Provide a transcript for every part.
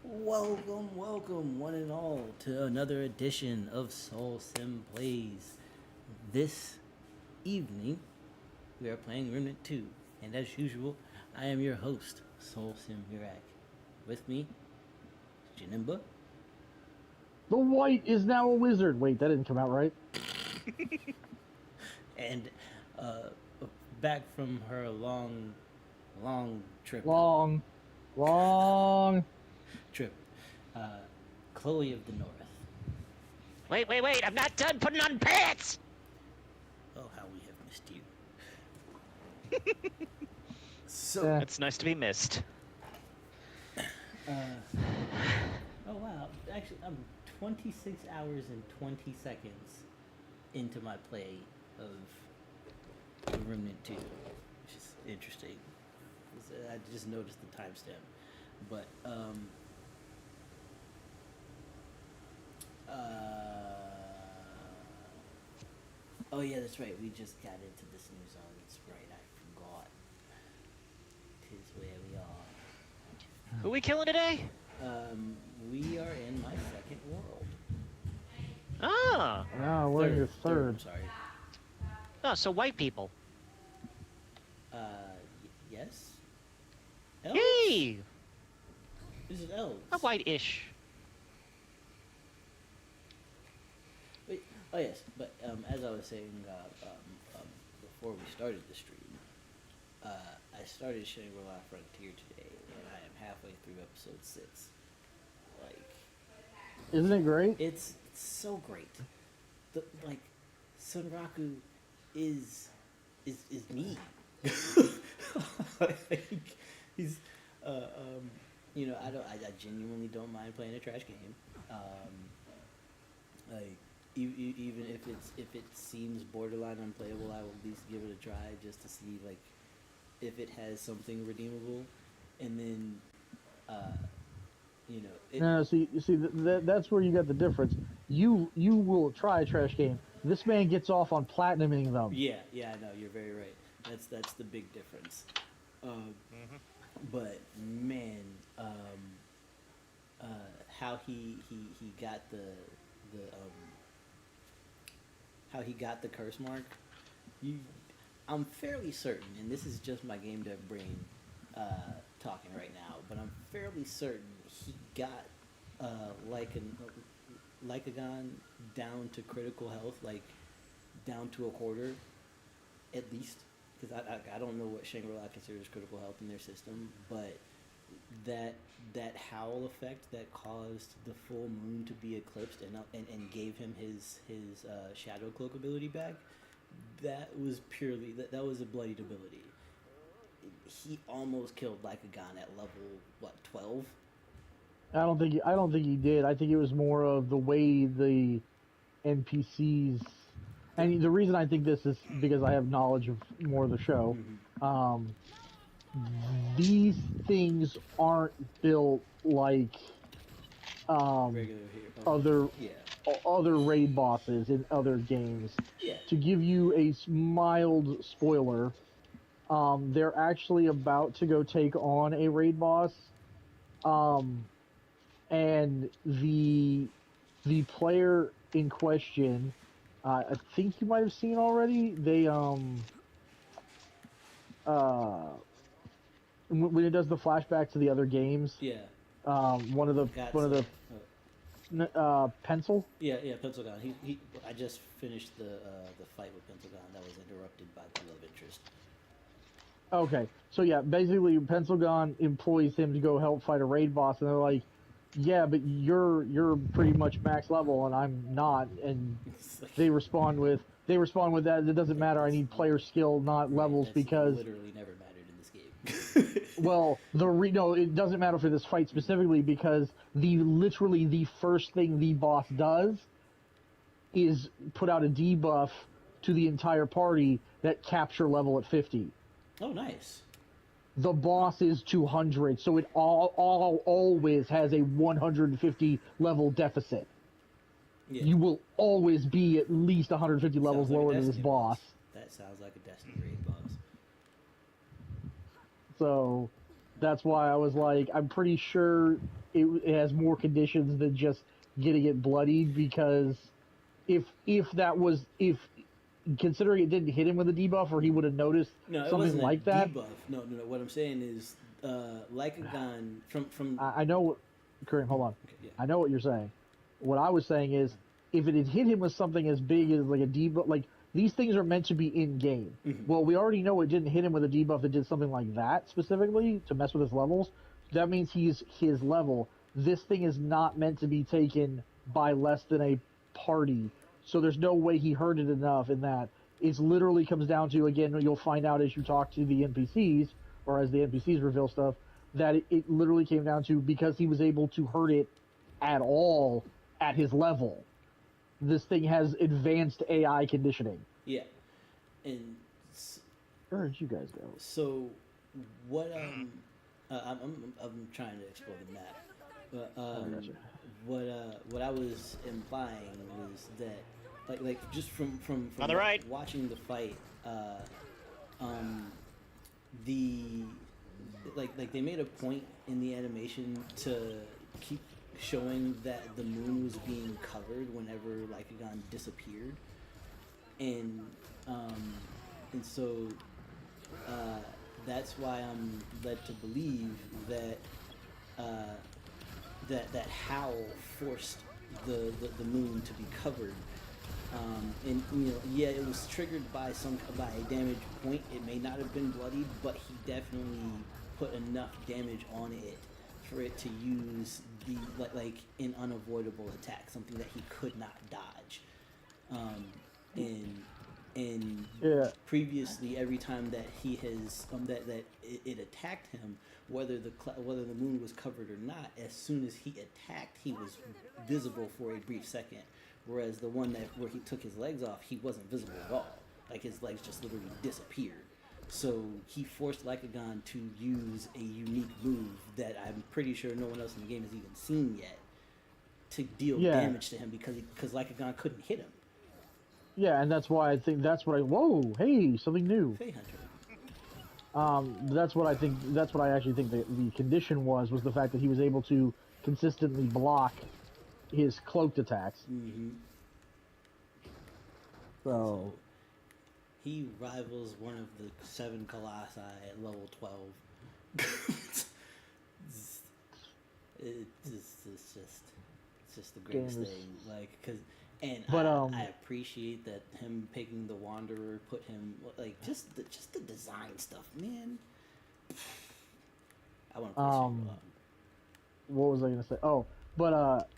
Welcome, one and all, to another edition of SoulSym Plays. This evening, we are playing Remnant II, and as usual, I am your host, SoulSym Mirak. With me, Janemba. The white is now a wizard. Wait, that didn't come out right. And uh, back from her long trip. Long. Trip. Chloe of the North. Wait, I'm not done putting on pants! Oh, how we have missed you. So, It's nice to be missed. oh wow, actually, I'm 26 hours and 20 seconds into my play of Remnant II, which is interesting. I just noticed the timestamp. But, oh yeah, that's right, we just got into this new zone, that's right, I forgot. 'Tis where we are. Who we killing today? We are in my second world. Ah! No, we're in your I'm third. sorry. Oh, so white people. Yes? Elves? Yay! This is elves. A white-ish. Wait, oh yes, but as I was saying before we started the stream, I started Shangri-La Frontier today, and I am halfway through episode 6. Like, Isn't it great? it's so great. Sunraku is me. Like, he's I genuinely don't mind playing a trash game. Like, even if it seems borderline unplayable, I will at least give it a try just to see like if it has something redeemable, and then No, see, that's where you got the difference. You will try a trash game. This man gets off on platinuming them. Yeah, I know, you're very right. That's the big difference. But man, how he got the how he got the curse mark. I'm fairly certain, and this is just my game dev brain talking right now, but I'm fairly certain he got Lycagon down to critical health, like down to a quarter, at least. Because I don't know what Shangri-La considers critical health in their system, but that howl effect that caused the full moon to be eclipsed and gave him his shadow cloak ability back, that was purely that was a bloodied ability. He almost killed Lycagon at level 12. I don't think he did. I think it was more of the way the NPCs. And the reason I think this is because I have knowledge of more of the show. These things aren't built like Regular other yeah. other raid bosses in other games. Yeah. To give you a mild spoiler, they're actually about to go take on a raid boss, and the player in question, I think you might have seen already. They when it does the flashback to the other games. Yeah. One of the pencil. Yeah, Pencilgon. He. I just finished the fight with Pencilgon that was interrupted by the love interest. Okay, so yeah, basically Pencilgon employs him to go help fight a raid boss, and they're like, "Yeah, but you're pretty much max level, and I'm not." And Like, they respond with that. It doesn't matter. I need player skill, not levels, because literally never mattered in this game. well, no, it doesn't matter for this fight specifically because literally the first thing the boss does is put out a debuff to the entire party that capture level at 50. Oh, nice. The boss is 200, so it always has a 150 level deficit. Yeah. You will always be at least 150 levels Sounds like lower a than this Destiny boss. That sounds like a Destiny raid boss. So, That's why I was like, I'm pretty sure it has more conditions than just getting it bloodied, because if that was if considering it didn't hit him with a debuff, or he would have noticed No, it something wasn't a like that. debuff. No, no, no. What I'm saying is, Lycagon from. I know what. Kareem, hold on. Okay, yeah. I know what you're saying. What I was saying is, if it had hit him with something as big as like a debuff, like these things are meant to be in game. Mhm. Well, we already know it didn't hit him with a debuff that did something like that specifically to mess with his levels. That means he's his level. This thing is not meant to be taken by less than a party. So there's no way he heard it enough in that. It literally comes down to, again, you'll find out as you talk to the NPCs, or as the NPCs reveal stuff, that it literally came down to, because he was able to hurt it at all at his level. This thing has advanced AI conditioning. Yeah, and Where did you guys go? so what? I'm trying to explore the map, but Gotcha. what I was implying was that like just from On the right. watching the fight, the like they made a point in the animation to keep showing that the moon was being covered whenever Lycagon disappeared, and so that's why I'm led to believe that that Howl forced the moon to be covered. And yeah, it was triggered by a damage point. It may not have been bloodied, but he definitely put enough damage on it for it to use the like an unavoidable attack, something that he could not dodge. And Yeah. previously, every time that he has that it attacked him, whether the moon was covered or not, as soon as he attacked, he was visible for a brief second. Whereas the one where he took his legs off, he wasn't visible at all. Like his legs just literally disappeared. So he forced Lycagon to use a unique move that I'm pretty sure no one else in the game has even seen yet to deal damage to him, because Lycagon couldn't hit him. Yeah, and that's why I think whoa, hey, something new. Fey Hunter. That's what I actually think the condition was the fact that he was able to consistently block his cloaked attacks. Mm-hmm. So he rivals one of the 7 colossi at level 12. It's just the greatest thing. Like, I appreciate that him picking the Wanderer put him like just the design stuff, man. I want to play what was I gonna say? Oh, but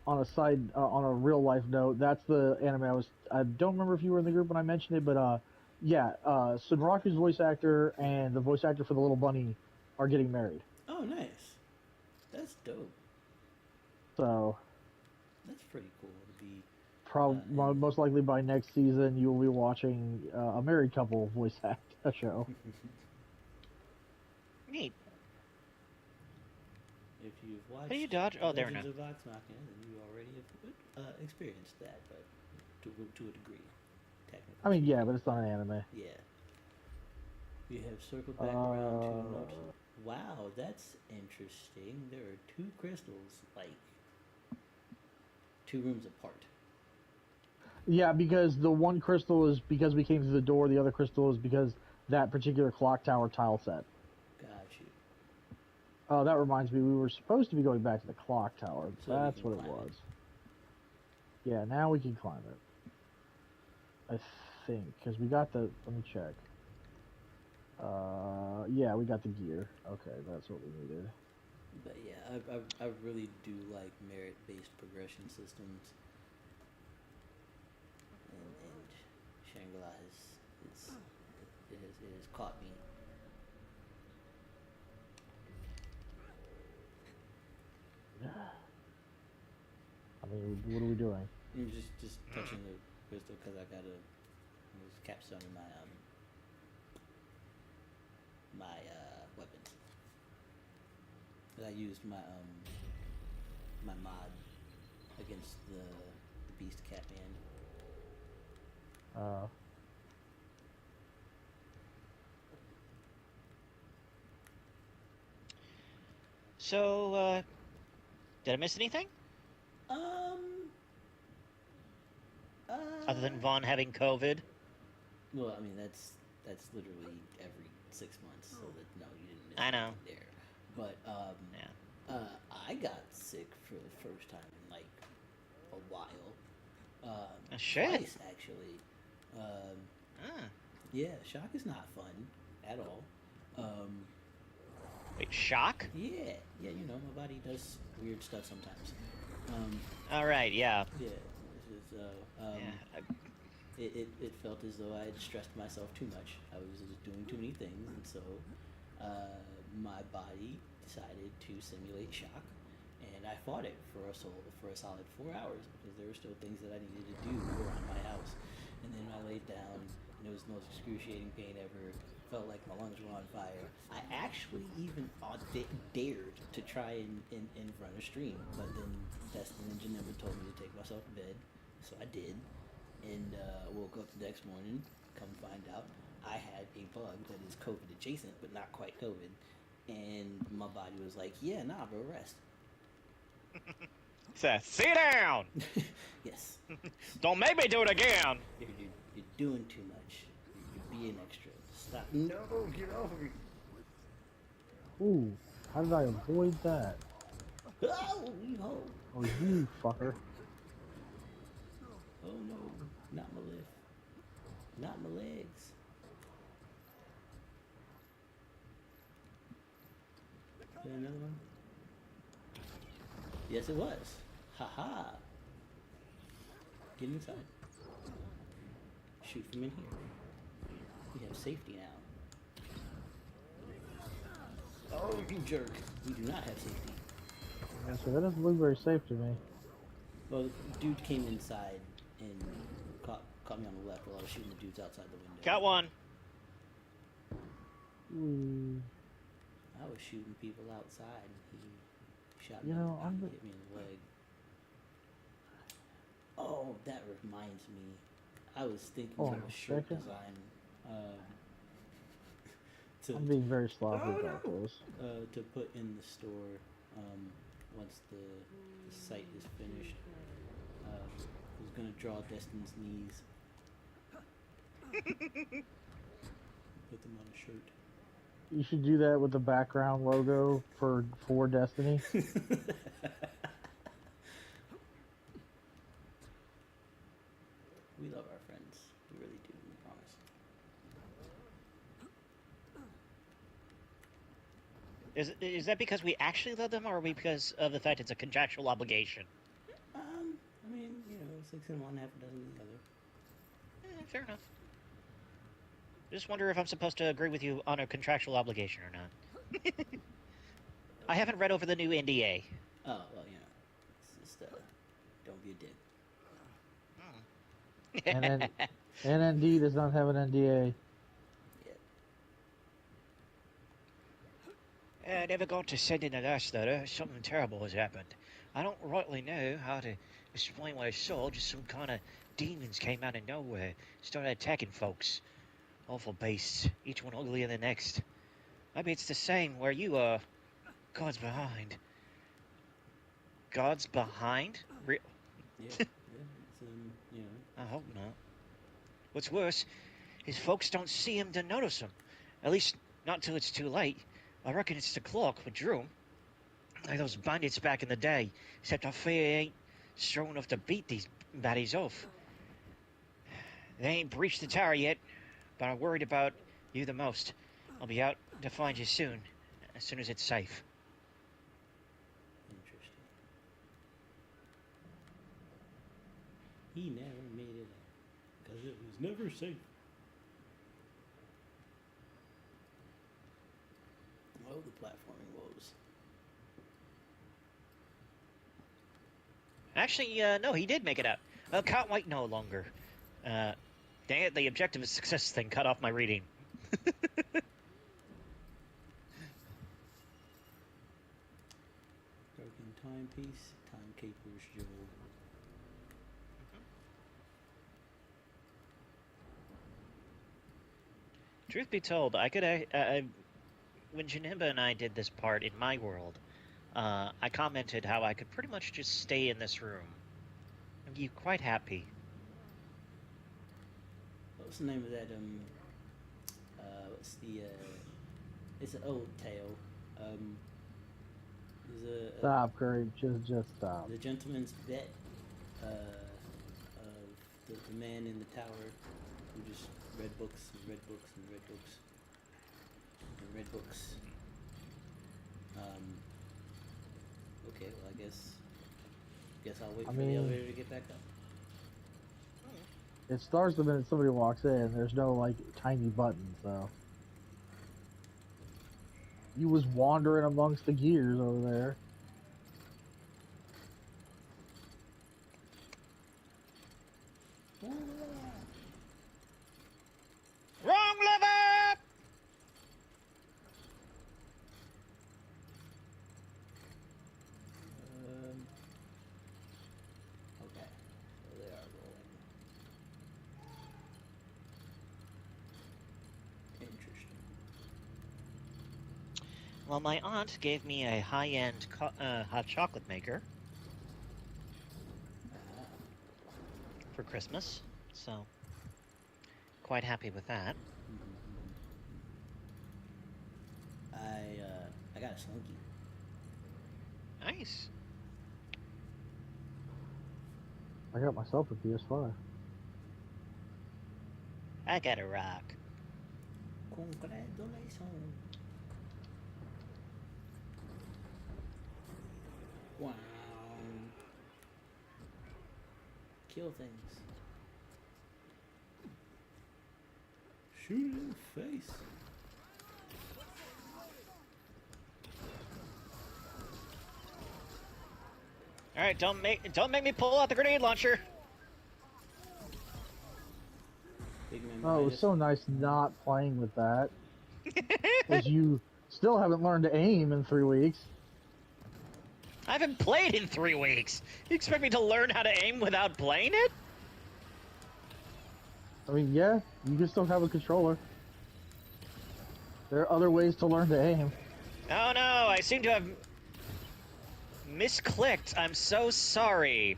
on a real life note, that's the anime I don't remember if you were in the group when I mentioned it, but yeah, Sunraku's voice actor and the voice actor for the little bunny are getting married. Oh, nice. That's dope. So that's pretty cool to be. Most likely by next season, you will be watching a married couple voice act a show. Neat. If you've watched How do you dodge? Oh, there we Legends go. of Vox Machina, then you already have experienced that, but to a degree, technically. I mean, yeah, but it's not an anime. Yeah. You have circled back around to notes. Wow, that's interesting. There are 2 crystals, like 2 rooms apart. Yeah, because the one crystal is because we came through the door. The other crystal is because that particular clock tower tile set. Got you. Oh, that reminds me, we were supposed to be going back to the clock tower. So That's what it was. Yeah, now we can climb it. I think, because we got the... Let me check. Yeah, we got the gear. Okay, that's what we needed. But yeah, I really do like merit-based progression systems. And Shangri-La has caught me. I mean, what are we doing? I'm just touching the crystal because I got there's capstone in my weapons. But I used my mod against the beast cat man. So, did I miss anything? Um. Other than Vaughn having COVID? Well, I mean that's literally every 6 months, so that no, you didn't miss I know. anything there. But Yeah. I got sick for the first time in like a while. Shit. Twice actually. Ah. Yeah, shock is not fun at all. Wait, shock? Yeah, you know my body does weird stuff sometimes. All right, yeah. Yeah, this is Yeah. it felt as though I had stressed myself too much. I was just doing too many things, and so my body decided to simulate shock, and I fought it for a solid 4 hours because there were still things that I needed to do around my house. And then I laid down, and it was the most excruciating pain ever. Felt like my lungs were on fire. I actually even dared to try and run a stream, but then Destin and Janemba told me to take myself to bed, so I did. And woke up the next morning, come find out I had a bug that is COVID adjacent, but not quite COVID. And my body was like, yeah, nah, bro, rest. Seth, sit down! Yes. Don't make me do it again! You're doing too much. You're being extra. Stop. No, get off of me. Ooh, how did I avoid that? Oh, you ho. Oh, you fucker. Oh no, not my lift. Not my legs. Is there another one? Yes, it was. Ha. Get inside. Shoot from in here. We have safety now. Oh, you jerk. We do not have safety. Yeah, so that doesn't look very safe to me. Well, the dude came inside and caught me on the left while I was shooting the dudes outside the window. Got one. Ooh. I was shooting people outside and he shot me. You know, and hit me in the leg. Oh, that reminds me. I was thinking of a shirt design. I'm being very sloppy about this. To put in the store once the site is finished. I was gonna draw Destin's knees. Put them on a shirt. You should do that with the background logo for Destiny. We love our friends. We really do, we promise. Is that because we actually love them, or are we because of the fact it's a contractual obligation? I mean, you know, 6 in one, half a dozen in the other. Fair enough. I just wonder if I'm supposed to agree with you on a contractual obligation or not. I haven't read over the new NDA. Oh, well, you know, it's just, don't be a dick. And then NND does not have an NDA. I never got to send in the last letter. Something terrible has happened. I don't rightly know how to explain what I saw. Just some kind of demons came out of nowhere, started attacking folks. Awful beasts, each one uglier than the next. Maybe it's the same where you are. God's behind. God's behind? Yeah, it's, you know. I hope not. What's worse, his folks don't see him to notice him. At least, not till it's too late. I reckon it's the clock with Drew. Like those bandits back in the day. Except I fear he ain't strong enough to beat these baddies off. They ain't breached the tower yet, but I'm worried about you the most. I'll be out to find you soon as it's safe. Interesting. He never made it out, because it was never safe. Oh, the platforming woes. Actually, no, he did make it out. Can't wait no longer. Dang it, the objective of success thing cut off my reading. Broken timepiece, time capers Joel. Truth be told, I could, when Janemba and I did this part in my world, I commented how I could pretty much just stay in this room. And be quite happy. What's the name of that? What's the? It's an old tale. There's a Stop, Curry. Just stop. The Gentleman's Bet. Of the man in the tower who just read books and read books and read books and read books. Okay, well I guess I'll wait for the elevator to get back up. It starts the minute somebody walks in. There's no like tiny button, so you was wandering amongst the gears over there. Wrong lever! Okay, so they are rolling. Interesting. Well, my aunt gave me a high-end hot chocolate maker for Christmas, so quite happy with that. I got a Slunky. Nice. I got myself a PS5. I got a rock. Congratulations. Wow. Kill things. Shoot it in the face. All right, don't make me pull out the grenade launcher. Big man Oh, it was so nice not playing with that. Because you still haven't learned to aim in 3 weeks. I haven't played in 3 weeks. You expect me to learn how to aim without playing it? I mean, yeah, you can still have a controller. There are other ways to learn to aim. Oh no, I seem to have misclicked. I'm so sorry.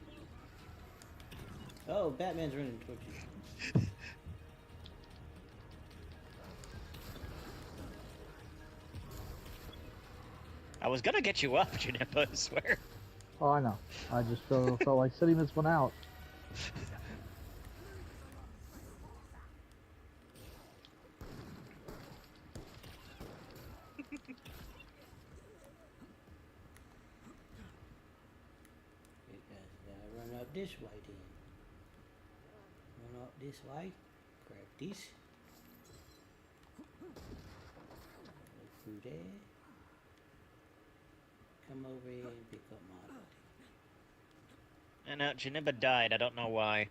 Oh, Batman's running towards you. I was gonna get you up, Janemba, I swear. Oh, I know. I just felt like sitting this one out. Run up this way then. Run up this way. Grab this. Go through there. Come over here and pick up my body. And now Janemba died. I don't know why.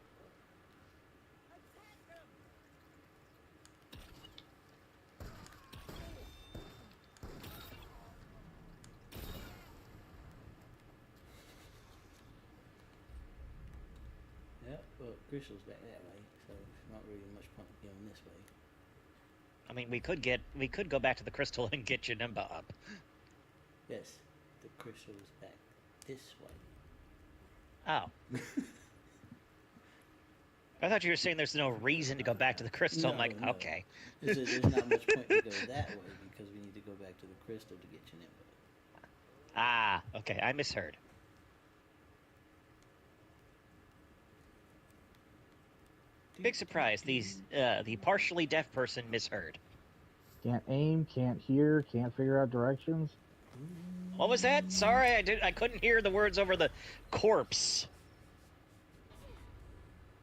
Yep, well, Crystal's back that way, so it's not really much point going this way. I mean, we could go back to the crystal and get Janemba up. Yes, the Crystal is back this way. Oh. I thought you were saying there's no reason to go back to the crystal. I'm like, No. okay. There's not much point to go that way because we need to go back to the Crystal to get Janemba. Ah, okay, I misheard. Big surprise, the partially deaf person misheard. Can't aim, can't hear, can't figure out directions. What was that? Sorry, I couldn't hear the words over the corpse.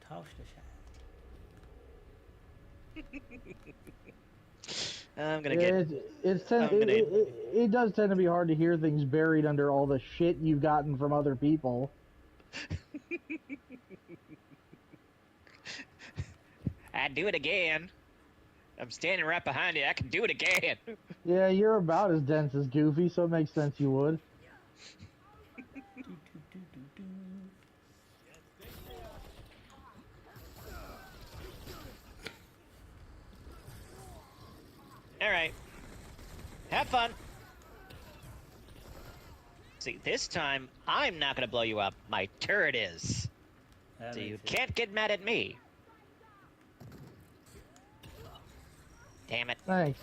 Toss the shot. I'm gonna get. It does tend to be hard to hear things buried under all the shit you've gotten from other people. I'd do it again. I'm standing right behind you. I can do it again. Yeah, you're about as dense as Goofy, so it makes sense you would. All right. Have fun. See, this time, I'm not gonna blow you up. My turret is. That So you makes it- can't get mad at me. Damn it. Thanks.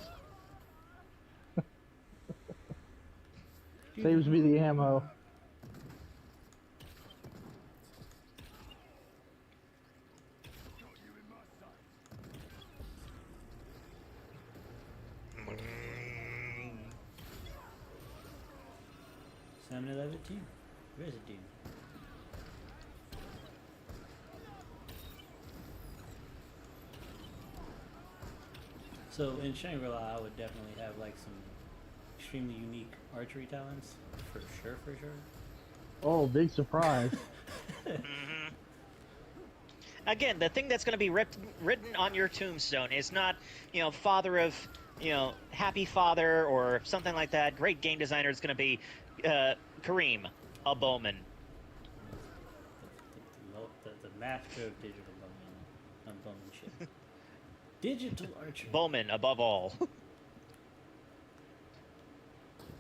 Saves me the ammo. Salmon 11 team. Where is it, dude? So in Shangri-La, I would definitely have like some extremely unique archery talents, for sure, for sure. Oh, big surprise. Again, the thing that's going to be written on your tombstone is not, father of, happy father or something like that. Great game designer is going to be Kareem, a bowman. The master of digital bowmanship. Digital archery. Bowman, above all.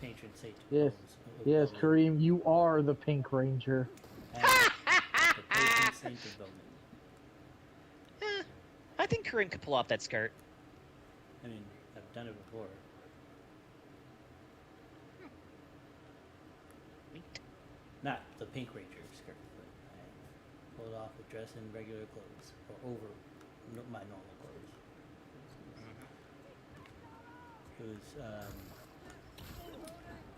Patron saint. Yes. Yes, Kareem, you are the Pink Ranger. And the patron saint of bowman. I think Kareem could pull off that skirt. I mean, I've done it before. Not the Pink Ranger skirt, but I pulled off a dress in regular clothes, or over my normal clothes. It was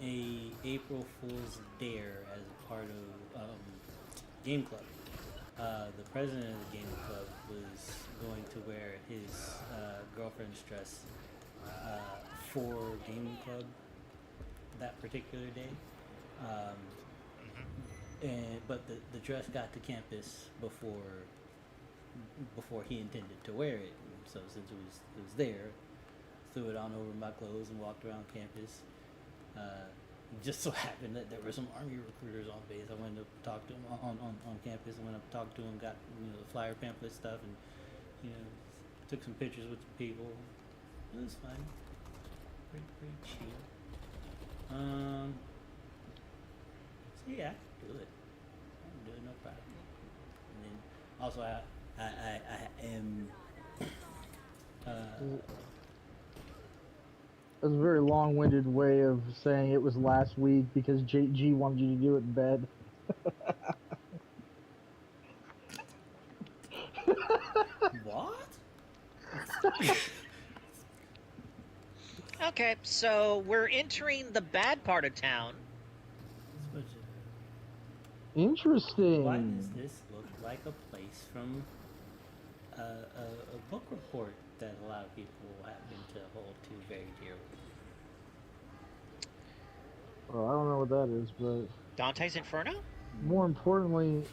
a April Fool's Dare as a part of Game Club. The president of the Game Club was going to wear his girlfriend's dress for Game Club that particular day. But the dress got to campus before he intended to wear it. So since it was there, threw it on over my clothes and walked around campus. Just so happened that there were some Army recruiters on base. I went up to talk to them on campus. I went up to talk to them, got the flyer pamphlet stuff, and took some pictures with some people. It was fun, pretty chill. So yeah, I can do it. I can do it, no problem. And then also I am. That's a very long-winded way of saying it was last week because G wanted you to do it in bed. What? Okay, so we're entering the bad part of town. Interesting. Why does this look like a place from a book report that a lot of people happen to hold to very dearly? Well, I don't know what that is, but Dante's Inferno? more importantly,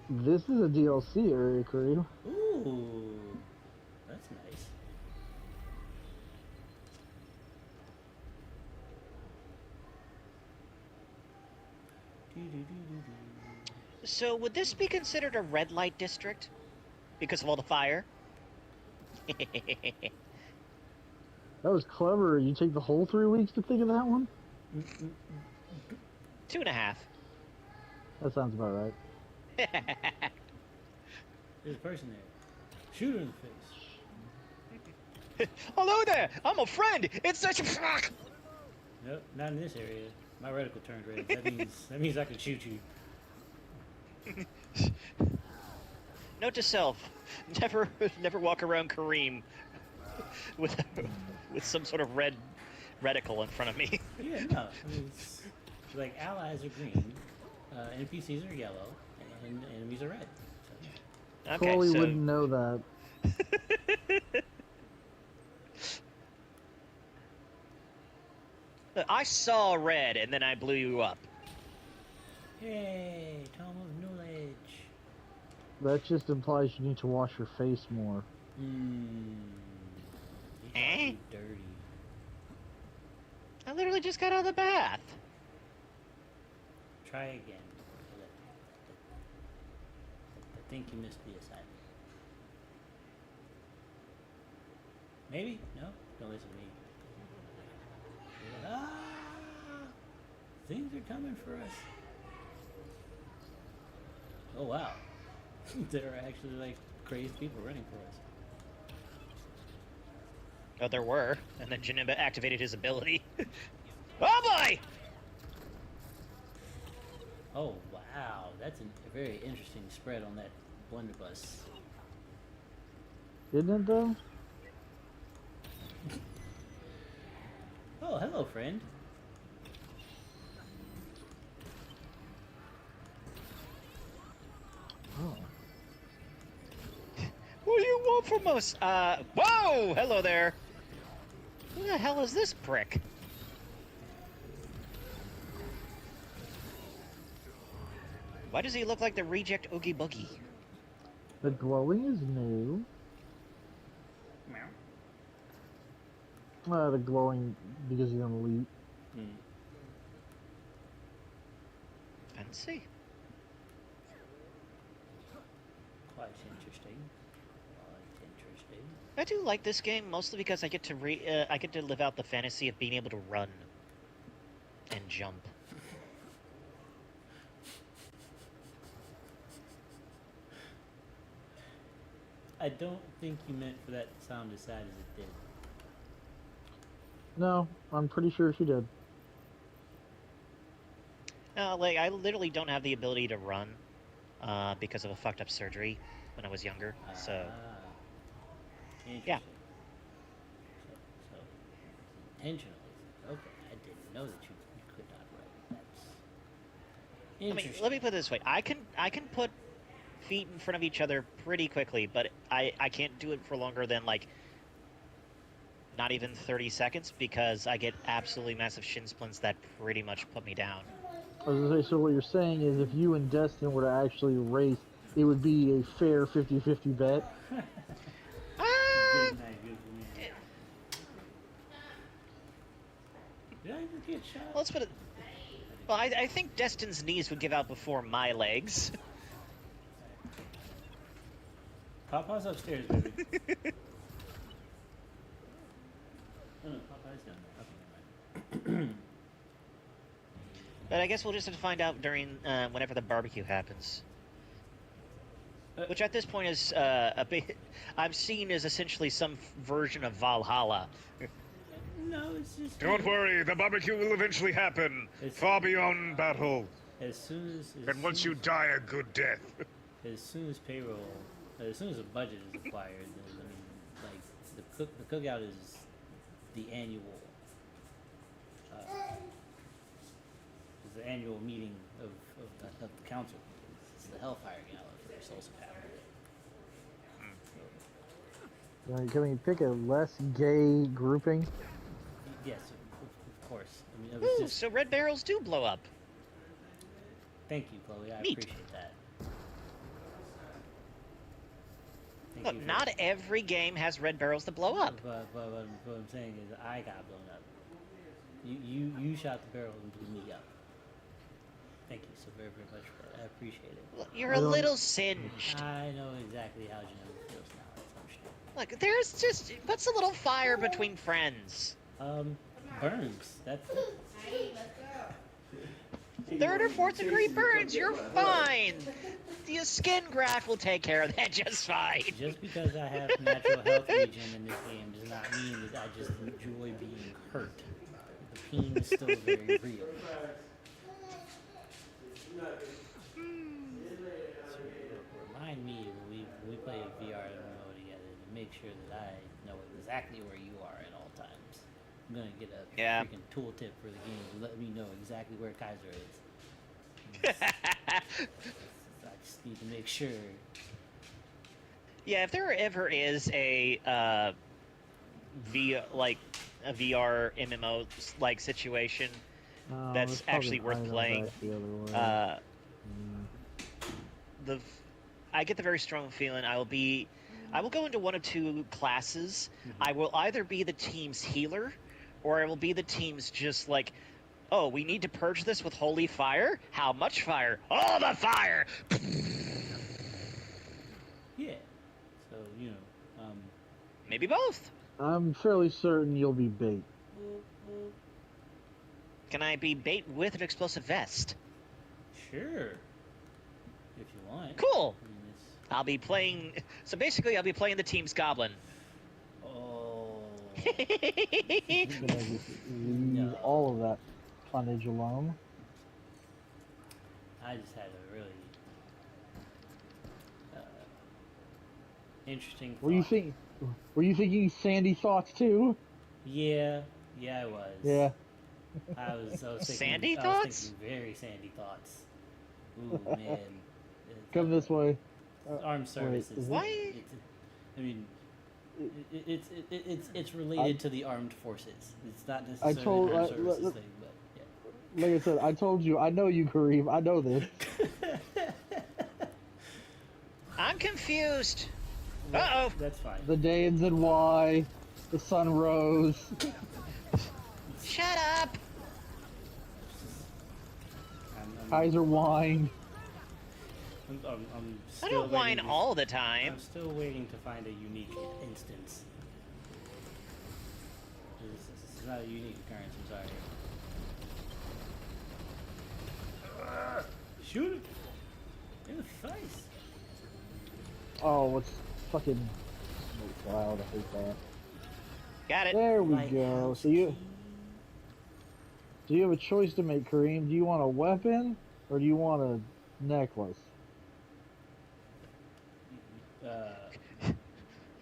this is a DLC area, Kareem. Ooh, that's nice. So would this be considered a red light district? Because of all the fire? That was clever. You take the whole 3 weeks to think of that one? 2.5. That sounds about right. There's a person there. Shoot her in the face. Hello there! I'm a friend! It's such a... Nope, not in this area. My reticle turned red. That means I can shoot you. Note to self: never walk around Kareem with some sort of red reticle in front of me. Yeah, no. I mean, it's like allies are green, NPCs are yellow, and enemies are red. So. Okay, Totally so wouldn't know that. Look, I saw red and then I blew you up. Yay, Tome of Knowledge. That just implies you need to wash your face more. You dirty. I literally just got out of the bath. Try again. I think you missed the assignment. Maybe? No? Don't listen to me. Ah! Things are coming for us. Oh wow. There are actually like crazy people running for us. Oh, there were. And then Janemba activated his ability. Oh boy! Oh wow, that's a very interesting spread on that blunderbuss. Isn't it though? Oh, hello, friend. Oh. What do you want from us? Whoa! Hello there. Who the hell is this prick? Why does he look like the reject Oogie Boogie? The glowing is new. The glowing because he's an elite. Fancy. Quite interesting. Quite interesting. I do like this game mostly because I get to live out the fantasy of being able to run and jump. I don't think you meant for that to sound as sad as it did. No, I'm pretty sure she did. Like, I literally don't have the ability to run because of a fucked up surgery when I was younger, so... Interesting. Yeah. So intentionally. Okay, I didn't know that you could not run. That's I mean, interesting. let me put it this way. I can put feet in front of each other pretty quickly, but I can't do it for longer than, like, not even 30 seconds because I get absolutely massive shin splints that pretty much put me down. I was gonna say, so what you're saying is if you and Destin were to actually race, it would be a fair 50-50 bet. Good night, good for me. Did I ever get shot? Let's put it... Well, I think Destin's knees would give out before my legs. Papa's upstairs, baby. Oh, no, Papa's down there. Okay, never mind. But I guess we'll just have to find out during whenever the barbecue happens. Which at this point is a bit... I'm seeing as essentially some version of Valhalla. No, it's just... Don't worry, the barbecue will eventually happen, far beyond battle. As soon as And once you die a good death. As soon as payroll, as soon as the budget is acquired, then, I mean, like, the cookout is the annual, is the annual meeting of the council. It's the Hellfire Gala for SoulSym Plays. Can we pick a less gay grouping? Yes, of course. I mean, it was Ooh, just... so red barrels do blow up. Thank you, Chloe. I Neat. appreciate that. Thank Look, you for- not every game has red barrels that blow up. But what I'm saying is, I got blown up. You shot the barrel and blew me up. Thank you so very, very much for that. I appreciate it. Look, you're a little singed. I know exactly how Janemba feels now. That's understandable. Look, there's just... What's a little fire between friends? Burns. That's Third or fourth degree burns, you're fine. The skin graft will take care of that just fine. just because I have natural health regen in this game does not mean that I just enjoy being hurt. The pain is still very real. Remind me when we play a VR MMO together to make sure that I know exactly where you are at all times. I'm gonna get a freaking tooltip for the game to let me know exactly where Kaiser is. I just need to make sure. Yeah, if there ever is a VR MMO like situation that's actually worth playing, I get the very strong feeling I will go into one of two classes. Mm-hmm. I will either be the team's healer, or I will be the team's just like, oh, we need to purge this with holy fire? How much fire? All the fire! Yeah. So, maybe both. I'm fairly certain you'll be bait. Can I be bait with an explosive vest? Sure. If you want. Cool. I mean, it's... I'll be playing. So basically, I'll be playing the team's goblin. Oh. I'm gonna just leave No. all of that tonnage alone. I just had a really interesting thought. Were you thinking sandy thoughts too? Yeah, I was. Yeah. I was thinking, Sandy I was thoughts? thinking very sandy thoughts. Ooh, man. Come this way. Armed services. is it- Why? I mean, it's related to the armed forces. It's not necessarily told- an armed I- services look- thing, but yeah. Like I said, I told you. I know you, Kareem. I know this. I'm confused. Uh-oh. That's fine. The day ends in Y. The sun rose. Shut up. I'm Kaiser wine. I still don't whine waiting to- all the time. I'm still waiting to find a unique instance. This is not a unique occurrence, I'm sorry. Shoot it! In the face! Oh, what's fucking wild? I hate that. Got it. There we go. Lighthouse So you key. have a choice to make, Kareem. Do you want a weapon or do you want a necklace?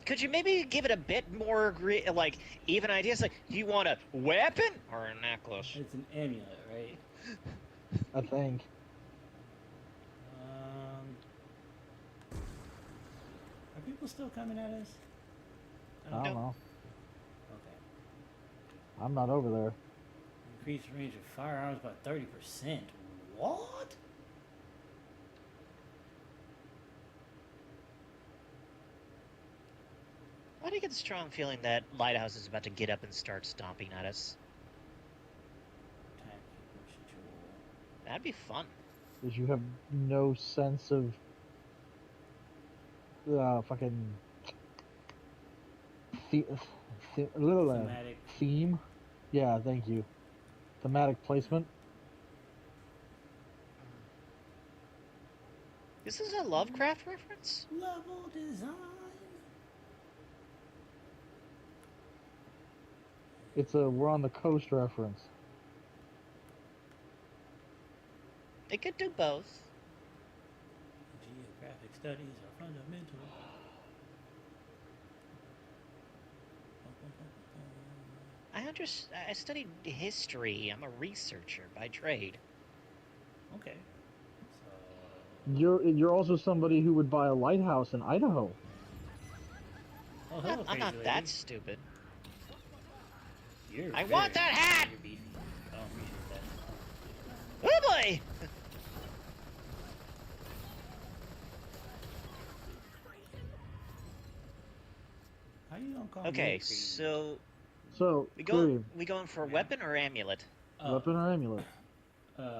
Could you maybe give it a bit more like even ideas? Like, do you want a weapon or a necklace? It's an amulet, right? I think. Are people still coming at us? I don't know. Okay. I'm not over there. Increase range of firearms by 30%. What? Why do you get the strong feeling that Lighthouse is about to get up and start stomping at us? Timekeeper's jewel. That'd be fun. Because you have no sense of fucking Thematic. theme. Yeah, thank you. Thematic placement. This is a Lovecraft reference? Level design. It's a we're on the coast reference. It could do both. Geographic studies are fundamental. I studied history. I'm a researcher by trade. Okay. So. You're also somebody who would buy a lighthouse in Idaho. Oh, hello, I'm not crazy that lady. stupid. You're I want very- that hat! You're beefy. I don't appreciate that. Oh boy! How you gonna call me Okay, crazy? so So, Kareem, we going for weapon or amulet? Oh, weapon or amulet? Hold on,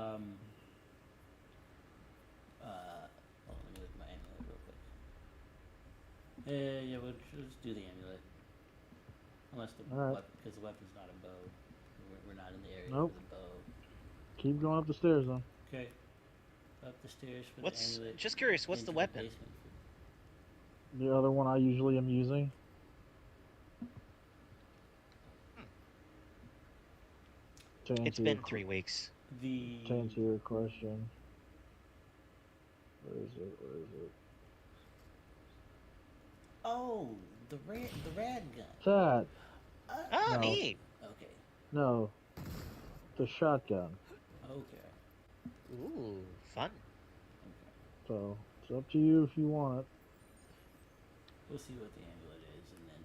let me look at my amulet real quick. Yeah, we'll just do the amulet. Unless the Alright. weapon, because the weapon's not a bow. We're not in the area Nope. for the bow. Keep going up the stairs, then. Okay. Up the stairs for What's the amulet. just curious? What's the into weapon? basement The other one I usually am using. To It's answer been your 3 weeks. The To answer your question. Where is it? Where is it? oh, the rad gun. That. Oh, No. neat. Okay. No. The shotgun. Okay. Ooh, fun. Okay. So, it's up to you if you want it. We'll see what the amulet is, and then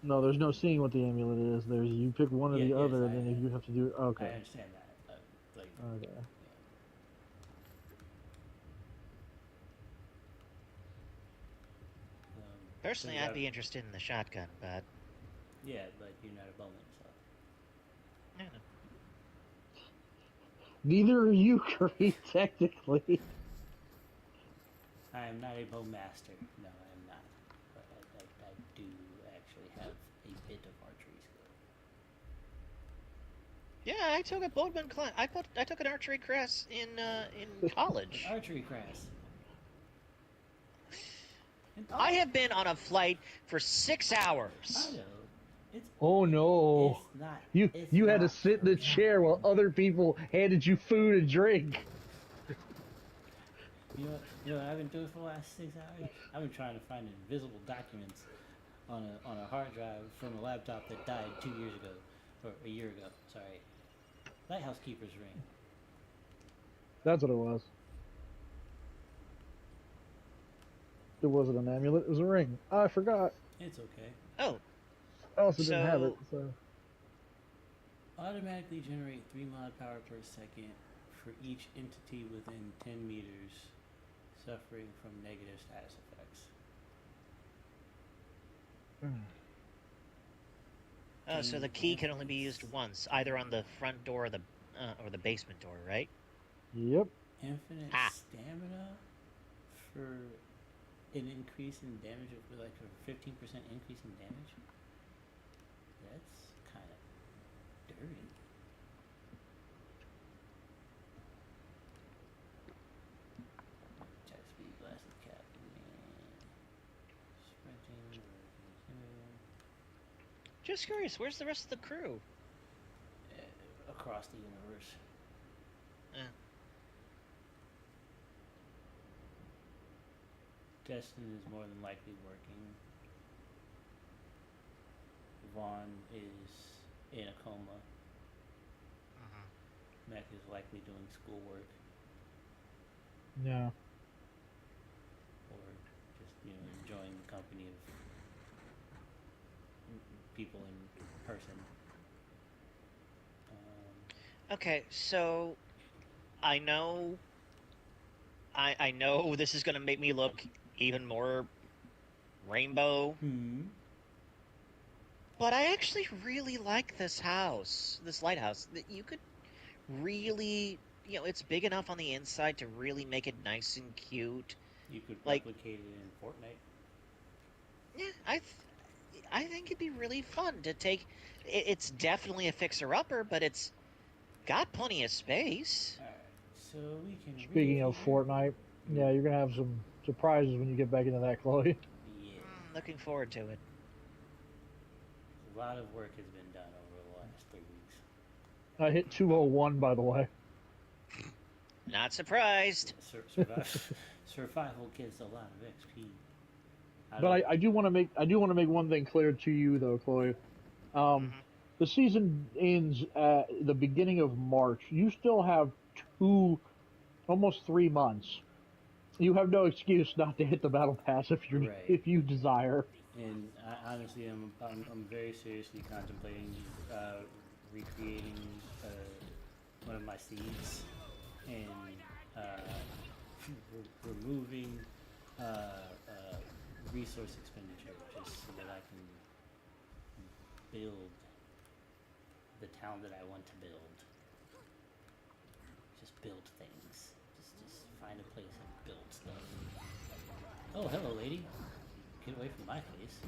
we'll. No, there's no seeing what the amulet is. There's you pick one or Yeah, the yes, other, I- and then if you have to do it. I Okay. understand that. Like. Okay. Personally, things I'd be interested in the shotgun, but Yeah, but you're not a bowman, so. I don't know. Neither are you, Curry, technically. I am not a bowmaster. No, I am not. But I do actually have a bit of archery skill. Yeah, I took a boatman class. I took an archery class in college. Archery class. And I have been on a flight for 6 hours. I know. It's Oh no! it's not. You It's you had to not sit in the chair while other people handed you food and drink. You know what I've been doing for the last 6 hours? I've been trying to find invisible documents on a hard drive from a laptop that died 2 years ago, or a year ago. Sorry. Lighthouse Keeper's ring. That's what it was. It wasn't an amulet. It was a ring. I forgot. It's okay. Oh, I also didn't have it. So- So Automatically generate 3 mod power per second for each entity within 10 meters suffering from negative status effects. oh, so the key can only be used once, either on the front door or the basement door, right? yep. Infinite Ah. stamina for an increase in damage of like a 15% increase in damage. That's kind of dirty. Check speed, blasted cap, sprinting. Just curious, where's the rest of the crew? Across the universe. Eh. Destin is more than likely working. Vaughn is in a coma. Mac is likely doing schoolwork Yeah. or just enjoying the company of people in person. Okay, so I know I know this is gonna make me look even more rainbow, but I actually really like this house, this lighthouse. That you could really, it's big enough on the inside to really make it nice and cute. You could Like- replicate it in Fortnite. Yeah, I think it'd be really fun to take. It's definitely a fixer-upper, but it's got plenty of space. Alright, so we can. Speaking of refigure- Fortnite, yeah, you're gonna have some surprises when you get back into that, Chloe. Yeah, Looking forward to it. a lot of work has been done over the last 3 weeks. I hit 201, by the way. Not surprised. Survival gets a lot of XP. But I do want to make one thing clear to you though, Chloe. The season ends at the beginning of March. You still have almost 3 months. You have no excuse not to hit the battle pass Right. if you desire. And honestly, I'm very seriously contemplating recreating one of my seeds and removing resource expenditure just so that I can build the town that I want to build. Just build things. Just find a place and build stuff. Oh, hello, lady. Get away from my face.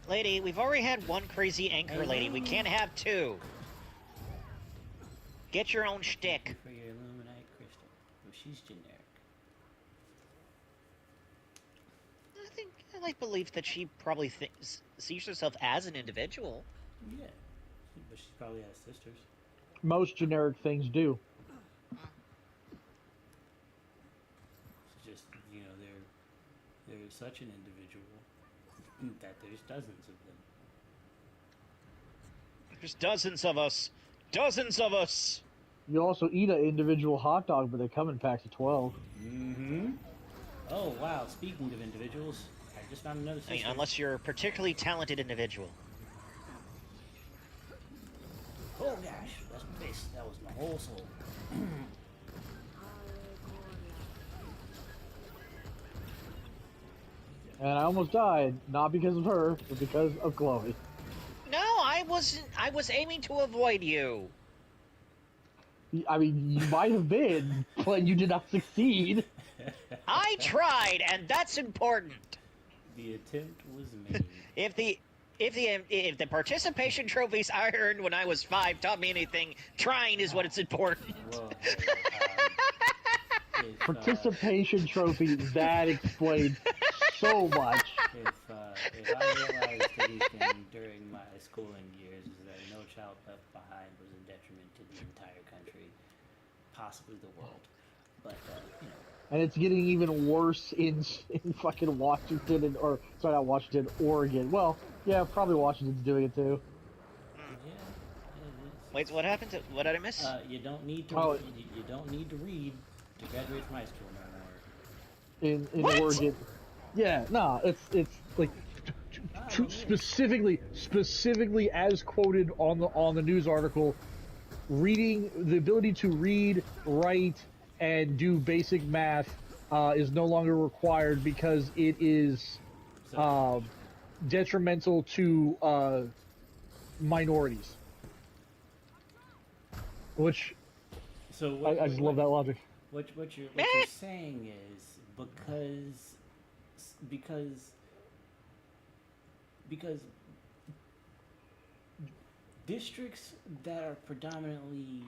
Lady, we've already had one crazy anchor lady. We can't have two. Get your own shtick. Thank you for your illuminite crystal. Oh, she's generic. I like belief that she probably sees herself as an individual. Yeah. But she probably has sisters. Most generic things do. It's just, they're such an individual that there's dozens of them. There's dozens of us. Dozens of us. You also eat an individual hot dog, but they come in packs of 12. Mm-hmm. Oh, wow. Speaking of individuals, I just found another sister. I mean, unless you're a particularly talented individual. Oh, gosh. That's my face. That was my whole soul. And I almost died, not because of her, but because of Chloe. No, I wasn't. I was aiming to avoid you. I mean, you might have been, but you did not succeed. I tried, and that's important. The attempt was made. If the participation trophies I earned when I was 5 taught me anything, trying is what it's important. Well, hey, Participation trophy, that explains so much. if I realized anything during my schooling years is that No Child Left Behind was a detriment to the entire country, possibly the world. But you know, And it's getting even worse in fucking Washington or sorry, not Washington, Oregon. Well, yeah, probably Washington's doing it too. yeah, Wait, what happened? What did I miss? you don't need to. Oh. You don't need to read to graduate from high school no more. In What? Oregon. Yeah, no, it's like Well, yeah. specifically as quoted on the news article, reading the ability to read, write, and do basic math is no longer required because it is So, detrimental to minorities. Which so what, I just love that logic. What you're saying is because districts that are predominantly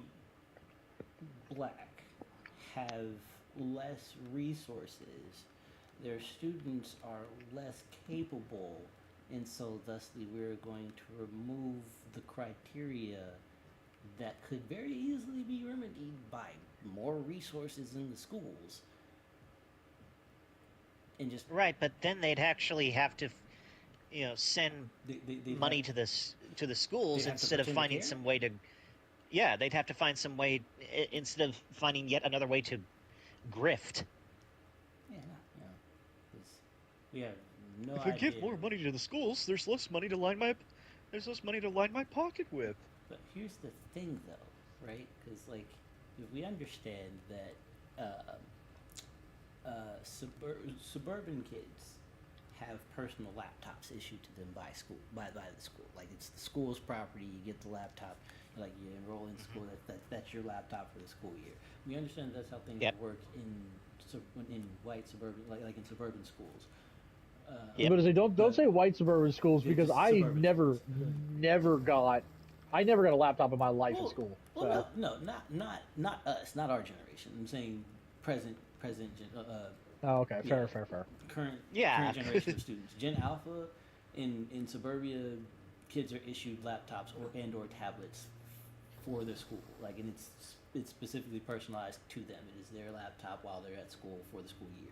black have less resources, their students are less capable, and so thusly we're going to remove the criteria that could very easily be remedied by more resources in the schools. And just Right, but then they'd actually have to, send they money have, to the schools they'd have to instead of pretend to finding care? some way to. Yeah, they'd have to find some way instead of finding yet another way to grift. Yeah, no, 'cause we have no If I idea. give more money to the schools, there's less money to line my pocket with. But here's the thing, though, right? Because like, if we understand that suburban kids have personal laptops issued to them by the school, like it's the school's property. You get the laptop, like you enroll in school. That's your laptop for the school year. We understand that's how things Yep. work in white suburban, like in suburban schools. Yep. But don't say white suburban schools Yeah, because just I suburban never schools. I never got a laptop in my life in Well, school. well, So. no, not us, not our generation. I'm saying present, Oh, okay, yeah, fair. current Yeah. generation of students. Gen Alpha in suburbia, kids are issued laptops or tablets for their school. Like, and it's specifically personalized to them. It is their laptop while they're at school for the school year.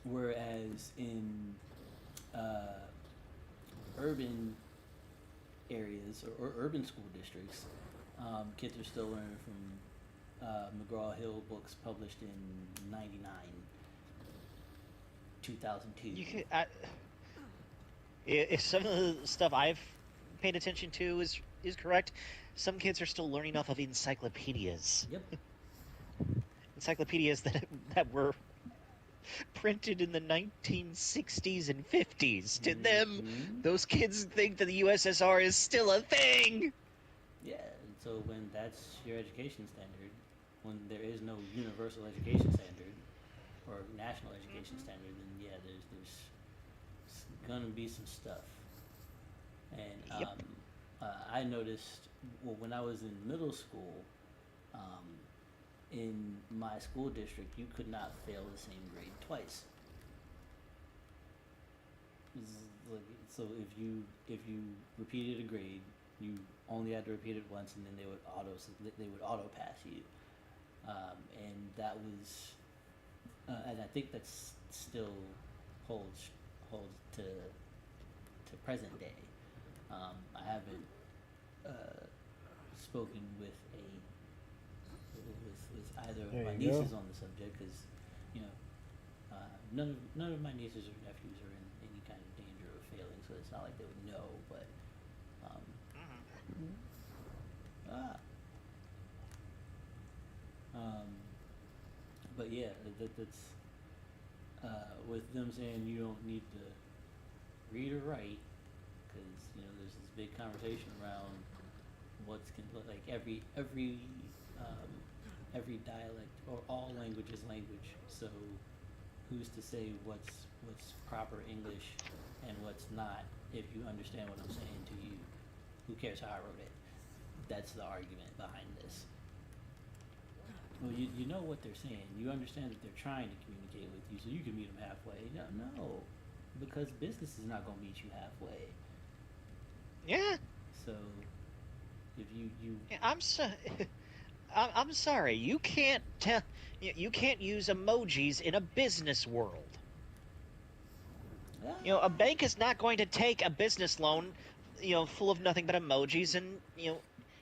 Whereas in urban areas or urban school districts, kids are still learning from McGraw-Hill books published in 99, 2002. If some of the stuff I've paid attention to is correct, some kids are still learning off of encyclopedias. Yep. Encyclopedias that were printed in the 1960s and 50s. To them, those kids think that the USSR is still a thing. Yeah, and so when that's your education standard, when there is no universal education standard or national education standard, then yeah, there's gonna be some stuff. And Yep. I noticed, well, when I was in middle school, in my school district, you could not fail the same grade twice. So if you repeated a grade, you only had to repeat it once, and then they would auto pass you, and that was, and I think that's still holds to present day. I haven't spoken with either of There my you go. nieces on the subject because, you know, none of my nieces or nephews are in any kind of danger of failing, so it's not like they would know. But ah, but yeah, that's with them saying you don't need to read or write because there's this big conversation around like every dialect or all language is language. So who's to say what's proper English and what's not? If you understand what I'm saying to you, who cares how I wrote it? That's the argument behind this. Well, you know what they're saying. You understand that they're trying to communicate with you, so you can meet them halfway. No, because business is not going to meet you halfway. Yeah. So, if you Yeah, I'm sorry. You can't use emojis in a business world. A bank is not going to take a business loan, full of nothing but emojis and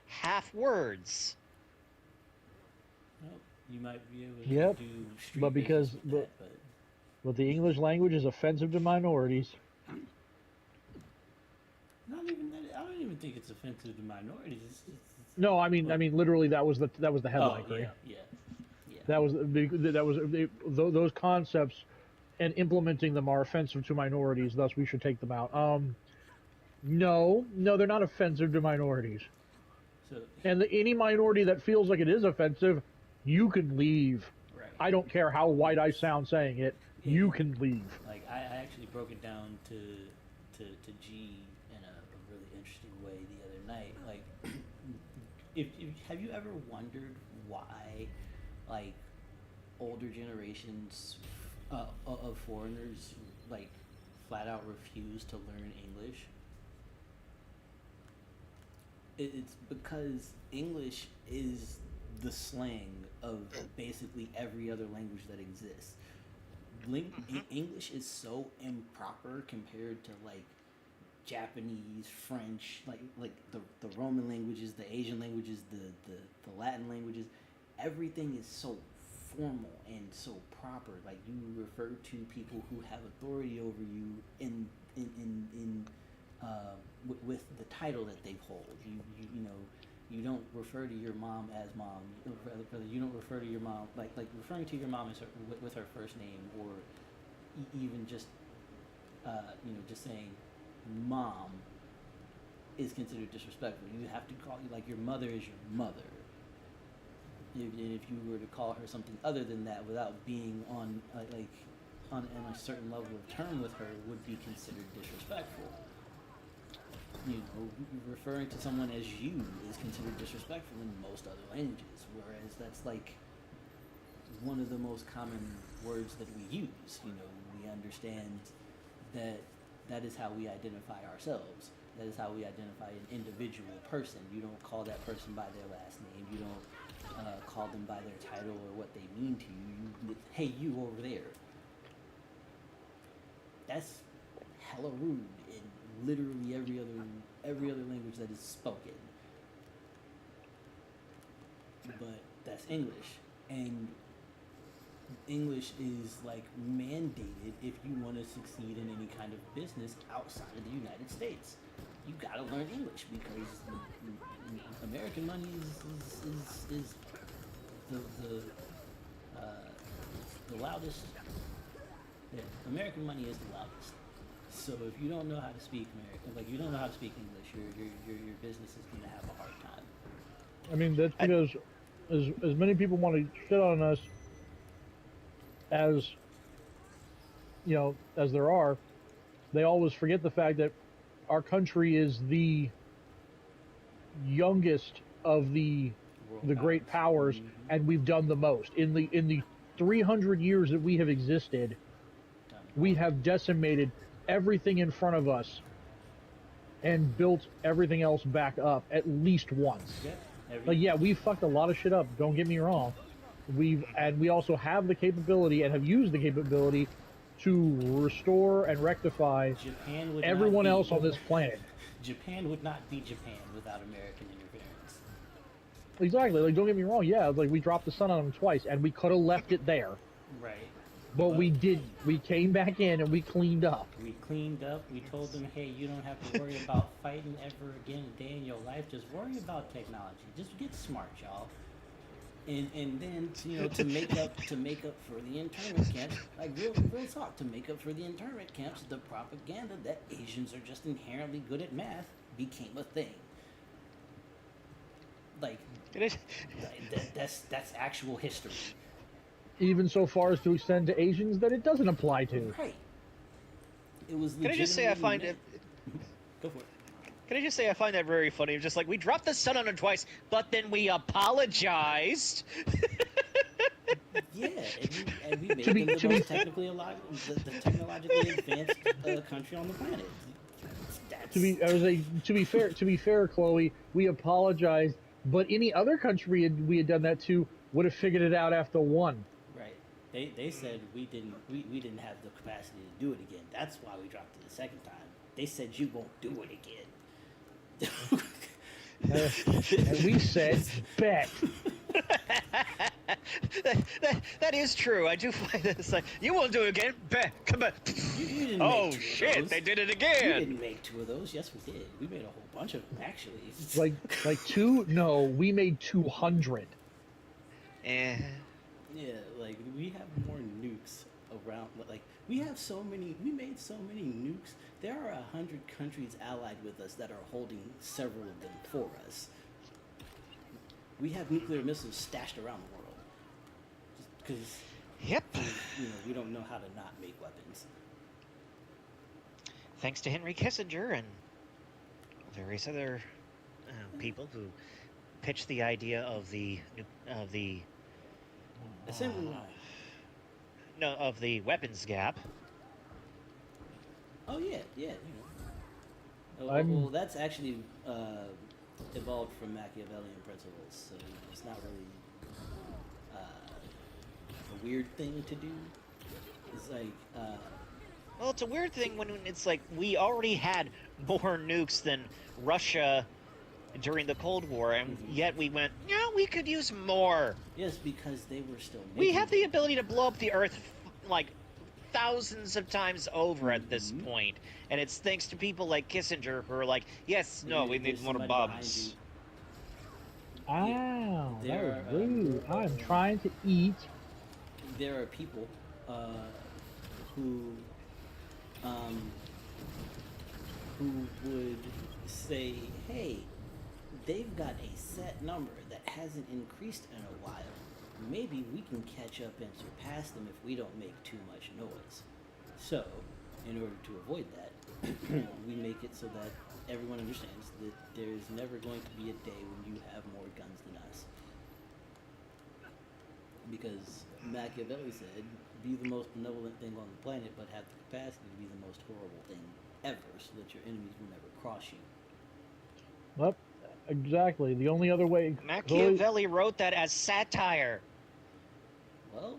half words. well, you might be able to Yep, do street but because business with that, but the English language is offensive to minorities. not even that. I don't even think it's offensive to minorities. It's No, I mean literally that was the headline. oh, Right? yeah. That was those concepts, and implementing them are offensive to minorities. Thus, we should take them out. No, they're not offensive to minorities. So, And any minority that feels like it is offensive, you can leave. right. I don't care how white I sound saying it. You can leave. Like I actually broke it down to G in a really interesting way the other night. Like, if have you ever wondered why, like, older generations of foreigners like flat out refuse to learn English? It's because English is the slang of basically every other language that exists. English is so improper compared to like Japanese, French, like the Roman languages, the Asian languages, the Latin languages. Everything is so formal and so proper. Like you refer to people who have authority over you with the title that they hold. You don't refer to your mom as mom. Rather, you don't refer to your mom like referring to your mom as with her first name, or even just just saying mom is considered disrespectful. You have to call like your mother is your mother. If you were to call her something other than that without being on a certain level of term with her, would be considered disrespectful. Referring to someone as you is considered disrespectful in most other languages, whereas that's like one of the most common words that we use. We understand that is how we identify ourselves. That is how we identify an individual person. You don't call that person by their last name. You don't call them by their title or what they mean to you. Hey, you over there. That's hella rude in literally every other language that is spoken. But that's English, and English is like mandated if you want to succeed in any kind of business outside of the United States. You gotta learn English because American money is the loudest. Yeah, American money is the loudest. So if you don't know how to speak American, like you don't know how to speak English, your business is gonna have a hard time. I mean, that's because as many people want to shit on us as as there are, they always forget the fact that our country is the youngest of the great powers, Mm-hmm. and we've done the most in the 300 years that we have existed. We have decimated everything in front of us and built everything else back up at least once. Yeah, We fucked a lot of shit up. Don't get me wrong. We also have the capability and have used the capability to restore and rectify everyone else on this planet. Japan would not be Japan without American interference. Exactly. Like, don't get me wrong. Yeah, like we dropped the sun on them twice, and we could have left it there. Right. But we didn't. We came back in and we cleaned up. We cleaned up. We told them, hey, you don't have to worry about fighting ever again a day in your life. Just worry about technology. Just get smart, y'all. And then to make up for the internment camps, like real talk, to make up for the internment camps, the propaganda that Asians are just inherently good at math became a thing. Like It is. that's actual history. even so far as to extend to Asians that it doesn't apply to. Right. It was. Can I just say I find legitimately it? meant- Go for it. Can I just say I find that very funny? Just like we dropped the sun on him twice, but then we apologized. Yeah, and we made To be- them the to be- most the technologically advanced country on the planet. That's, To be fair, Chloe, we apologized, but any other country we had done that to would have figured it out after one. right. They said we didn't have the capacity to do it again. That's why we dropped it the second time. They said you won't do it again. And we said, bet. That is true. I do find that it's like you won't do it again. Come on. You didn't Oh make two of shit! those. They did it We again. didn't make two of those. Yes, we did. We made a whole bunch of them, actually. Like two? No, we made 200. Eh. Yeah, like we have more nukes around. Like we have so many. We made so many nukes. There are 100 countries allied with us that are holding several of them for us. We have nuclear missiles stashed around the world. Just because Yep. we don't know how to not make weapons. Thanks to Henry Kissinger and various other people who pitched the idea of the Assembly line. of the weapons gap. Oh yeah, yeah. Well, that's actually evolved from Machiavellian principles, so it's not really a weird thing to do. It's like Well, it's a weird thing when it's like we already had more nukes than Russia during the Cold War, and yet we went, yeah, we could use more. yes, because they were still. We making have the them. ability to blow up the Earth like thousands of times over at this point, and it's thanks to people like Kissinger who are like, yes, no, we need There's more somebody behind bombs. you. Ow, that There was are, rude. I'm trying to eat. There are people who would say, hey, they've got a set number that hasn't increased in a while. Maybe we can catch up and surpass them if we don't make too much noise. So, in order to avoid that, we make it so that everyone understands that there's never going to be a day when you have more guns than us. Because Machiavelli said, be the most benevolent thing on the planet, but have the capacity to be the most horrible thing ever, so that your enemies will never cross you. Well, exactly. The only other way. Machiavelli wrote that as satire. Well,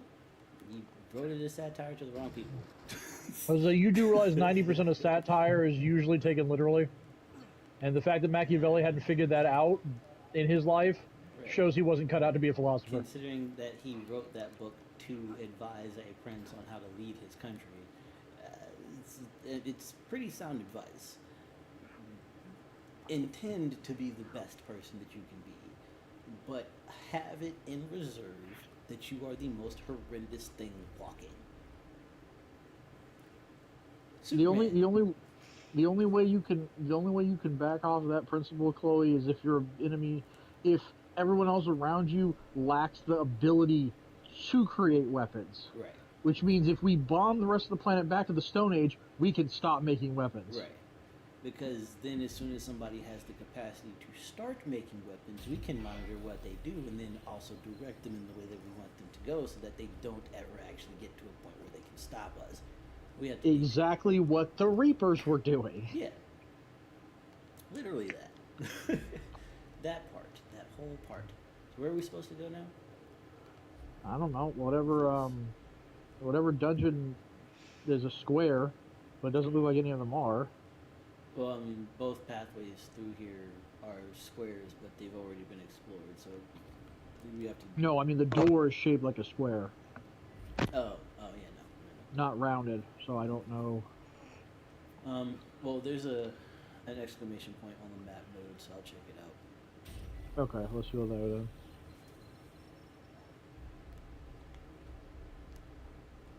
you wrote it as satire to the wrong people. So you do realize 90% of satire is usually taken literally, and the fact that Machiavelli hadn't figured that out in his life Right. shows he wasn't cut out to be a philosopher. Considering that he wrote that book to advise a prince on how to lead his country, it's pretty sound advice. Intend to be the best person that you can be, but have it in reserve that you are the most horrendous thing walking. The only Superman. way you can back off of that principle, Chloe, is if your enemy, if everyone else around you lacks the ability to create weapons. Right, Which means if we bomb the rest of the planet back to the Stone Age, we can stop making weapons. right. Because then as soon as somebody has the capacity to start making weapons, we can monitor what they do and then also direct them in the way that we want them to go so that they don't ever actually get to a point where they can stop us. We have to Exactly what the Reapers were doing. Yeah. Literally that. That part. That whole part. So where are we supposed to go now? I don't know, whatever dungeon there's a square, but it doesn't look like any of them are. Well, I mean, both pathways through here are squares, but they've already been explored, so we have to... No, I mean the door is shaped like a square, Oh, yeah, no. not rounded, so I don't know. Well, there's an exclamation point on the map node, so I'll check it out. Okay, let's go there then.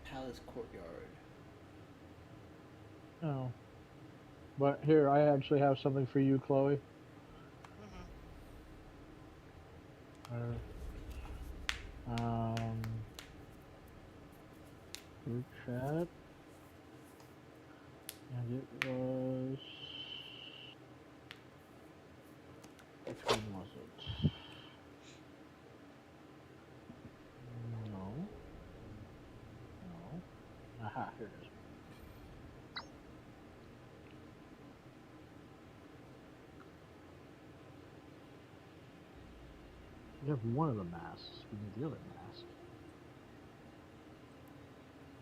Palace Courtyard. Oh. But here, I actually have something for you, Chloe. Um, group chat. And it was... Which one was it? No. No. Aha, here it is. We have one of the masks. We need the other mask.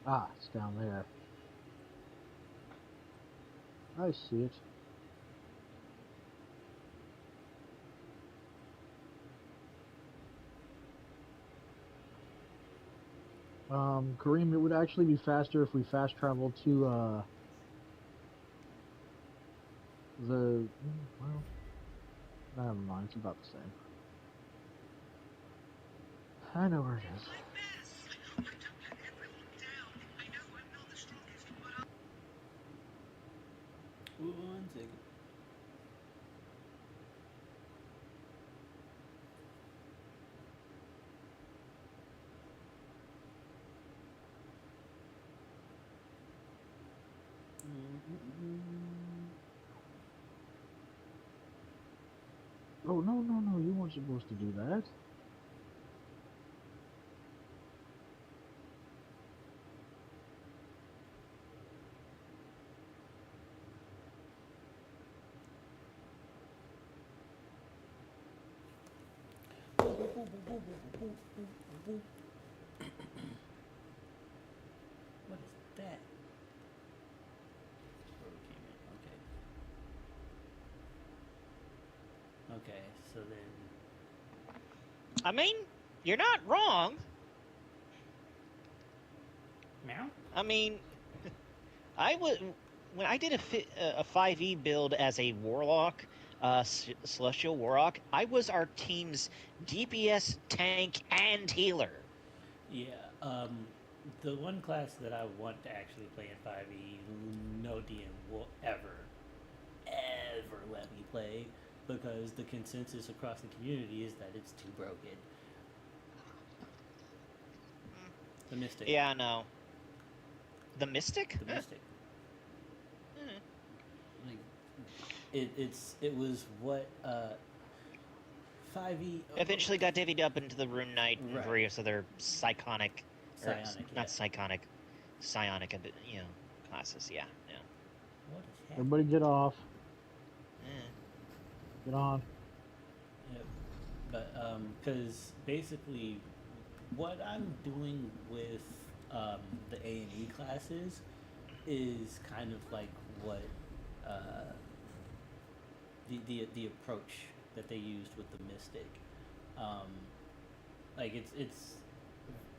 Ah, it's down there. I see it. Kareem, it would actually be faster if we fast traveled to, well, never mind, it's about the same. I know where it is. One second. Oh, no, you weren't supposed to do that. What is that? Where we came in. Okay. Okay, so then. I mean, you're not wrong. Meow? I mean, I would when I did a 5e build as a warlock, celestial warlock. I was our team's DPS, tank, and healer. Yeah, the one class that I want to actually play in 5e, no DM will ever let me play, because the consensus across the community is that it's too broken. The Mystic. Yeah, I know. The Mystic? The Mystic. Like, it was what 5e Eventually got divvied up into the Rune Knight and Right. various other psionic, Psionic, psionic, classes. Yeah. What is happening? Everybody get off. Eh. Get on. Yep. But because basically, what I'm doing with the A&E classes is kind of like what the approach that they used with the Mystic. Like it's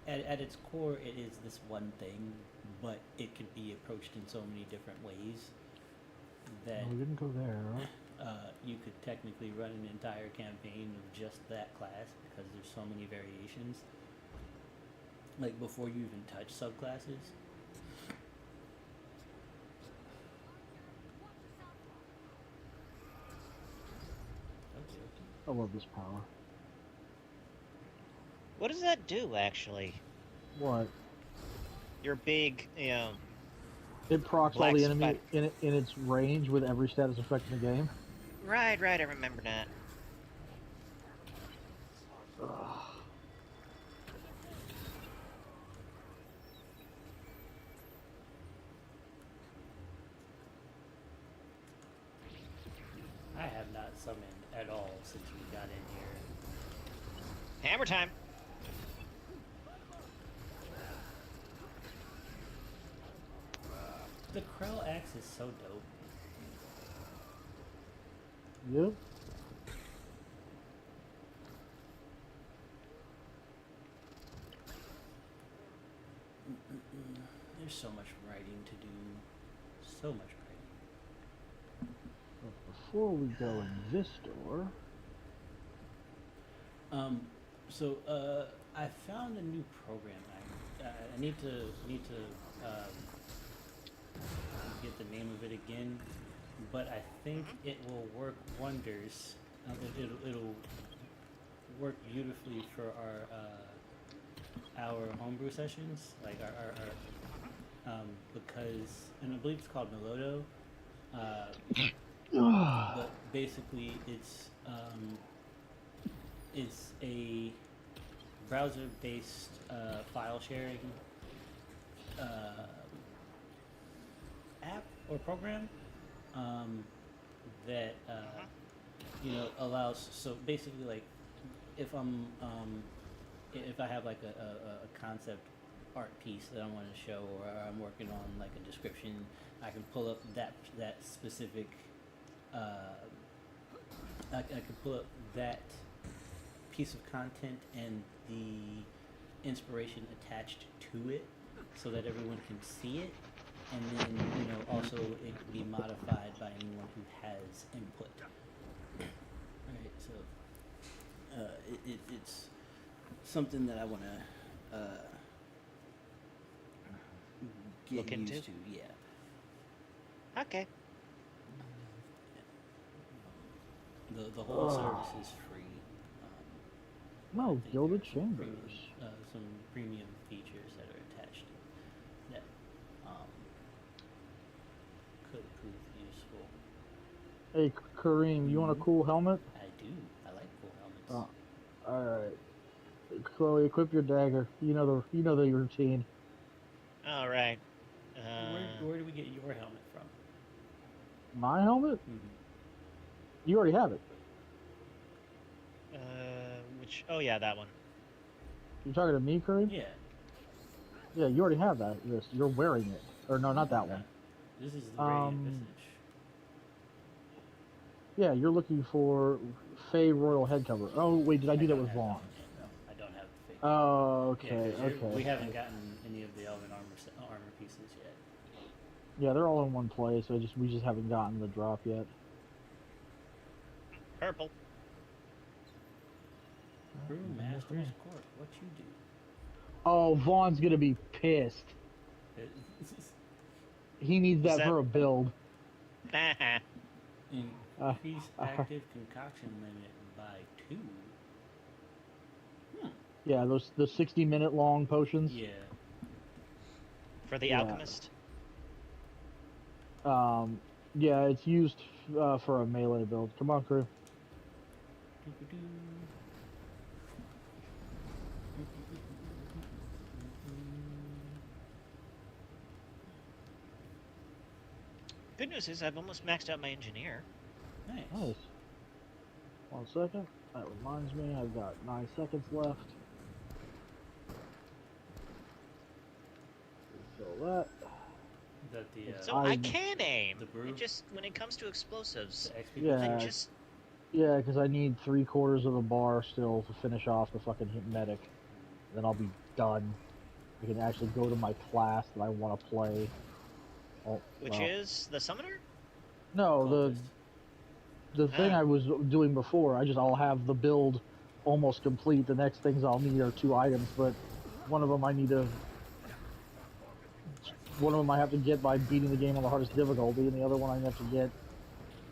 at its core, it is this one thing, but it could be approached in so many different ways that No, we didn't go there. you could technically run an entire campaign of just that class, because there's so many variations. Like, before you even touch subclasses. Okay. I love this power. What does that do, actually? What? Your big, It procs all Black the enemy in its range with every status effect in the game. Right, I remember that. Ugh. I have not summoned at all since we got in here. Hammer time. The Krell axe is so dope. Yep. There's so much writing to do. So much writing. But before we go in this door, I found a new program. I need to get the name of it again, but I think it will work wonders. It'll work beautifully for our homebrew sessions, like our because, and I believe it's called Melodo. But basically, it's a browser-based file sharing app or program that allows. So basically, like if if I have like a concept art piece that I want to show, or I'm working on like a description, I can pull up that specific. I can pull up that piece of content and the inspiration attached to it, so that everyone can see it, and then also it can be modified by anyone who has input. Right, so it's something that I want to get Look used into? to. Yeah. Okay. The whole service is free. I No, think Gilded there are Chambers. some premium features that are attached that could prove useful. Hey, Kareem, you want a cool helmet? I do. I like cool helmets. All right. Chloe, equip your dagger. You know the routine. All right. Where do we get your helmet from? My helmet? You already have it. Which? Oh yeah, that one. You're talking to me, Kareem? Yeah. Yeah, you already have that. You're wearing it. Or no, not that one. This is the Radiant Visage. Yeah, you're looking for Fey Royal Head Cover. Oh, wait, did I do that with Vaughn? No, I don't have the fake. Oh, okay, Yeah, 'cause okay. we haven't gotten any of the Elven armor pieces yet. Yeah, they're all in one place. We just haven't gotten the drop yet. Purple. Brewmaster's Court, what you do? Oh, Vaughn's gonna be pissed. He needs that for a build. Increase active concoction limit by 2. Yeah, the 60-minute long potions. Yeah. For the alchemist. Yeah, it's used for a melee build. Come on, crew. Good news is I've almost maxed out my engineer. Nice. 1 second. That reminds me, I've got 9 seconds left. So that. Is that the, So I can aim. the brew? It just when it comes to explosives, the XP Yeah. I just Yeah, because I need 3/4 of a bar still to finish off the fucking medic. Then I'll be done. I can actually go to my class that I want to play. Oh, which well. is the summoner? No, the thing I was doing before, I'll have the build almost complete. The next things I'll need are 2 items, but one of them I have to get by beating the game on the hardest difficulty, and the other one I have to get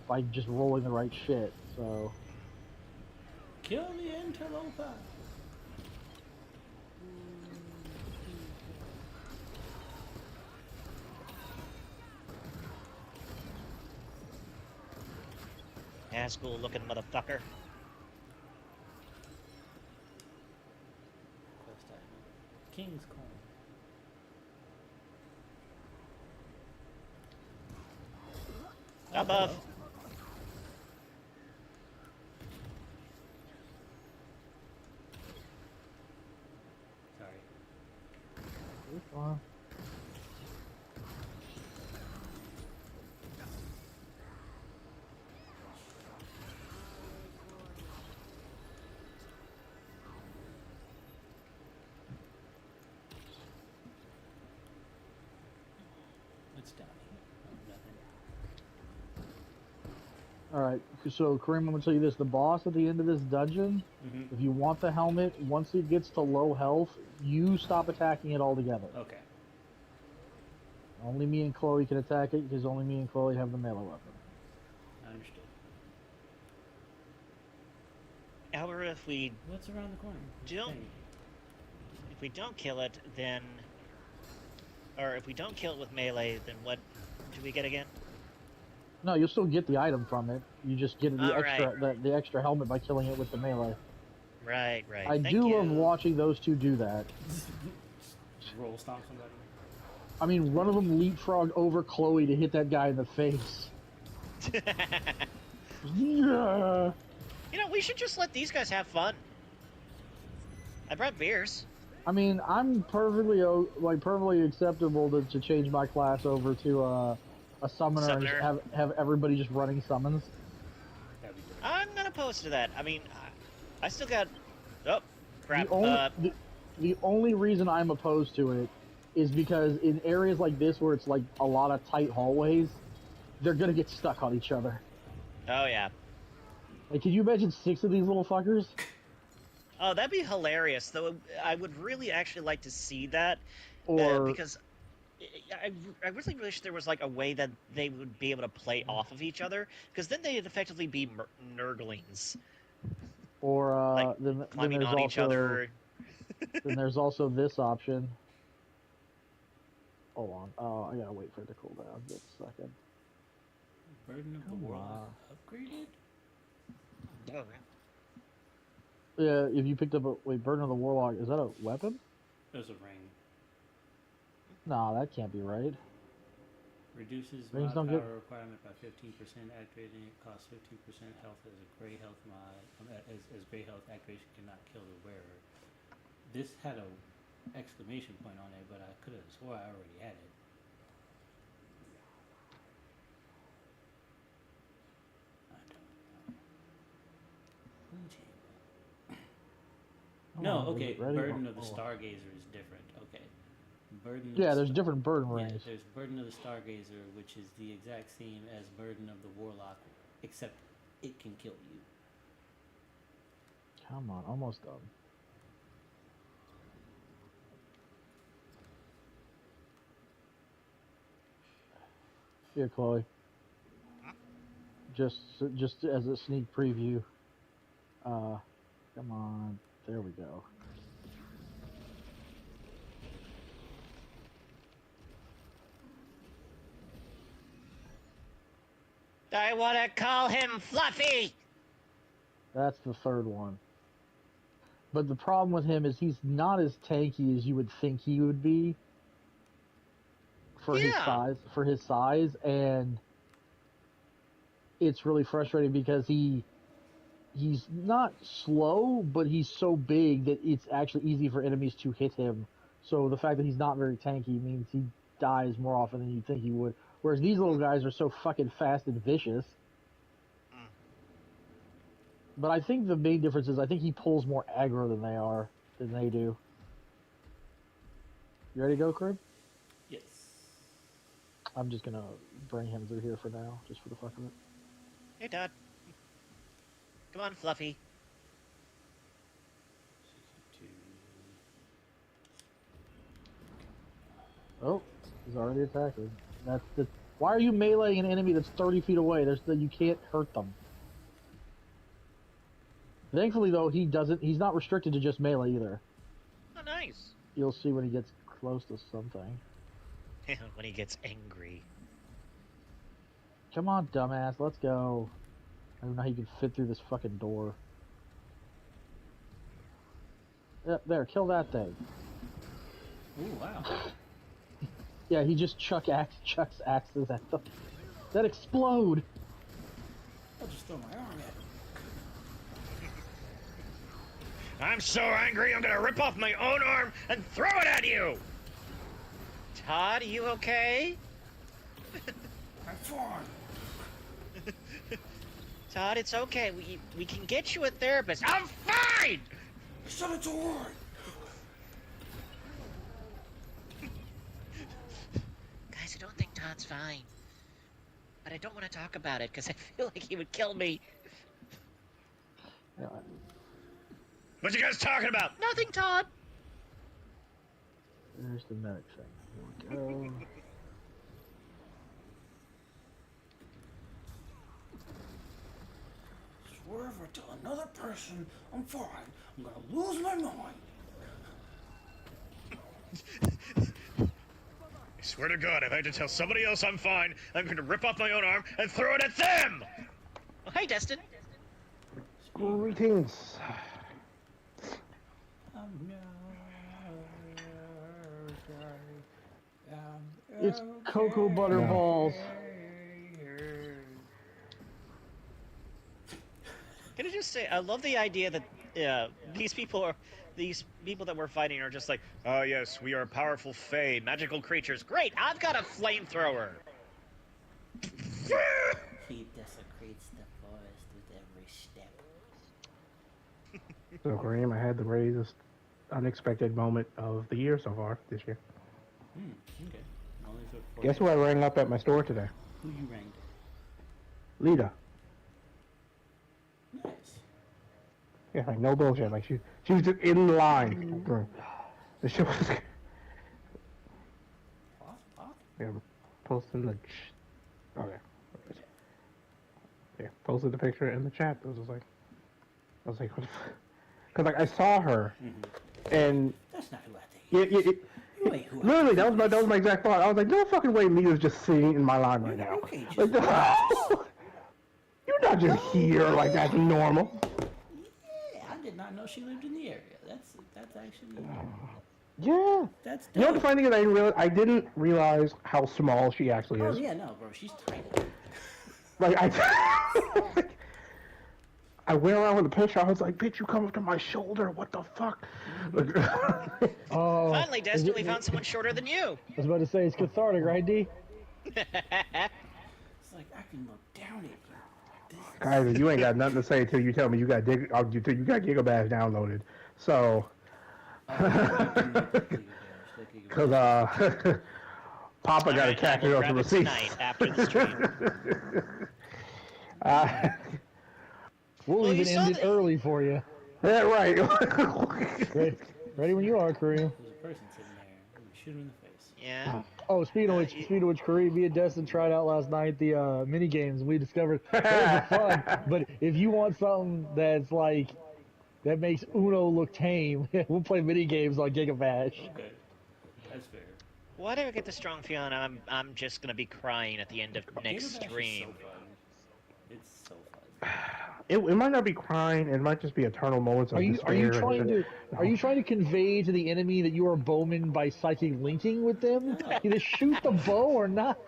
by just rolling the right shit. So Kill the interloper. Asshole looking motherfucker. Quest item. King's Coin. Above. Sorry. you're fine. What's down here? Oh, nothing. Alright, so Kareem, I'm gonna tell you this: the boss at the end of this dungeon, Mm-hmm. if you want the helmet, once it gets to low health, you stop attacking it altogether. Okay. Only me and Chloe can attack it because only me and Chloe have the melee weapon. I understood. However, if we What's around the corner? What's the Don't- thing? if we don't kill it, then Or if we don't kill it with melee, then what do we get again? No, you'll still get the item from it. You just get the Oh, the extra helmet by killing it with the melee. Right. I Thank do you. love watching those two do that. Roll stomp somebody. I mean, one of them leapfrogged over Chloe to hit that guy in the face. Yeah. You know, we should just let these guys have fun. I brought beers. I mean, I'm perfectly acceptable to change my class over to a summoner and just have everybody just running summons. That'd be great. I'm not opposed to that. I mean, I still got... Oh, crap. The only reason I'm opposed to it is because in areas like this where it's like a lot of tight hallways, they're gonna get stuck on each other. Oh, yeah. Like, can you imagine 6 of these little fuckers? Oh, that'd be hilarious, though. I would really actually like to see that. Or because I really wish there was, like, a way that they would be able to play off of each other, because then they'd effectively be nurglings. Or Like, then climbing there's on also each other. then there's also this option. Hold on. Oh, I gotta wait for it to cool down. Just a second. Burden of the Warlock upgraded? Oh, Yeah, if you picked up Burden of the Warlock, is that a weapon? There's a ring. Nah, that can't be right. Reduces Rings mod don't power get- requirement by 15%. Activating it costs 15% health as a gray health mod. As gray health activation cannot kill the wearer. This had a exclamation point on it, but I could have swore I already had it. I don't know. No, Hold on, is okay. it ready? Burden of the Oh. Stargazer is different. Okay. Burden of Yeah, the there's different burden rings. Yeah, there's Burden of the Stargazer, which is the exact same as Burden of the Warlock, except it can kill you. Come on, almost done. Here, Chloe. Just as a sneak preview. Come on. There we go. I want to call him Fluffy! That's the third one. But the problem with him is he's not as tanky as you would think he would be for his size, and it's really frustrating because he's not slow, but he's so big that it's actually easy for enemies to hit him. So the fact that he's not very tanky means he dies more often than you'd think he would. Whereas these little guys are so fucking fast and vicious. But I think the main difference is I think he pulls more aggro than they do. You ready to go, Crib? Yes. I'm just gonna bring him through here for now, just for the fuck of it. Hey, Todd. Come on, Fluffy. 62. Oh, he's already attacking. Why are you meleeing an enemy that's 30 feet away? You can't hurt them. Thankfully, though, he's not restricted to just melee either. Oh, nice. You'll see when he gets close to something. When he gets angry. Come on, dumbass, let's go. I don't know how you can fit through this fucking door. Yep, there, kill that thing. Ooh, wow. Yeah, he just chucks axes at them. That explode! I'll just throw my arm at him. I'm so angry, I'm gonna rip off my own arm and throw it at you! Todd, are you okay? I'm fine. Todd, it's okay. We can get you a therapist. I'm fine! I said it's alright. Guys, I don't think Todd's fine. But I don't want to talk about it because I feel like he would kill me. Yeah, What you guys talking about? Nothing, Todd. there's the medic thing. Here we go. Swear if I tell another person I'm fine, I'm gonna lose my mind. Swear to God, if I had to tell somebody else I'm fine, I'm going to rip off my own arm and throw it at them! Well, hey, Destin. Greetings. It's cocoa butter No. balls. Can I just say, I love the idea that these people that we're fighting are just like, Ah, yes, we are powerful fae, magical creatures. Great, I've got a flamethrower! He desecrates the forest with every step. So, Kareem, I had the greatest unexpected moment of the year so far this year. Okay. Only for 4 Guess who I rang up at my store today? Who you rang? Lita. Nice. Yeah, like no bullshit. Like she was just in line. The shit was. Yeah, posting the. Okay. Yeah, posted the picture in the chat. It was just like, I was like, what the fuck? Because like I saw her, and That's not who I think. yeah, You ain't who I literally think that was my exact thought. I was like, no fucking way, Lita's just sitting in my line right now. Okay, just Like, you're not just here like that's normal. yeah, I did not know she lived in the area. That's actually Yeah. that's You know what the dope. funny thing is, I didn't realize how small she actually Oh is. yeah, no, bro, she's tiny. Like I went around with the picture. I was like, "Bitch, you come up to my shoulder. What the fuck?" Like, Oh, finally, Destin, we found someone shorter than you. I was about to say it's cathartic, right, D? It's like I can look down at you. guys, you ain't got nothing to say until you tell me you got Gigabash downloaded. So, because Papa got to catch it off the receipts. Tonight after the stream. We'll Well, you even saw end it the- early for you. Yeah, right. Ready when you are, Kareem. There's a person sitting there. Shoot him in the face. Yeah. Oh, speaking of which, Kareem, me and Destin tried out last night the mini games. We discovered those are fun. But if you want something that's like that makes Uno look tame, we'll play mini games on Gigabash. Okay. That's fair. Why do I get the strong feeling I'm just gonna be crying at the end of next Gigabash is stream? so fun. It's so fun. It might not be crying. It might just be eternal moments of Are you despair. trying to convey to the enemy that you are Bowman by psychic linking with them? Either shoot the bow or not.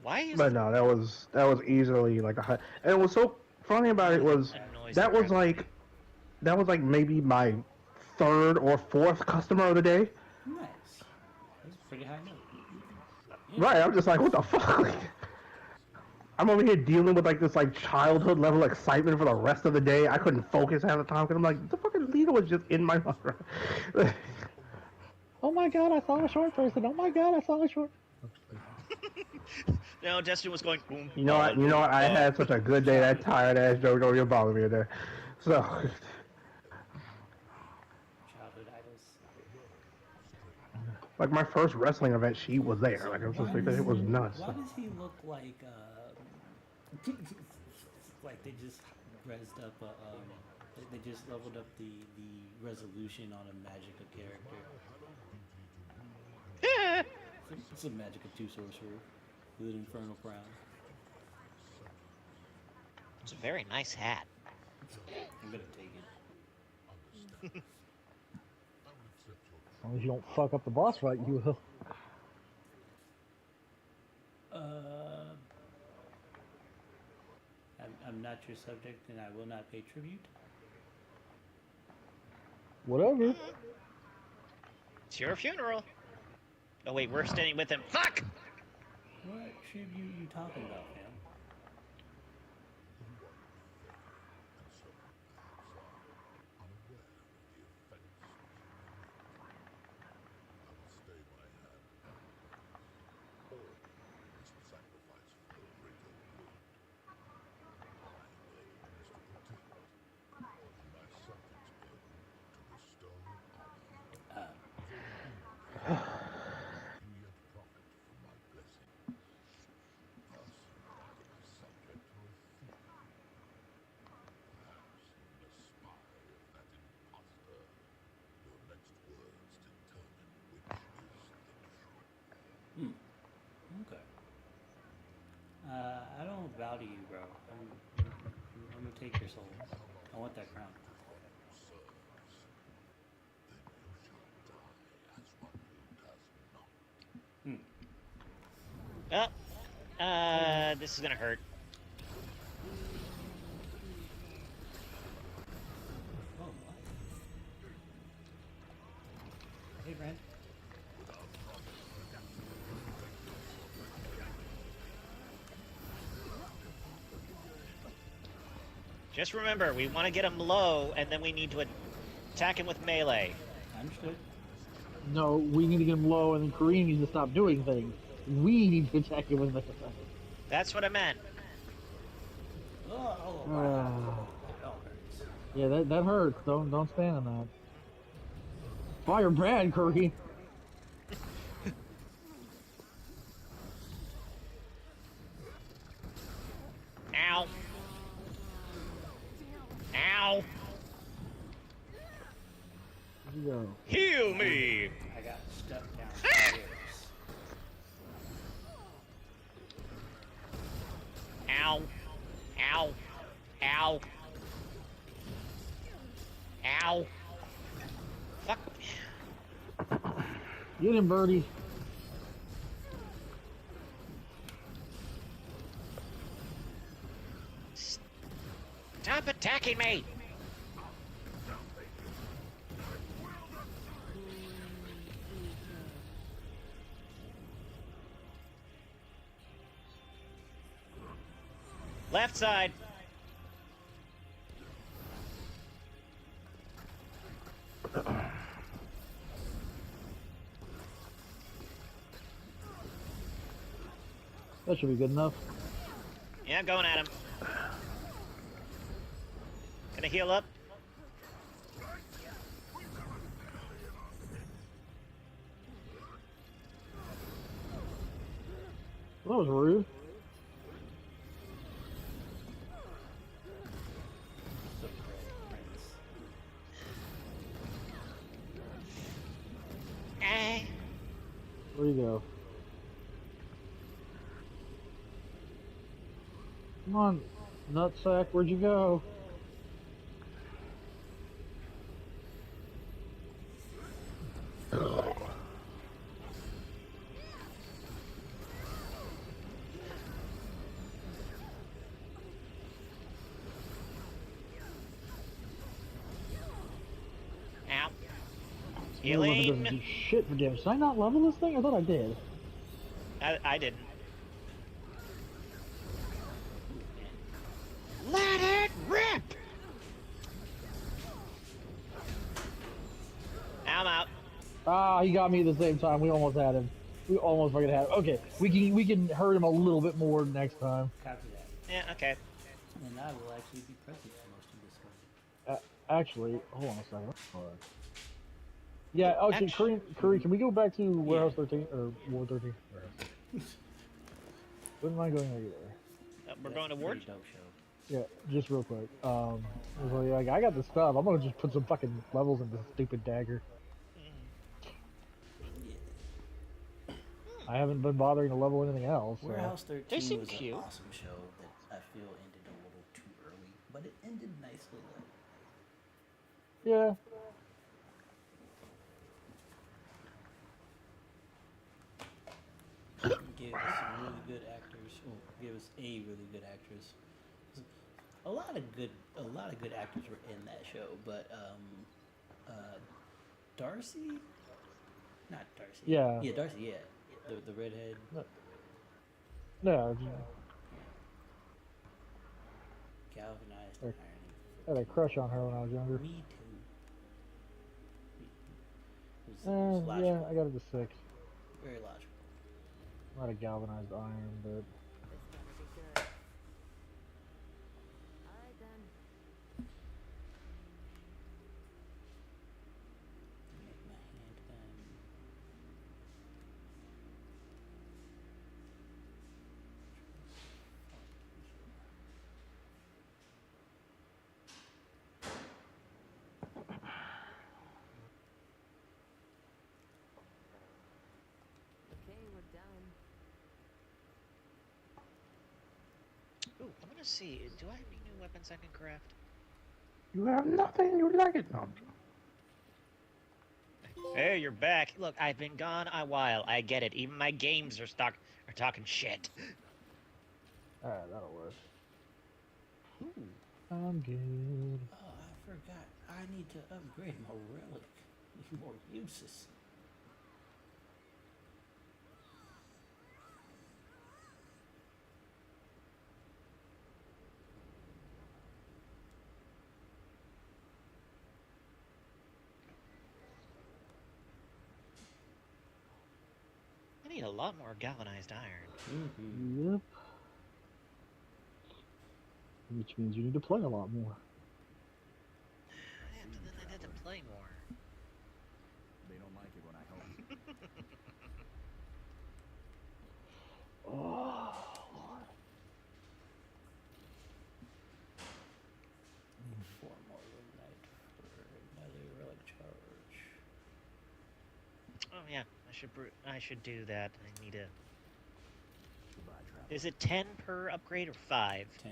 Why is But no, that was easily like a high. And what's so funny about it was that noise that was like maybe my third or fourth customer of the day. Nice. That's a pretty high note. Right, I'm just like, what the fuck? Like, I'm over here dealing with like this like childhood level excitement for the rest of the day. I couldn't focus half the time because I'm like, the fucking leader was just in my mouth. Oh my god, I saw a short person. Oh my god, I saw a short. No, Destin was going boom. You know what? I had such a good day. That tired ass JoJo, you're bothering me there. So, Childhood idols. like my first wrestling event, she was there. Like it was just like it was nuts. Why does he look like like they just rezzed up they just leveled up the resolution on a Magica character? It's a Magica 2 sorcerer with an infernal crown. It's a very nice hat. I'm gonna take it. As long as you don't fuck up the boss fight, you will. I'm not your subject, and I will not pay tribute. Whatever. It's your funeral. Oh wait, we're standing with him. Fuck! What tribute you talking about, fam? bow to you, bro. I'm gonna take your soul. I want that crown. This is gonna hurt. Oh, what? Hey, Brent. Just remember, we want to get him low, and then we need to attack him with melee. Understood. No, we need to get him low, and then Kareem needs to stop doing things. We need to attack him with the. That's what I meant. Oh, wow. That all hurts. Yeah, that hurts. Don't stand on that. Fire Brad, Kareem. Ow. Ow. Where'd you go? Heal me. I got stuck downstairs. Ow. Ow. Ow. Ow. Fuck. Get him, Birdie. Stop attacking me. Left side. That should be good enough. Yeah, going at him. Gonna heal up. Well, that was rude. So Prince. Where you go? Come on, nutsack, where'd you go? Ow. Your weapon doesn't Healing. do shit for damage. Did I not level this thing? I thought I did. I didn't. Let it rip! I'm out. Ah, he got me at the same time. We almost had him. We almost fucking had him. Okay, we can hurt him a little bit more next time. Copy that. Yeah, okay. And I will actually be present for most of this one. Actually, hold on a second. Hold on. Yeah, okay, Actu- Kareem, can we go back to Warehouse 13 or Ward 13? Wouldn't mind going regular. We're going to Ward? Pretty dope show. Yeah, just real quick. Like, I got the stuff. I'm gonna just put some fucking levels in this stupid dagger. I haven't been bothering to level anything else. So. Warehouse 13 They seem was cute. an awesome show that I feel ended a little too early, but it ended nicely though. Yeah. Gave us some really good actors. Well, gave us a really good actress. A lot of good actors were in that show, but Darcy, not Darcy. Yeah. Yeah, Darcy. Yeah, the redhead. No, Galvanized Or- iron. I had a crush on her when I was younger. Me too. It was Yeah, logical. I got it to 6. Very logical. Not a galvanized iron, but Make my hand gun. Okay, we're done. Ooh, I want to see. Do I have any new weapons I can craft? You have nothing. You like it. No. Hey, you're back. Look, I've been gone a while. I get it. Even my games are talking shit. Alright, that'll work. Ooh. I'm good. Oh, I forgot. I need to upgrade my relic. Need more uses. I need a lot more galvanized iron. Mm-hmm. Yep. Which means you need to play a lot more. Yeah, but then I'd have to play more. They don't like it when I help. Oh, Four more Remnant for another relic charge. Oh yeah, I should do that. I need a. Goodbye, traveler. Is it 10 per upgrade or 5? 10.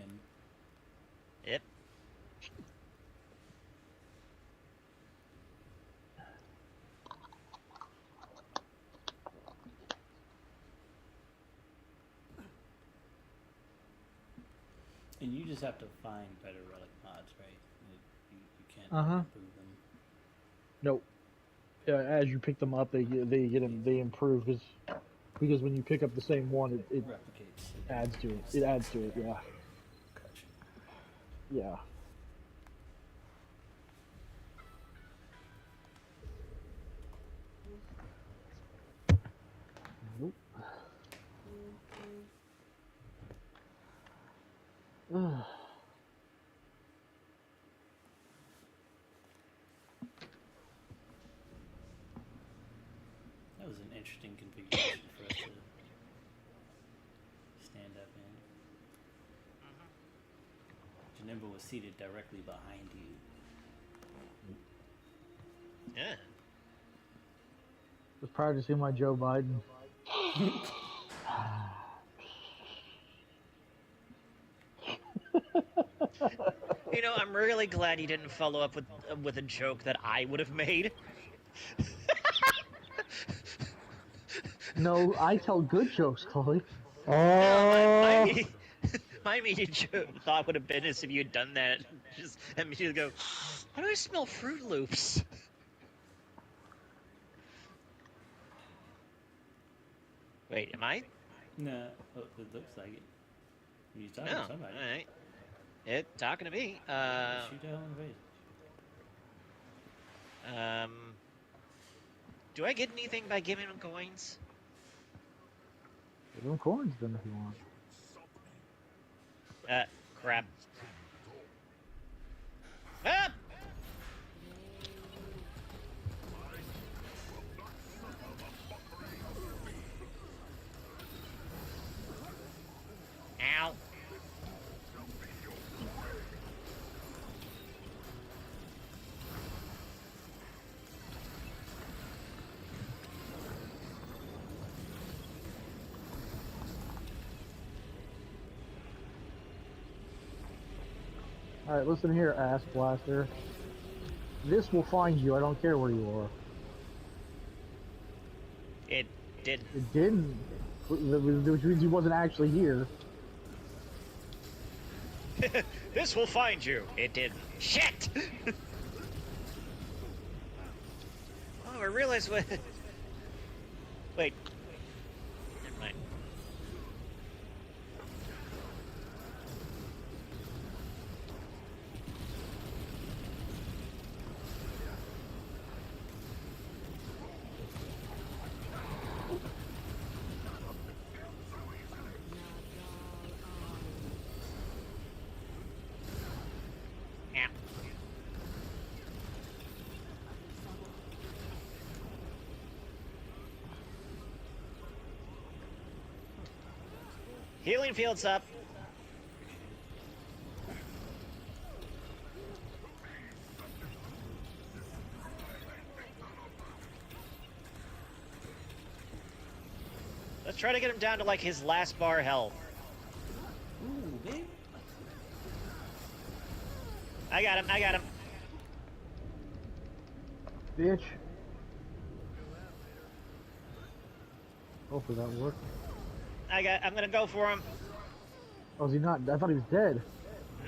Yep. And you just have to find better relic mods, right? You can't Uh-huh. improve them. nope. As you pick them up, they improve because when you pick up the same one, it Replicates. adds to it. It adds to it. Yeah. Gotcha. Yeah. Nope. That was an interesting configuration for us to stand up in. Janemba was seated directly behind you. Yeah. Was practicing my Joe Biden. You know, I'm really glad you didn't follow up with a joke that I would have made. No, I tell good jokes, Chloe. Oh, No, my immediate thought would have been is if you had done that, just immediately go, why do I smell Fruit Loops? Wait, am I? No, oh, it looks like it. He's talking No. to somebody. Alright. It talking to me. Shoot the hell in the face. Do I get anything by giving them coins? Give them coins then if you want. Crap. Ah! Ow. Alright, listen here, ass blaster. This will find you, I don't care where you are. It didn't. It didn't, which means he wasn't actually here. This will find you. It didn't. Shit! Oh, I realized what... Wait. Never mind. Ow. Healing field's up. Let's try to get him down to like his last bar health. Ooh, baby. I got him. I got him. Bitch. Hopefully that worked. I'm gonna go for him. Oh, is he not? I thought he was dead.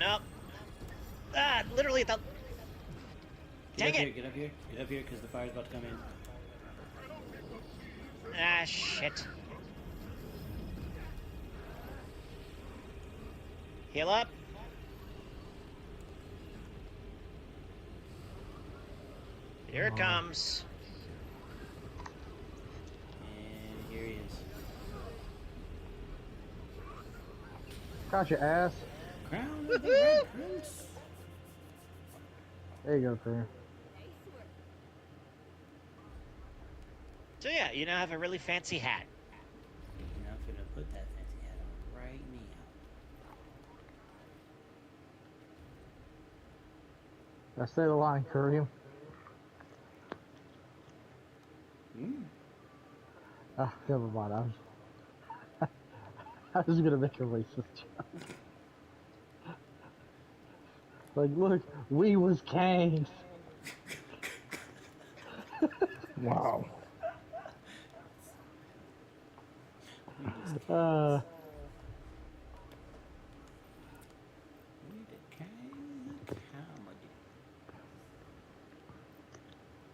Nope. Ah, literally at the. Dang it! Get up here, because the fire's about to come in. Ah, shit. Heal up. Here it comes. And here he is. Gotcha, ass. Crown of the Red Prince. There you go, Claire. So yeah, you now have a really fancy hat. Now I'm gonna put that fancy hat on right now. Let's say the line, Kareem. Ah, never mind. I was gonna make a racist joke. Like, look, we was kings. Wow. Uh, We the king of comedy.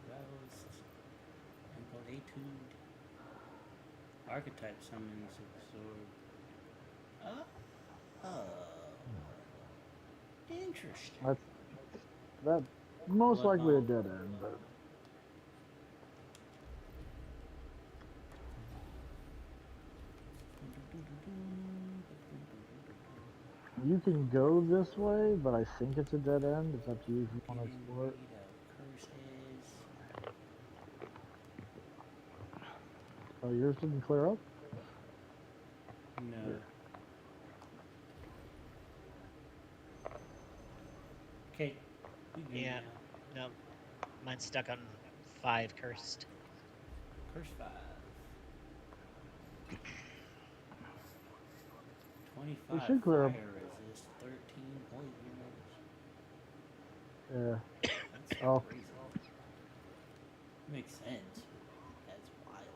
Roused and Politude. Archetype summons absorb. Interesting. that's most What likely a bomb? dead end, but you can go this way, but I think it's a dead end. It's up to you if you want to explore it. Curses. Oh, yours didn't clear up? No. Okay. We good Yeah. now. No. Mine's stuck on 5 cursed. Curse 5. 25 should clear up. fire resist, 13 poison Yeah. That's Oh. crazy. Makes sense. That's wild.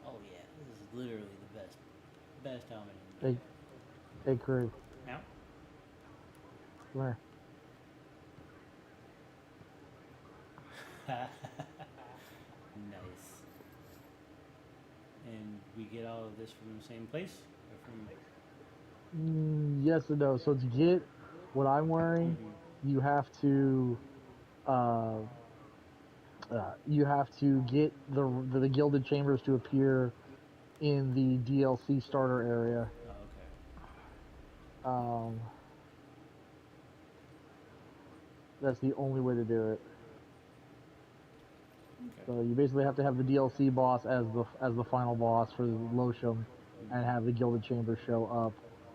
Oh yeah, this is literally the best helmet in the game. Hey, Kareem. Now? Come here. Nice. And we get all of this from the same place? Or from... Yes and no. So to get what I'm wearing, you have to get the gilded chambers to appear in the DLC starter area. Oh, okay. That's the only way to do it. Okay. So you basically have to have the DLC boss as the final boss for Losham, and have the gilded chambers show up.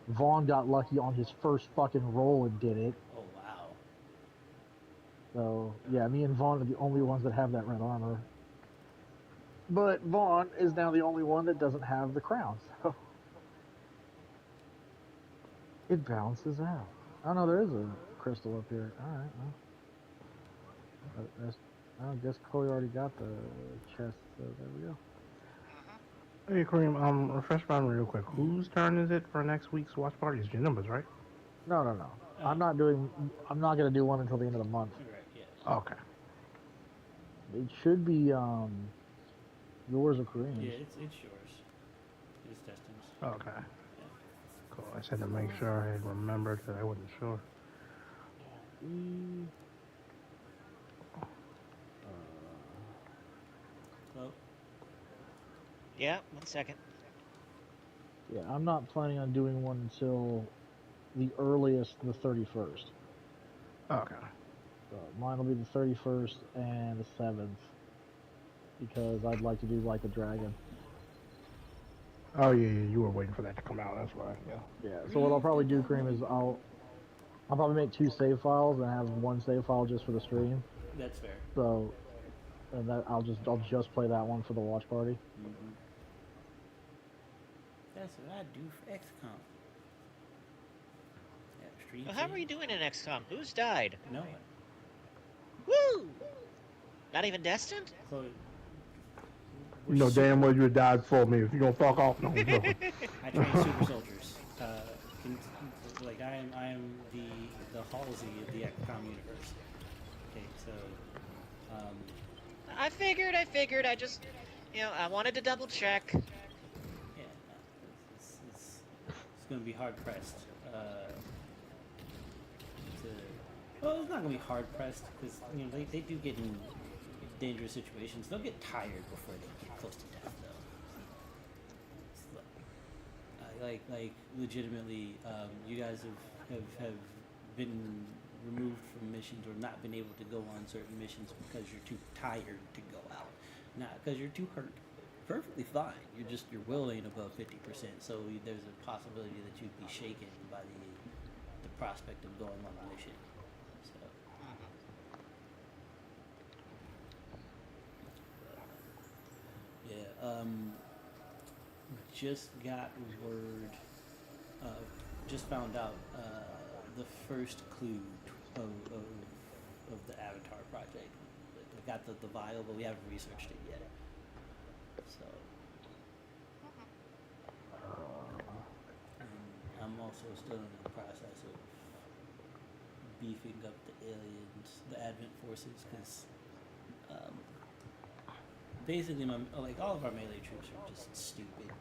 Vaughn got lucky on his first fucking roll and did it. Oh, wow. So yeah, me and Vaughn are the only ones that have that red armor. But Vaughn is now the only one that doesn't have the crown. So it balances out. Oh no, there is a crystal up here. All right, well, I guess Chloe already got the chest. So there we go. Hey, Kareem, refresh my memory real quick. Whose turn is it for next week's watch party? It's Janemba's, right? No. I'm not gonna do one until the end of the month. Right, yeah. Okay. It should be yours or Kareem's. Yeah, it's yours. It's Destin's. Okay. Cool. I just had to make sure I had remembered because I wasn't sure. Well, Yeah, 1 second. Yeah, I'm not planning on doing one until the earliest, the 31st. Okay. So mine will be the 31st and the 7th, because I'd like to do Like a Dragon. Oh yeah, you were waiting for that to come out. That's why. Yeah. Yeah. So what I'll probably do, Kareem, is I'll probably make 2 save files and have 1 save file just for the stream. that's fair. So, and that I'll just play that one for the watch party. That's what I do for XCOM. stream. Well, how are you doing in XCOM? Who's died? No one. Woo! Not even destined? Chloe, You know damn well you would die for me if you don't fuck off. No, no. I train super soldiers. Like I am the Halsey of the XCOM universe. Okay, so I figured. I just, I wanted to double check. yeah, it's going to be hard pressed to. Well, it's not going to be hard pressed because they do get in dangerous situations. They'll get tired before they get close to death, though. Like legitimately, you guys have been removed from missions or not been able to go on certain missions because you're too tired to go out, not because you're too hurt. Perfectly fine. Your will ain't above 50%, so there's a possibility that you'd be shaken by the prospect of going on a mission. So. Yeah. Just got word. Just found out the first clue of the Avatar project. We got the vial, but we haven't researched it yet. So, and I'm also still in the process of beefing up the aliens, the Advent forces, because basically all of our melee troops are just stupid.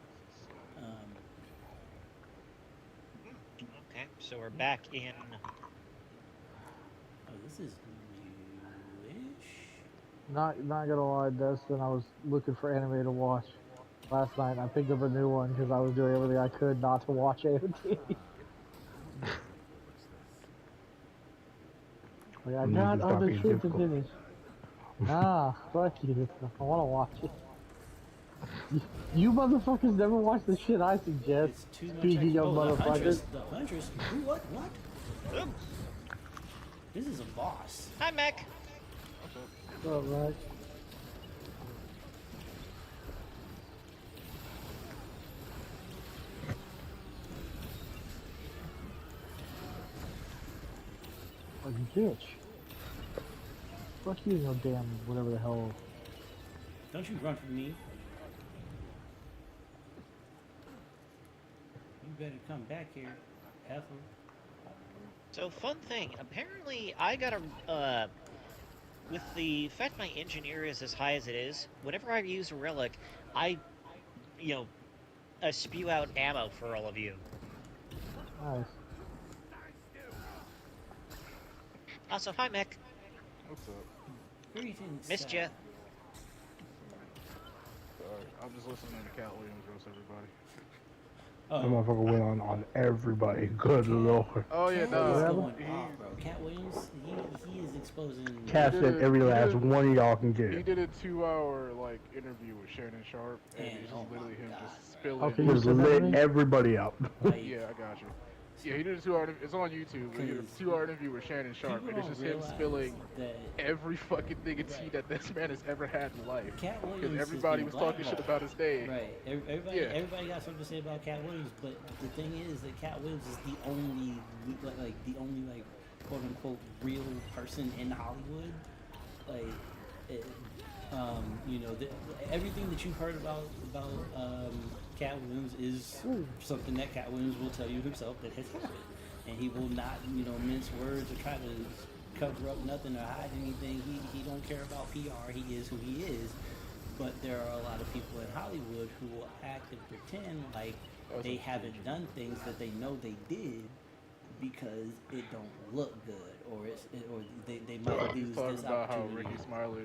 Okay, so we're back in. Oh, this is newish. Not gonna lie, Dustin. I was looking for anime to watch last night. And I picked up a new one because I was doing everything I could not to watch AOT. Like, I You need got to stop other being shit to difficult. finish. Nah, fuck you. I wanna watch it. You motherfuckers never watch the shit I suggest. It's too much. Speaking of The motherfuckers. Huntress. Who? What? This is a boss. Hi, Mech. What's up, man? Fucking bitch. Fuck you, no damn whatever the hell. Don't you run from me. You better come back here, heifer. So, fun thing. Apparently, I got a. With the fact my engineer is as high as it is, whenever I use a relic, I spew out ammo for all of you. Nice. Also, hi, Mech. What's up? Greetings. Missed ya. Sorry, I'm just listening to Cat Williams roast everybody. That Oh, motherfucker went on everybody. Good lord. Oh yeah, Cat no. is Yeah. going off, bro. Cat Williams, he is exposing. Cat He said did every he last did- one of y'all can He get. did a 2-hour interview with Shannon Sharp, and And, it's oh just literally my him God. just spilling. Okay, you Just sent that to lit me? everybody up. Like, Yeah, I got you. Yeah, he did a 2-hour. It's on YouTube. He did a 2-hour interview with Shannon Sharp, people and it's don't just him realize spilling that every fucking thing and tea Right. that this man has ever had in life. Cat Williams Because has everybody been was talking shit blackballed. about his name. Right. Everybody, Yeah. everybody got something to say about Cat Williams, but the thing is that Cat Williams is the only, quote unquote real person in Hollywood. Like, it, everything that you've heard about Cat Williams is something that Cat Williams will tell you himself that has happened, and he will not, mince words or try to cover up nothing or hide anything. He don't care about PR. He is who he is. But there are a lot of people in Hollywood who will act and pretend like they haven't done things that they know they did because it don't look good, or they might He's lose talking this about how opportunity. Ricky Smiley.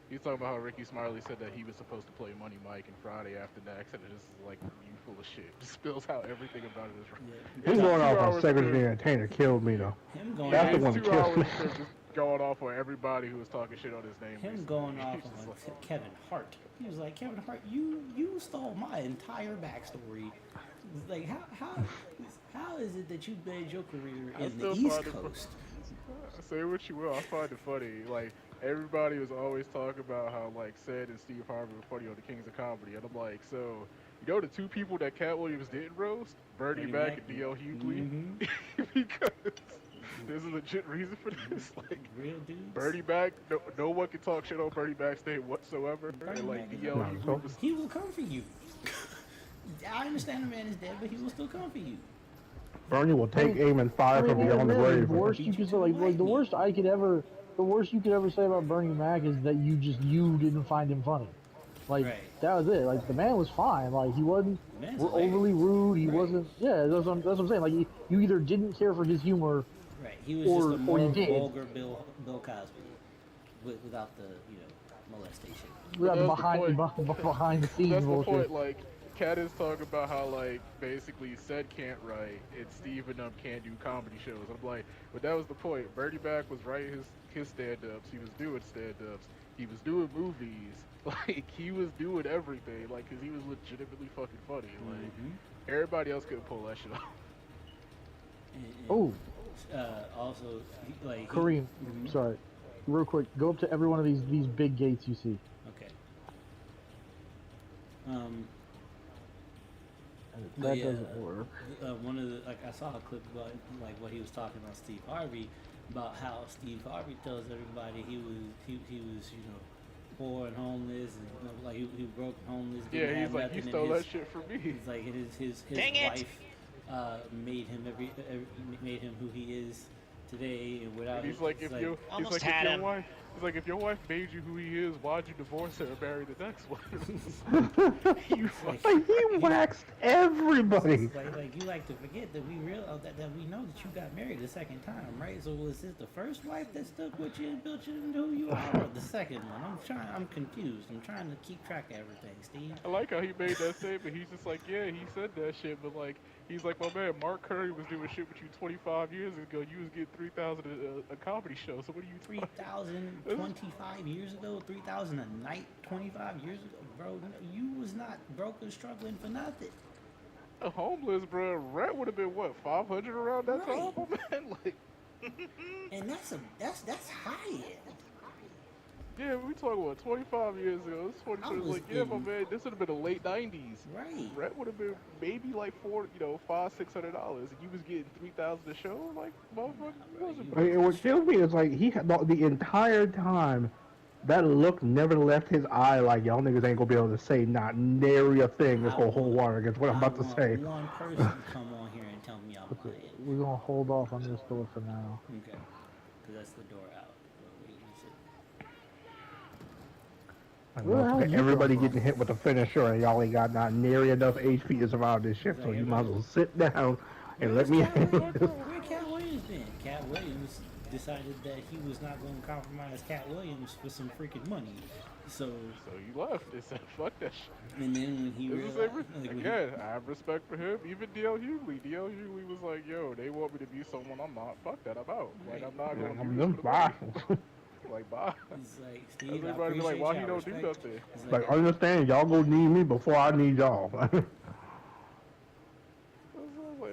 He's talking about how Ricky Smiley said that he was supposed to play Money Mike and Friday After Next, and it just like, you full of shit. Just spills out everything about it is wrong. Yeah, Him going off on 2 hours Cedric of the it. Entertainer killed me though. him going That's off, the It's one 2 that killed hours me. of just going off on everybody who was talking shit on his name. him basically. going off He's just on like, Kevin Hart. He was like, Kevin Hart, you stole my entire backstory. It's like, how is it that you made your career I in the still East find it Coast? say what you will, I find it funny. Like, everybody was always talking about how, like, Sid and Steve Harvey were funny on the Kings of Comedy. And I'm like, so, You know the two people that Cat Williams didn't roast? Bernie Mac and D.L. Hughley. Mm-hmm. Because there's a legit reason for this. Like, Real dudes. Bernie Mac, no one can talk shit on Bernie Mac's name whatsoever. Bernie And, Mac like, is D.L. No, Hughley so- was. He will come for you. I understand the man is dead, but he will still come for you. Bernie will take aim and fire from beyond the the grave. worst you could say, like the worst you could ever say about Bernie Mac is that you didn't find him funny. Like Right. that was it. Like the man was fine. Like he wasn't The man's overly hilarious. rude. He Right. wasn't. Yeah, that's what I'm saying. Like you either didn't care for his humor. Right. He was Or- just a or more you did. vulgar Bill Cosby, without the molestation. Without the That's the behind the scenes That's the bullshit. point. Like, Cat is talking about how, like, basically Sed can't write and Steve and them can't do comedy shows. I'm like, but that was the point. Bernie Mac was writing his stand-ups. He was doing stand-ups. He was doing movies. Like, he was doing everything. Like, because he was legitimately fucking funny. Like, everybody else couldn't pull that shit off. Oh, Also, like Kareem. Mhm. Sorry. Real quick, go up to every one of these big gates you see. Okay. That yeah, doesn't work. One of the I saw a clip about like what he was talking about Steve Harvey, about how Steve Harvey tells everybody he was poor and homeless and like he broke and homeless. Didn't Yeah, have he's like, nothing, you and stole his- that shit from me. He's like his Dang it! wife made him made him who he is today, and without And he's like, it's Almost if had your him. wife, he's like, if your wife made you who he is, why'd you divorce her and marry the next one? You like, Like, he waxed everybody. like you like to forget that we realize that we know that you got married the second time, right? So was this the first wife that stuck with you and built you into who you are, or the second one? I'm confused. I'm trying to keep track of everything, Steve. I like how he made that statement. He's just like, yeah, he said that shit, but like, he's like, my man, Mark Curry was doing shit with you 25 years ago. You was getting 3,000 a comedy show. So what are you 3,025 years ago, 3,000 a night, 25 years ago, bro. You was not broke or struggling for nothing. homeless, bro? Rent would have been what, 500 around that time, Right. my man? Like, And that's high end. yeah, we talking about 25 years ago. This 20 I was was like, yeah, my in- man, this would have been the late 90s. Right. Rent would have been maybe like $500-$600, and you was getting 3,000 a show. Like, motherfucker, you wasn't. Like, what kills me is like he had the entire time. That look never left his eye. Like, y'all niggas ain't gonna be able to say not nary a thing that's gonna hold water against what I'm about to I want say. one person to come on here and tell me I'm lying. We're gonna hold off on this door for now. Okay. Because that's the door out. Wait, you said- Like, Where the hell motherfucker, did you everybody come from? getting hit with a finisher, and y'all ain't got not nearly enough HP to survive this shit. So you might as well sit down and let me. Where Cat Williams been? Cat Williams decided that he was not going to compromise Cat Williams for some freaking money. So, So you left. They said, fuck that shit. and then when he This is realized, everything. when he- Again, I have respect for him. Even D.L. Hughley. D.L. Hughley was like, yo, they want me to be someone I'm not. Fuck that, I'm out. Like, I'm not going to I'm do this just for the bye. money. Like, bye. he's like, Steve, I Everybody be like, appreciate why you, he I don't do respect nothing? you. He's Like, understand, y'all gonna need me before I need y'all. Like,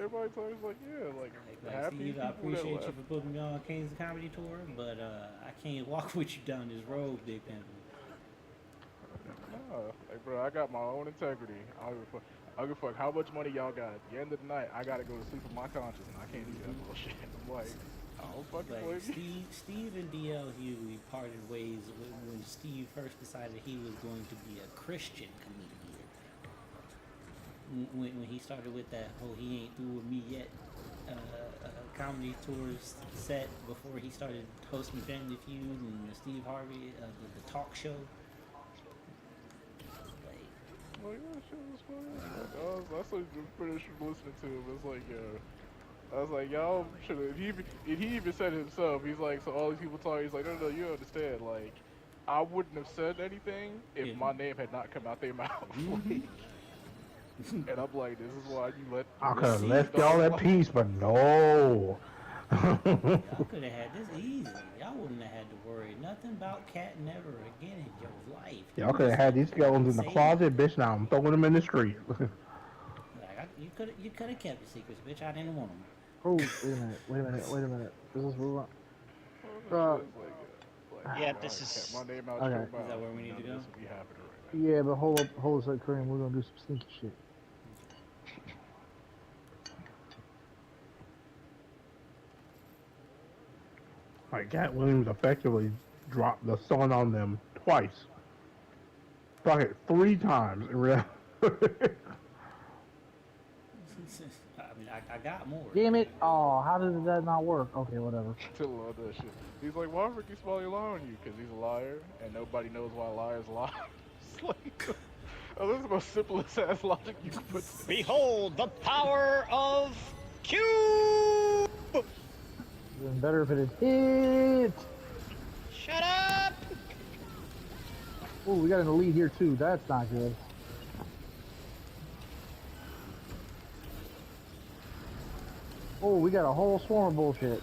everybody told us, like, yeah, like happy Steve, I people that appreciate you left. for putting me on King's Comedy Tour, but I can't walk with you down this road, Big Pimp. Nah, like, bro, I got my own integrity. I don't give a fuck how much money y'all got. At the end of the night, I gotta go to sleep with my conscience, and I can't do that bullshit. I'm like, I don't fucking blame Like you. Steve and DL Hughley parted ways when Steve first decided he was going to be a Christian comedian. When he started with that whole "he ain't through with me yet" comedy tours set before he started hosting Family Feud and the Steve Harvey the talk show. Like, Like, yeah, shit was funny. Like, that's like the British listening to him. It's like, I was like, y'all should have. He even said it himself. He's like, so all these people talk. He's like, no, you don't understand. Like, I wouldn't have said anything if Yeah. my name had not come out their mouth. Like, and I'm like, this is why you let. I you could have receive left those y'all at lines. peace, but no. y'all could have had this easy. Y'all wouldn't have had to worry nothing about Cat never again in your life. Y'all could have had these skeletons in the closet, bitch. Now I'm throwing them in the street. Like, you could have kept the secrets, bitch. I didn't want them. Oh, wait a minute. This is move on. It's like, Yeah, I this kept is- my name out Okay. your Is mouth. that where we need to None of go? This would be happening right Yeah, but hold a sec, Kareem. We're gonna do some sneaky shit. Like Cat Williams effectively dropped the sun on them twice. Fuck it, 3 times in real. I mean, I got more. Damn it! Oh, how did that not work? Okay, whatever. To love that shit. He's like, why would Ricky Smiley lie on you? Because he's a liar, and nobody knows why liars lie. It's like, oh, this is the most simplest ass logic you can put. Behold the power of Cube! Even better if it had hit. Shut up! Oh, we got in the lead here too. That's not good. Oh, we got a whole swarm of bullshit.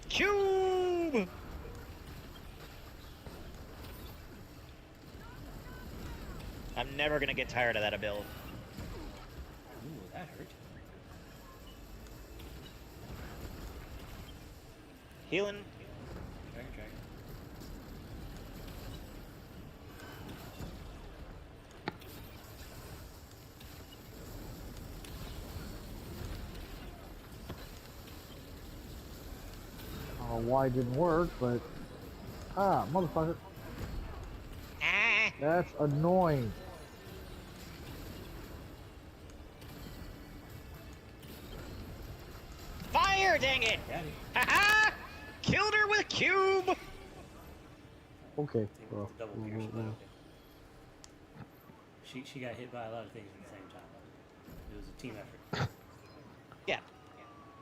Cube! I'm never gonna get tired of that build. Ooh, that hurt. Healing. Dragon. I don't know why it didn't work, but motherfucker. Ah! That's annoying. Fire, dang it! Got it. Haha! Killed her with Cube! Okay, Take well, the double pierce, but okay. She got hit by a lot of things at the same time. It was a team effort. Yeah.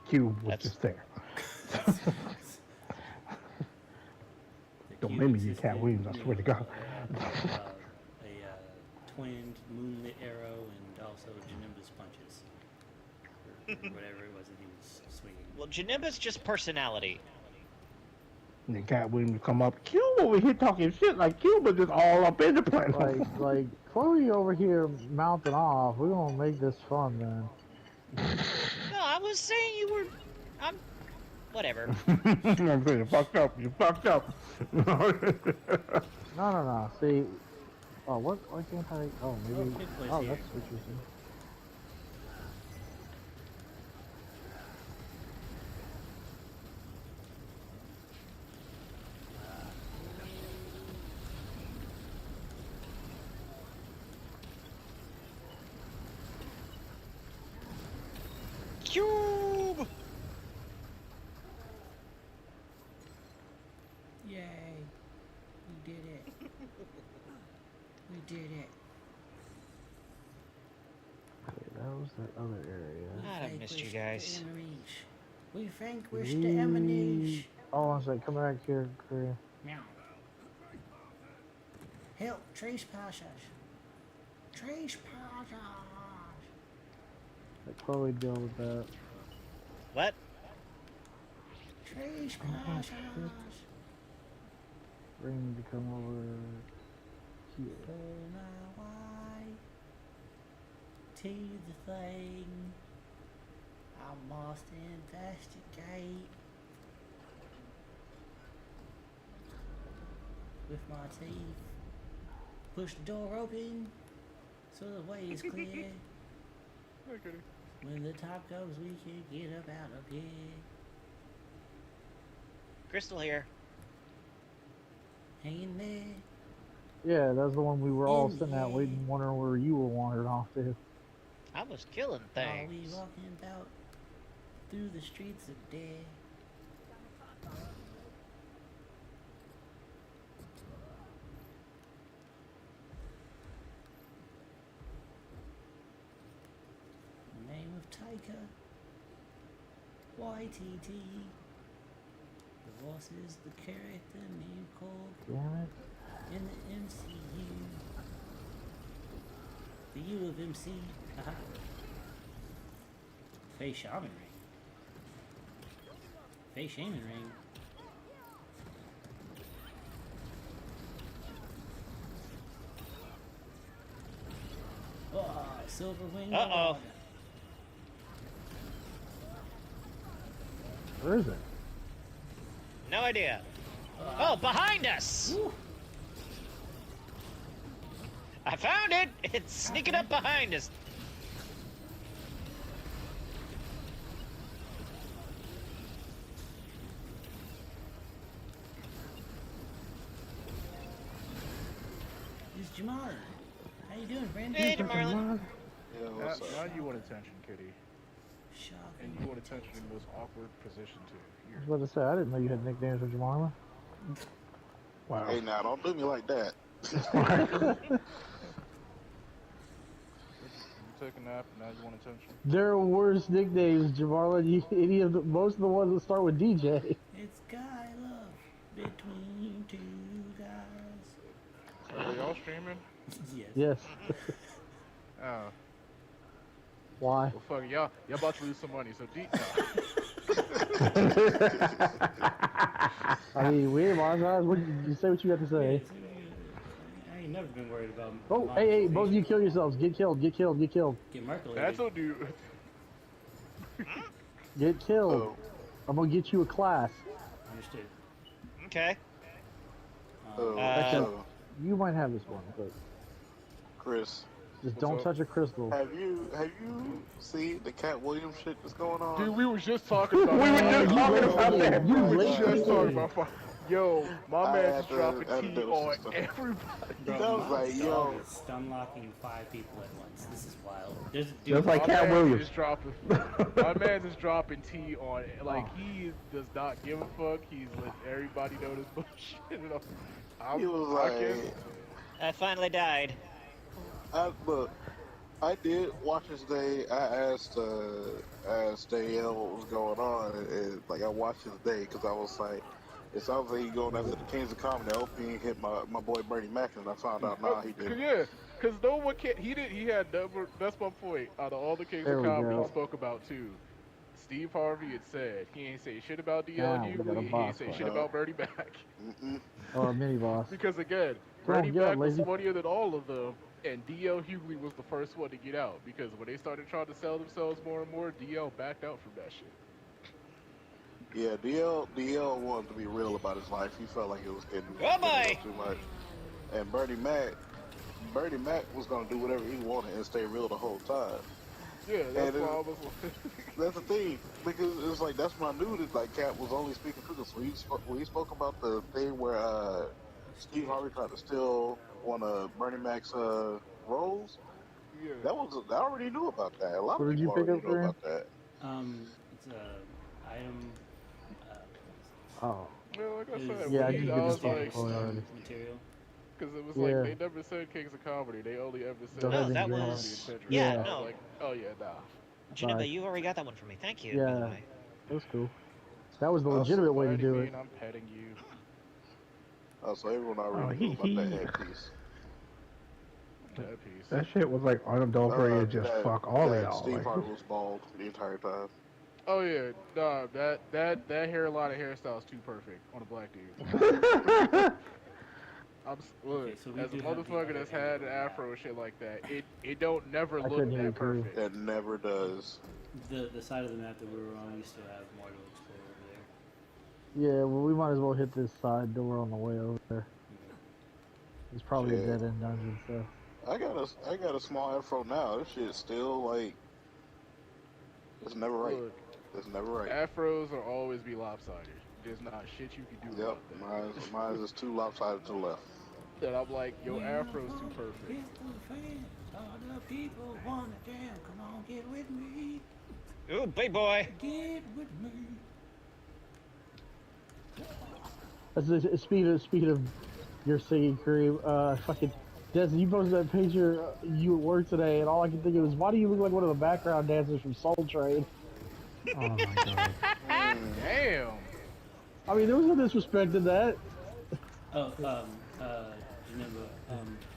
Cube was That's- just there. The Don't cube make me get existed, Cat Williams, I swear to God. A twinned moonlit arrow and also Janemba's punches. Or whatever it was that he was swinging. Well, Janemba's just personality. And then Cat Williams come up, Cube over here talking shit like Cube was just all up in the place. like Chloe over here mounting off. We're gonna make this fun, man. No, I was saying you were... I'm... Whatever. I'm saying, you fucked up, you fucked up. No. See, oh, what? Why can't I? Oh, maybe. Pick place Oh, here. that's interesting. Cube! Yay! We did it. We did it. Okay, that was that other area. God, I missed you guys. We vanquished the enemies. Oh, one sec. Come back here, Korea. Meow. Help, trespassers. Trespassers. Let Chloe deal with that. What? Trespassers. Bring me to come over here. On my way to the thing. I must investigate with my teeth. Push the door open so the way is clear. Okay. When the top goes, we can get up out of here. Crystal here. Hanging there. Yeah, that's the one we were all In sitting at, the waiting, wondering where you were wandering off to. I was killing Are we things. walking about through the streets of death? The name of Taika. YTT. The boss is the character name called Damn it. in the MCU. The U of MC. Haha. Face Shaman Ring. Face Shaman Ring. Oh, Silver Wing. Uh-oh. Where is it? No idea. Oh, behind us! Woo. I found it! It's sneaking up behind us. It's Jamala. How you doing, Brandon? Hey, Marlon. Yeah, now you want attention, Kitty. Shocking. And you want attention in the most awkward position too. I was about to say, I didn't know you had nicknames for Jamala. Wow. Hey, now don't do me like that. You took a nap, now you want attention. There are worse nicknames, Jamala. Most of the ones that start with DJ. It's guy love between two guys. Are y'all streaming? Yes. Yes. Oh. Why? Well, fuck it, y'all about to lose some money, so deep. I mean, we ain't monetized. What you say? What you got to say? I ain't never been worried about. Oh, hey, both of you kill yourselves. Get killed. Get killed. Get killed. Get Merkel. That's what do. Get killed. Oh, I'm gonna get you a class. Understood. Okay. oh, Uh, You might have this one, but Chris, just What's don't up? touch a crystal. have you seen the Cat Williams shit that's going on? Dude, we were just talking about. We were just talking about that. You We were late just to talking the about. Yo, my I man's had just to- dropping I had to tea do on some stuff. everybody. Bro, That was my like, dog yo. is stun locking 5 people at once. This is wild. There's a dude. Just like My Cat man Williams. is dropping. My man's is dropping tea on. Like he does not give a fuck. He's letting everybody know this bullshit. He was I like, can't- I finally died. look, I did watch this day. I asked Danielle what was going on, and like I watched this day because I was like, it sounds like he's going after the Kings of Comedy. I hope he ain't hit my boy Bernie Mac, and I found out nah he didn't. Yeah, because no one can. He did. He had never. That's my point. Out of all the Kings There of we Comedy go. he spoke about too, Steve Harvey had said he ain't say shit about DL Now we got a Hughley. He ain't boss say fight. shit about Bernie Mac. Or a mini boss. Because again, Come on, Bernie get up, Mac was lazy. funnier than all of them, and DL Hughley was the first one to get out. Because when they started trying to sell themselves more and more, DL backed out from that shit. Yeah, DL wanted to be real about his life. He felt like it was getting Oh, boy. too much. And Bernie Mac was gonna do whatever he wanted and stay real the whole time. Yeah, that's And why I was like, That's the thing, because it's like that's when I knew that like Cap was only speaking truth. So when he spoke about the thing where Steve Harvey tried to steal one of Bernie Mac's roles, yeah. I already knew about that. A lot What of did you people pick already up knew there? about that. It's a item. Oh. Well, like I It said, is- Yeah, I when did he- get I this was one. like, Oh, already. Material. because it was Yeah. like they never said Kings of Comedy. They only ever said. Go No, ahead and that drink. was. etc. Yeah, I was no. like, oh yeah, nah. Janemba, Bye. you already got that one for me. Thank you. By Yeah. the way. That was cool. That was the Also, legitimate way to Alrighty, do Bean, it. I'm petting you. So everyone already knew about that headpiece. That piece. That shit was like unadulterated, just That- fuck all of that y'all. Steve Like, Harvey was bald the entire time. Oh yeah, nah, that hairline and hairstyle is too perfect on a black dude. Look, Okay, so we as a do have the motherfucker other that's end had of an the afro and shit like that, it don't never I look couldn't hear you, that perfect. It never does. The side of the map that we were on, we still have more to explore over there. Yeah, well, we might as well hit this side door on the way over there. It's probably a Yeah. dead end dungeon, so. I got a small afro now. This shit's still like it's never right. Look, It's never right. afros will always be lopsided. There's not shit you can do Yep, about that. mine is too lopsided to the left. And I'm like, your afro's too perfect. Pistol fans, all the people wanna jam. Come on, get with me. Ooh, big boy. Get with me. Speaking of your singing career, fucking Desmond, you posted that picture you at work today, and all I could think of was, why do you look like one of the background dancers from Soul Train? oh my god. Damn. I mean, there was no disrespect in that. Oh, Janemba,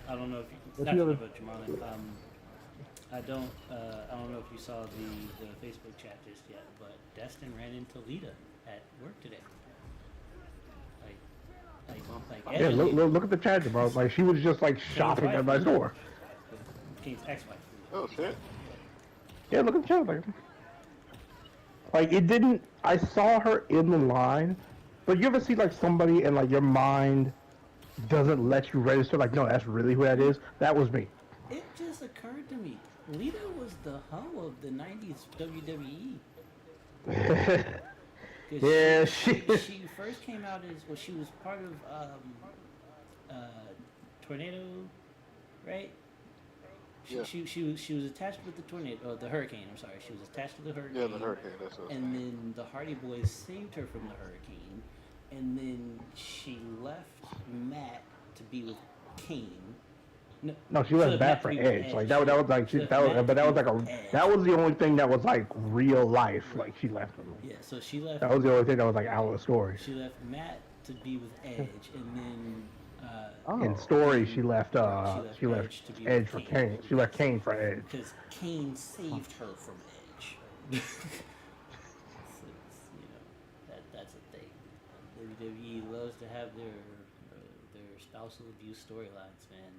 I don't know if you, If not you Janemba, ever- Jamala, I don't know if you saw the Facebook chat just yet, but Destin ran into Lita at work today. Like Yeah, look at the chat, bro. Like, she was just like shopping at my door. King's ex-wife. Oh shit! Yeah, look at the chat. Like, it didn't. I saw her in the line, But you ever see like somebody and like your mind doesn't let you register? Like, no, that's really who that is. That was me. It just occurred to me, Lita was the hoe of the '90s WWE. Yeah, she first came out as she was part of Tornado, right? She was attached with the tornado, or the hurricane. I'm sorry, she was attached to the hurricane. Yeah, the hurricane. That's what. And then the Hardy Boys saved her from the hurricane, and then she left Matt to be with Kane. No, she left Matt for Edge. Like that was like that was the only thing that was like real life. Like she left him. Yeah, so she left. That was the only thing that was like out of the story. She left Matt to be with Edge, and then. In story, she left Edge for Kane. She left Kane for Edge. Because Kane saved her from Edge. So, that's a thing. WWE loves to have their spousal abuse storylines, man.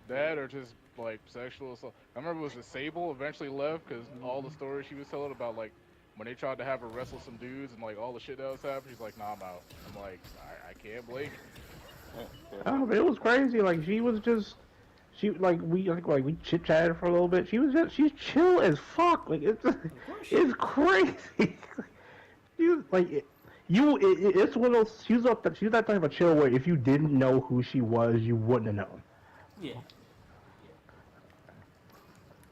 That or just like sexual assault. I remember it was a Sable eventually left because all the stories she was telling about like when they tried to have her wrestle some dudes and like all the shit that was happening, she's like, nah, I'm out. I'm like, I can't blame you. Oh, it was crazy. Like she was just, we chit chatted for a little bit. She's chill as fuck. Like it's crazy. It's one of those. She's that type of chill where if you didn't know who she was, you wouldn't have known. Yeah.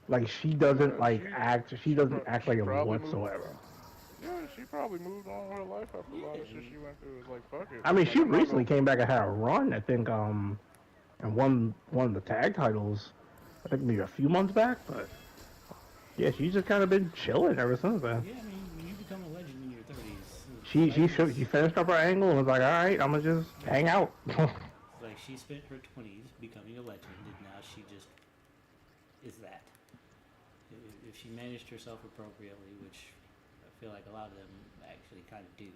Like she doesn't act. She doesn't act like it whatsoever. Yeah, she probably moved on with her life after a lot of shit she went through. It's like fuck it. I mean, she recently came back and had a run. I think and won one of the tag titles. I think maybe a few months back. But yeah, she's just kind of been chilling ever since then. Yeah, I mean, when you become a legend in your 30s. She finished up her angle and was like, all right, I'm gonna just hang out. Like she spent her 20s becoming a legend, and now she just is that. If she managed herself appropriately, which I feel like a lot of them actually kind of do,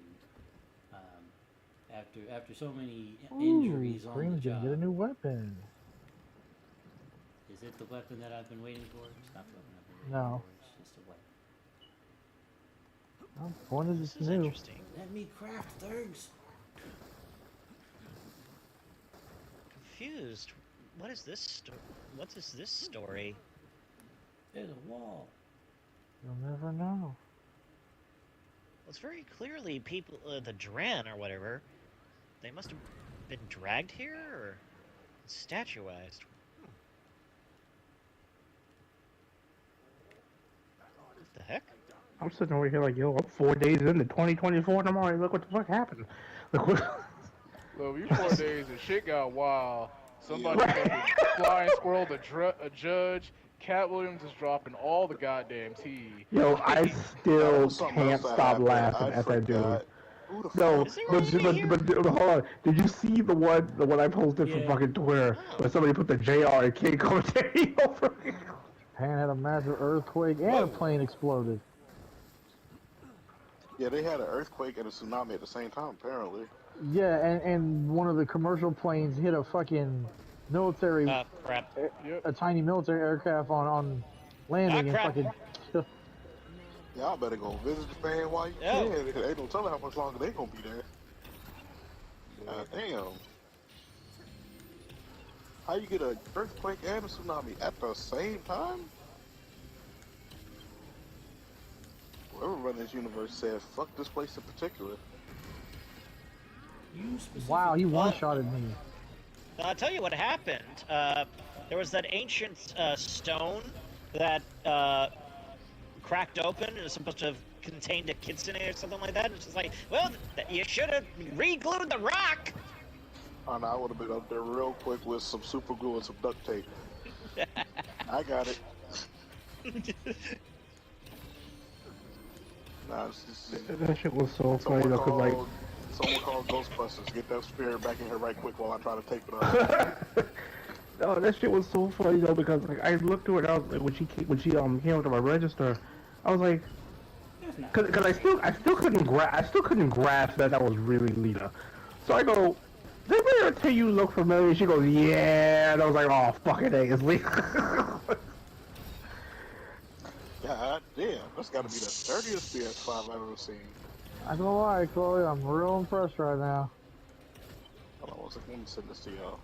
after so many injuries on the job. Get a new weapon. Is it the weapon that I've been waiting for? It's not the weapon I've been waiting No. for. It's just a weapon. One is This is new. interesting. Let me craft things. Confused. What is this what is this story? There's a wall. You'll never know. Well, it's very clearly people, the Dran or whatever, they must have been dragged here or statuized. What the heck? I'm sitting over here like, yo, I'm 4 days into 2024 and I'm already, look what the fuck happened. Look what... Well, we 4 days and shit got wild. Somebody fucking flying squirreled a judge. Cat Williams is dropping all the goddamn tea. Yo, I still can't stop laughing at that dude. No, but hold on. Did you see the one I posted from fucking Twitter where somebody put the JR and King commentary over it? Japan had a massive earthquake and a plane exploded. Yeah, they had an earthquake and a tsunami at the same time, apparently. Yeah, and one of the commercial planes hit a fucking military, Crap. a tiny military aircraft on landing and crap. fucking. Y'all better go visit Japan while you can. Ain't no telling how much longer they gonna be there. God damn. How you get an earthquake and a tsunami at the same time? Whoever run this universe said, fuck this place in particular. Wow, he one-shotted me. I'll tell you what happened. There was that ancient stone that cracked open and was supposed to have contained a kitsune or something like that. It's just like, well, you should have re-glued the rock. Oh no, I would have been up there real quick with some super glue and some duct tape. I got it. Nah, That shit was so funny though, cause like... Someone called Ghostbusters. Get that spirit back in here right quick while I try to tape it up. No, that shit was so funny though, because like I looked through it, I was like, when she came up to my register, I was like, cause I still couldn't grasp that was really Lita. So I go, did I ever tell you look familiar? She goes, yeah, and I was like, oh fucking A, it's Lita. God damn, that's gotta be the dirtiest PS5 I've ever seen. I don't lie, Chloe. I'm real impressed right now. Hold on one second, let me send this to y'all.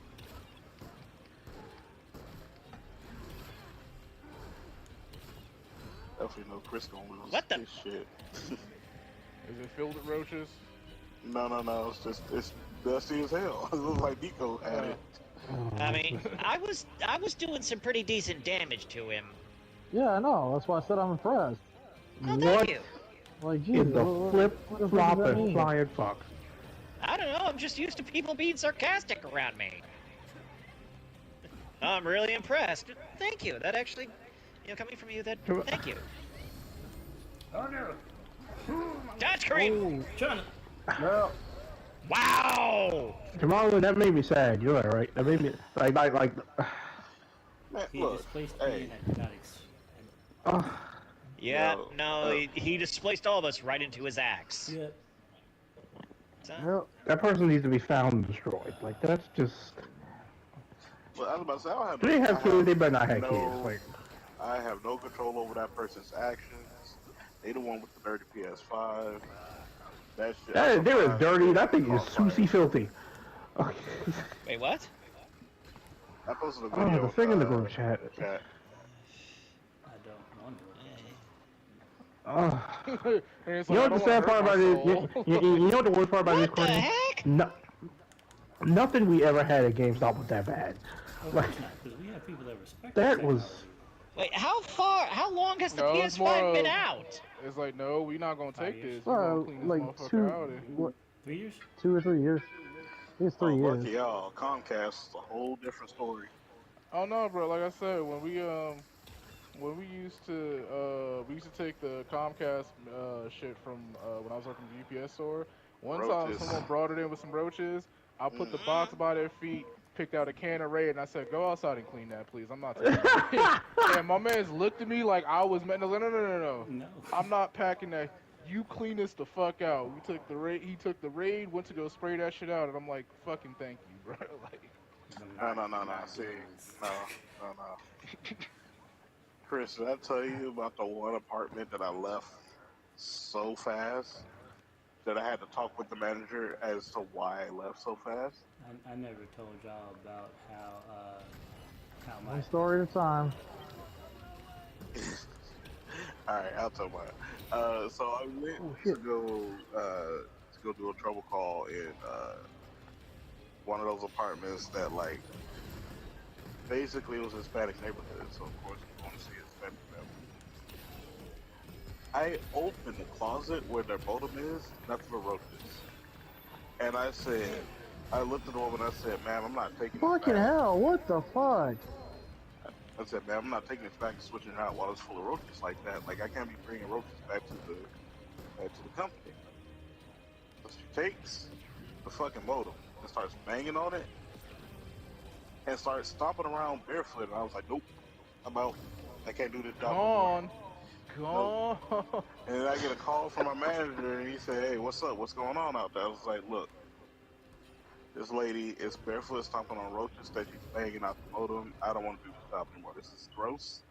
Definitely know Chris gonna lose What the- this shit. Is it filled with roaches? No, it's dusty as hell. It looks like Nico had it. I mean, I was doing some pretty decent damage to him. Yeah, I know. That's why I said I'm impressed. Oh, thank What you. Like, is geez, the what flip the fuck flop does that and mean? flying fuck? I don't know, I'm just used to people being sarcastic around me. I'm really impressed. Thank you. That actually, coming from you, thank you. Oh no! Touch cream! Trying to. Well, Wow! Jamal, that made me sad. You're right. That made me like. Man, He look, displaced hey, me and I did not Yeah, Yo, no, he displaced all of us right into his axe. Yep. So, well, that person needs to be found and destroyed. Like that's just. but I was about to say, I don't have. Do they have I kids? They better not have no, kids. Like. I have no control over that person's actions. They the one with the dirty PS5. That shit. That, they were dirty. That thing is Crossfire. Susie filthy. wait, what? I posted a Oh, video. the thing in the group chat. Chat. I don't want to. Oh. And it's You like, know I what the don't sad wanna part hurt about my it? soul. You know what the worst part about this, What the Courtney? heck? No, nothing we ever had at GameStop was that bad. Of Like course not, because we have people that respect that the was. technology. Wait, how long has the No, it's PS5 more been of- out? It's like, no, we not gonna take this. We well, gonna clean this like motherfucker out. And... 3 years? 2 or 3 years. I think it's 3 years. Lucky y'all. Comcast is a whole different story. Oh no, bro. Like I said, when we used to take the Comcast shit from when I was working at the UPS store. One time Roaches. someone brought it in with some roaches. I put the box by their feet, picked out a can of Raid, and I said, "Go outside and clean that, please. I'm not taking it." And my man's looked at me like I was meant. No. No. I'm not packing that. You clean this the fuck out. We took the Raid. He took the Raid, went to go spray that shit out, and I'm like, "Fucking thank you, bro." Like. No. See, no. Chris, did I tell you about the one apartment that I left so fast that I had to talk with the manager as to why I left so fast? I never told y'all about how my One story at a time. Alright, I'll tell mine. So I went to go do a trouble call in one of those apartments that like basically it was a Hispanic neighborhood, so of course you want to see Hispanic family. I opened the closet where their modem is, nothing but roaches. And I looked at the woman and I said, "Ma'am, I'm not taking this Fucking back." hell, what the fuck? I said, "Ma'am, I'm not taking this back and switching it out while it's full of roaches like that. Like I can't be bringing roaches back to the company." So she takes the fucking modem and starts banging on it and starts stomping around barefoot. And I was like, "Nope, I'm out. I can't do this job." Gone. And then I get a call from my manager, and he said, "Hey, what's up? What's going on out there?" I was like, "Look, this lady is barefoot stomping on roaches that she's banging out the modem. I don't want to do this job anymore. This is gross."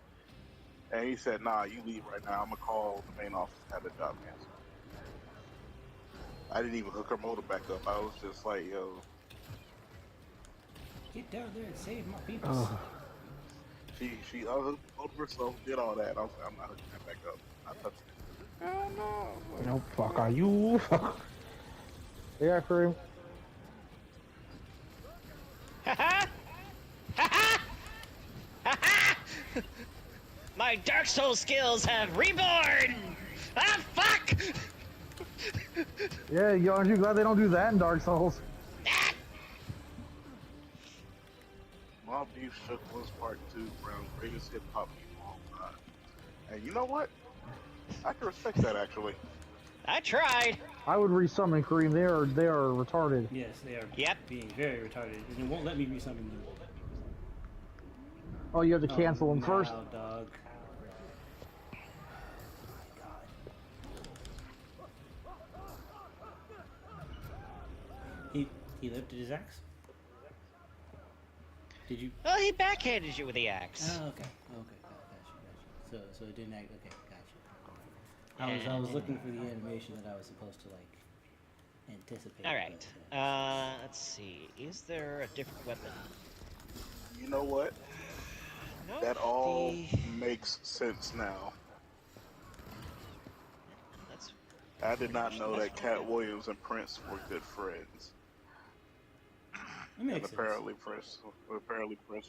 And he said, "Nah, you leave right now. I'm gonna call the main office and have the job canceled." I didn't even hook her modem back up. I was just like, "Yo." get down there and save my people. Oh. She unhooked the motor herself, did all that. I was like, "I'm not hooking that back up. I touched it." Hell no. No fuck are you? Yeah, crew. My Dark Souls skills have reborn! Ah, fuck! Yeah, aren't you glad they don't do that in Dark Souls? Mob Deep Shook was part 2, Brown's greatest hip hop game of all time. And you know what? I can respect that actually. I tried. I would resummon Kareem. They are retarded. Yes, they are Yep. being very retarded, and it won't let me resummon them. Oh, you have to cancel them now, first. Dog. He lifted his axe. Did you? Well, he backhanded you with the axe. Oh, okay. Okay, gotcha. So it didn't act. Okay, gotcha. I was looking for the animation that I was supposed to like anticipate. All right. but, yeah. Let's see. Is there a different weapon? You know what? No. That all makes sense now. That's I did not much know less that Cat fun. Williams and Prince were good friends. It makes And sense. apparently Prince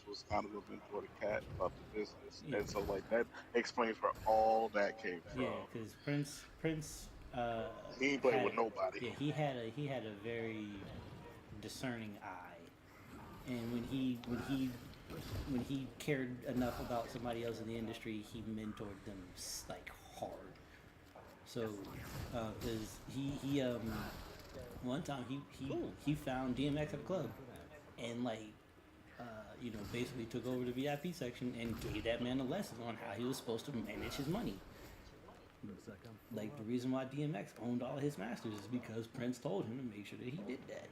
was kind of a mentor to Cat about the business, Yeah. and so like that explains where all that came from. Yeah, because Prince He ain't playing had with nobody. yeah he had a very discerning eye, and when he cared enough about somebody else in the industry, he mentored them like hard. So, because he one time he found DMX at a club, and like basically took over the VIP section and gave that man a lesson on how he was supposed to manage his money. Like the reason why DMX owned all his masters is because Prince told him to make sure that he did that.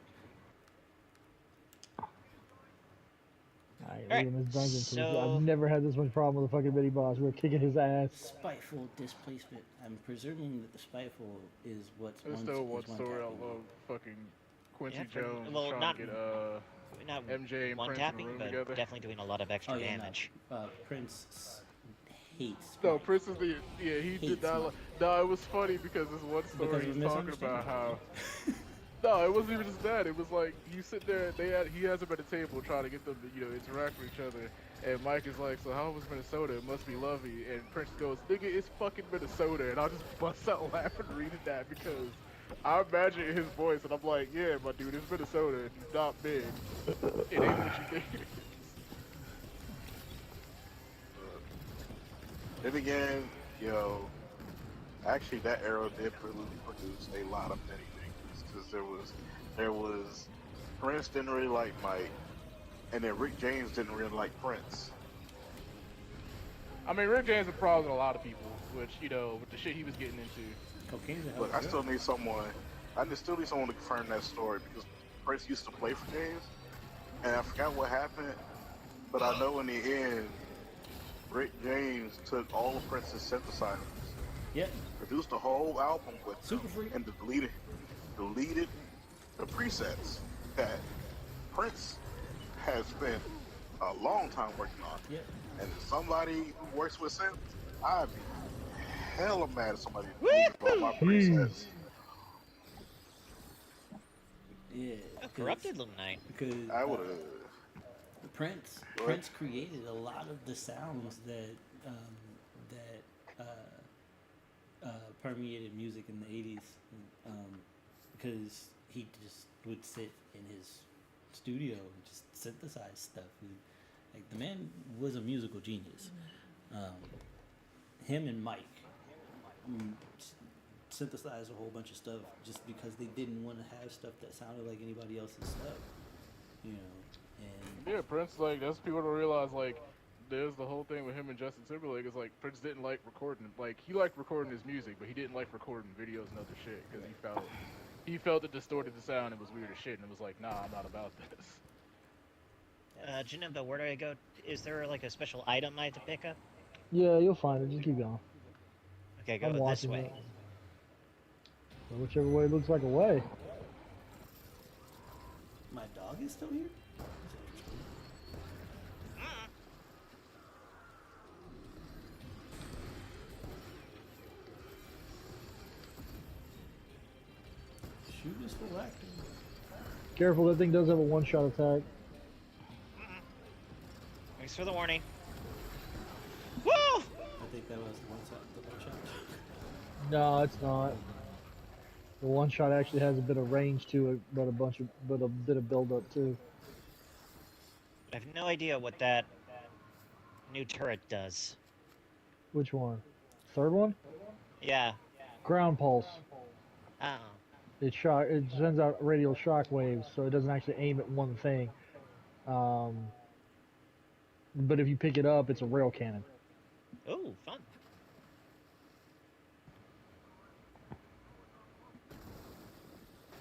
Alright, in this dungeon, so- I've never had this much problem with the fucking mini boss. We're kicking his ass. Spiteful displacement. I'm presuming that the spiteful is what's There's one. still one is one story I tapping. love fucking Quincy Yeah, Jones well, trying not- to get Not MJ and one Prince tapping, in a room but together. definitely doing a lot of extra Oh yeah, damage. no. Prince hates. No, Spike. Prince is the he did Hates not. Mike. No, it was funny because this one Because story of he's talking about how. misunderstanding. No, it wasn't even just that. It was like you sit there. He has them at a table trying to get them to interact with each other. And Mike is like, so how was Minnesota? It must be lovely. And Prince goes, nigga, it's fucking Minnesota. And I'll just bust out laughing reading that because I imagine his voice and I'm like, yeah, my dude, it's Minnesota. It's not big. It ain't what you think it is. Then again, actually that era did produce a lot of petty things because there was Prince didn't really like Mike, and then Rick James didn't really like Prince. I mean, Rick James had problems with a lot of people, which, with the shit he was getting into. Cocaine's a hell But of a I drug. still need someone. Still need someone to confirm that story because Prince used to play for James, and I forgot what happened. But I know in the end, Rick James took all of Prince's synthesizers, Yep. produced a whole album with Super them, Freak. and deleted the presets that Prince has spent a long time working on. Yep. And as somebody who works with synths, I'd be hella mad at somebody who deleted all my presets. Yeah. Corrupted Luminite. Because I would have. Prince What? Prince created a lot of the sounds that permeated music in the 80s because he just would sit in his studio and just synthesize stuff. Like the man was a musical genius. Him and Mike synthesized a whole bunch of stuff just because they didn't want to have stuff that sounded like anybody else's stuff, And Yeah, Prince, that's people don't realize, there's the whole thing with him and Justin Timberlake is, Prince didn't like recording. He liked recording his music, but he didn't like recording videos and other shit, because he felt it distorted the sound and was weird as shit, and it was like, nah, I'm not about this. Janemba, where do I go? Is there, a special item I have to pick up? Yeah, you'll find it. Just keep going. Okay, go I'm this watching way. it. Whichever way looks like a way. my dog is still here. Shoot is full active. Careful, that thing does have a one-shot attack. Thanks for the warning. Woo! I think that was the one shot. No, it's not. The one-shot actually has a bit of range to it, but a bit of build-up too. I have no idea what that new turret does. Which one? Third one? Yeah. Ground pulse. Oh. It sends out radial shock waves, so it doesn't actually aim at one thing. But if you pick it up, it's a rail cannon. Ooh, fun.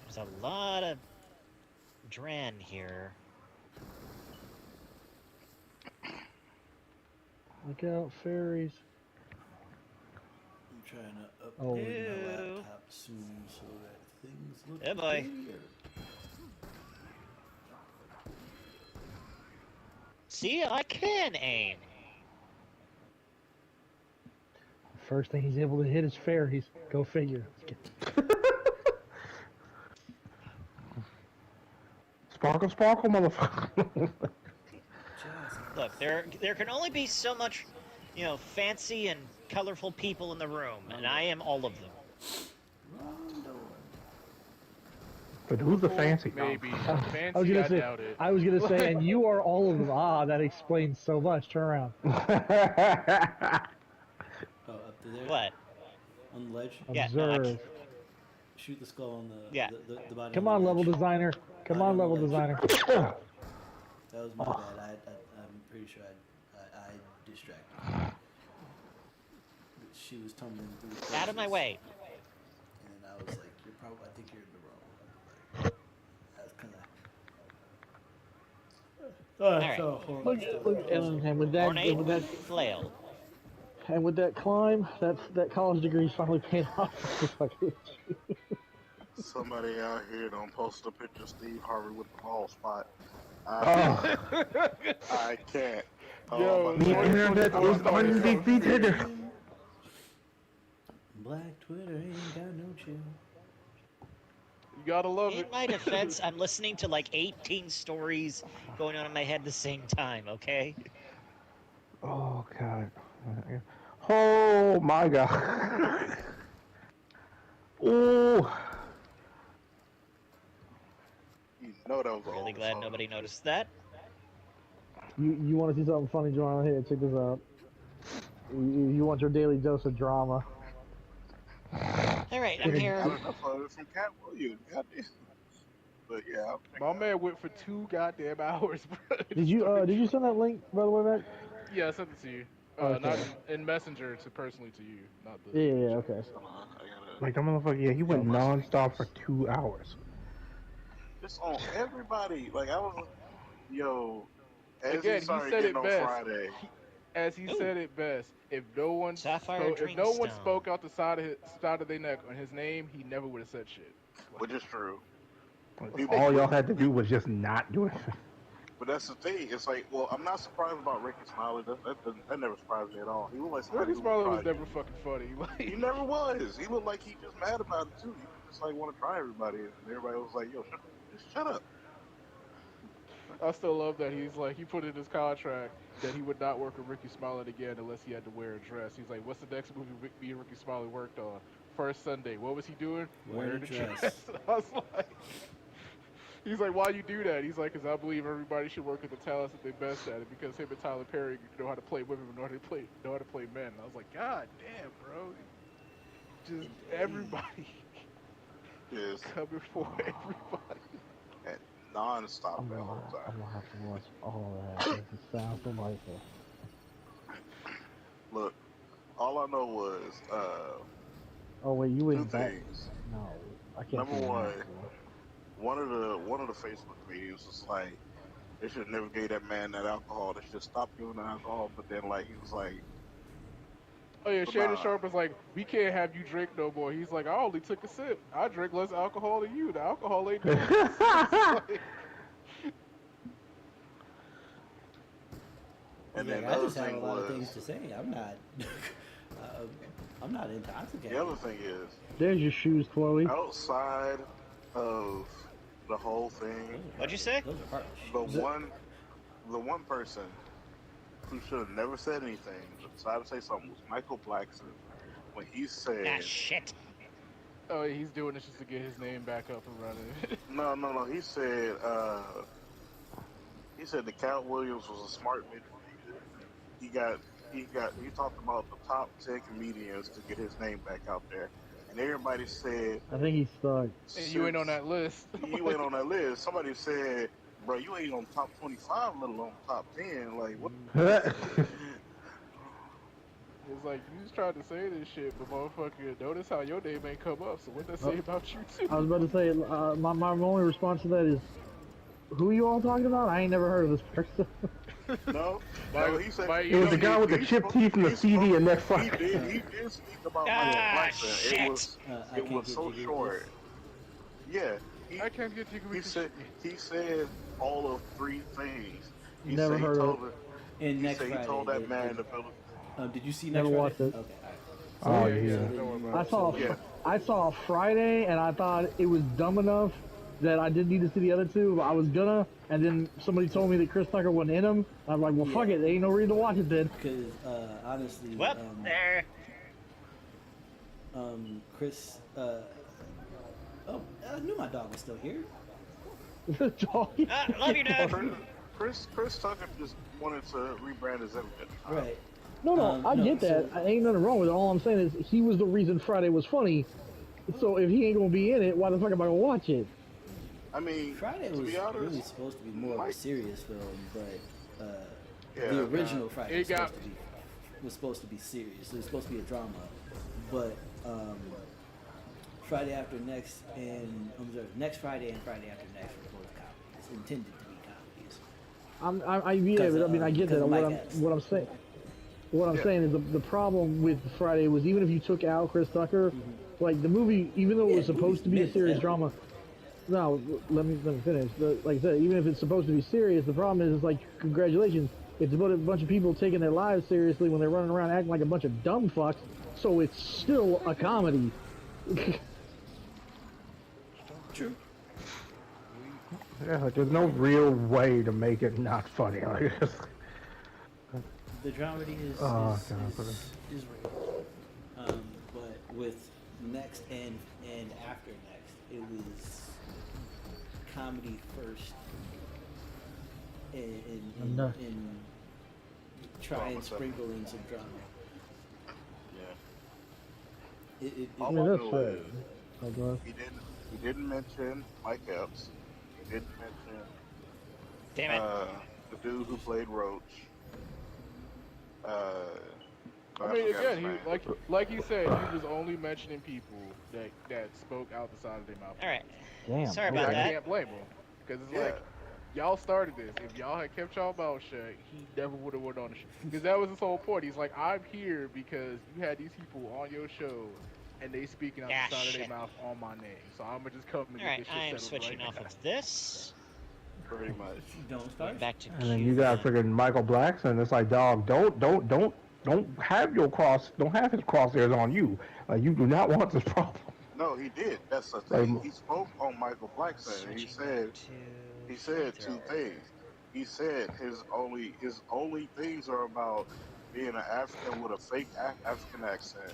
There's a lot of Dran here. Look out, fairies. I'm trying to Oh, upgrade my Ew. laptop soon so that things look Yeah, boy. prettier. See, I can aim. First thing he's able to hit is fairies. Go figure. Sparkle, sparkle, motherfucker. Just Look, there can only be so much, fancy and colorful people in the room, and I am all of them. Rondo. But who's the fancy? Maybe. I was Fancy, gonna I say. doubt it. I was gonna say, and you are all of them. Ah, that explains so much. Turn around. Oh, up to there? What? On the ledge? Yeah, no, Observe. Shoot the skull on the, Yeah. the body. Come on on, the level ledge. designer. Come Body on, the level ledge. designer. That was my bad. I'm pretty sure I distracted her. She was tumbling through. Out of my corpses, way. And I was like, I think you're in the wrong one. Like, that's kind of. Alright. So, Look, and with that, Ornate flail. and with that climb, that college degree finally paid off. Somebody out here don't post a picture of Steve Harvey with the ball spot. Oh, I can't. Yo, my the God. internet is undefeated. Black Twitter ain't got no chill. You gotta love In it. my defense, I'm listening to like 18 stories going on in my head at the same time, okay? Oh god. Oh my god. Oh. You know that was a Really whole glad song. nobody noticed that. You want to see something funny, Joanna? Here, check this out. You want your daily dose of drama. Alright, I'm I here. don't know if I was from Cat Williams. Goddamn. But yeah, I'll check My it man went for 2 goddamn hours, bro. Did you send that link, by the way, Matt? Yeah, I sent it to you. Okay. Not in Messenger to personally to you, not the. Yeah, okay. out. Hold on, I gotta. Like that motherfucker, yeah, he went non-stop for 2 hours. It's on everybody. Like I was, yo. As Again, he he started said getting it on best. Friday, As he Ooh. said it best, if no one Sapphire Dreamstone. spoke out the side of their neck on his name, he never would have said shit. which is true. All y'all had to do was just not do it. But that's the thing. It's like, well, I'm not surprised about Ricky Smiley. That never surprised me at all. He looked like somebody Ricky who Smiley was tried never fucking funny. He Like, never was. He looked like he just mad about it too. He just like want to try everybody, and everybody was like, "Yo, just shut up." I still love that he's like he put in his contract that he would not work with Ricky Smiley again unless he had to wear a dress. He's like, "What's the next movie me and Ricky Smiley worked on? First Sunday. What was he doing? Wearing a dress. And I was like, he's like, why you do that? He's like, because I believe everybody should work at the talents that they're best at it. Because him and Tyler Perry know how to play women, know how to play men. And I was like, God damn, bro, just everybody Yes, coming for everybody. and non-stop I'm the whole gonna time. have to watch all of that. It sounds delightful. Look, all I know was Oh wait, you two went back? things. No, I can't. Number see that one, now, one of the Facebook comedians was like, they should never gave that man that alcohol. They should stop giving him alcohol. But then like he was like, Oh yeah, Shannon Nah. Sharp is like, we can't have you drink no more. He's like, I only took a sip. I drink less alcohol than you. The alcohol ain't doing this. Like, and Yeah, then I the other just have a thing lot of was, things to say. I'm not. I'm not intoxicated. the other thing is, There's your shoes, Chloe. outside of the whole thing, What'd you say? Those are harsh. the one person who should have never said anything but decided to say something was Michael Blackson when he said, Ah, shit. oh, yeah, he's doing this just to get his name back up and running. no, he said the Cat Williams was a smart midfielder. He talked about the top 10 comedians to get his name back out there, and everybody said, I think he's stuck. And you ain't on that list. You ain't on that list. Somebody said, bro, you ain't on top 25, let alone top 10. Like, what? It's like, you just tried to say this shit, but motherfucker, notice how your name ain't come up, so what that say about you too? I was about to say, my only response to that is, Who are you all talking about? I ain't never heard of this person. No, he said Mike, It was the guy with the chipped teeth and the CD and that fuck. He did speak about Michael Ah, Blackson. shit! I It can't was get so jiggy with short. Yeah, he I can't get jiggy with this shit. he said all of three things. He Never said he heard of told it. And he next said he Friday, told that man to build. did you see Never next Friday? watched it. Okay, all right. Oh yeah, yeah. don't worry about it. Yeah. I saw Friday, and I thought it was dumb enough that I didn't need to see the other two, but I was gonna. And then somebody told me that Chris Tucker wasn't in them. I was like, well, fuck Yeah. it. There ain't no reason to watch it then. Because honestly, Well, there. Chris. I knew my dog was still here. Love you, Dad. Chris Tucker just wanted to rebrand his image. Right. No, I get that. so- Ain't nothing wrong with it. All I'm saying is he was the reason Friday was funny. So if he ain't gonna be in it, why the fuck am I gonna watch it? I mean, Friday to was be honest, really supposed to be more of a Mike- serious film, but Yeah, the original Friday it was supposed to be serious. It was supposed to be a drama, but Friday After Next and next Friday and Friday After Next were both comedies, intended to be comedies. Yeah, but I mean, I get that. Because Mike Epps. What I'm saying is the problem with Friday was even if you took out Chris Tucker, like the movie, even though it was Yeah, supposed to be a movie's serious mid. drama. No, let me finish. Like I said, even if it's supposed to be serious, the problem is like congratulations, it's about a bunch of people taking their lives seriously when they're running around acting like a bunch of dumb fucks. So it's still a comedy. True. Yeah, like, there's no real way to make it not funny. Like, The dramedy is Oh, is, God, is real. But with Next and After Next, it was comedy first and No. try and Drama sprinkle in some drama. Yeah. It All I mean, I that's know fair. is Like, he didn't mention Mike Epps. He didn't mention Damn it. the dude who played Roach. I mean, again, he like you said, he was only mentioning people that spoke out the side of their mouth. All right. damn. Sorry Yeah, about I that. can't blame him because it's Yeah. like y'all started this. If y'all had kept y'all mouth shut, he never would have went on the show. Because that was his whole point. He's like, I'm here because you had these people on your show, and they speaking out Ah, the side of their shit. mouth on my name. So I'm gonna just come and All get right, this shit I am settled switching right off now. of this. Pretty much. don't start. Back to and then you got Cuba. freaking Michael Blackson. It's like, dog, don't have his crosshairs on you. Like, you do not want this problem. No, he did. That's the Like, thing. He spoke on Michael Blackson. And he said two things. He said his only things are about being an African with a fake African accent,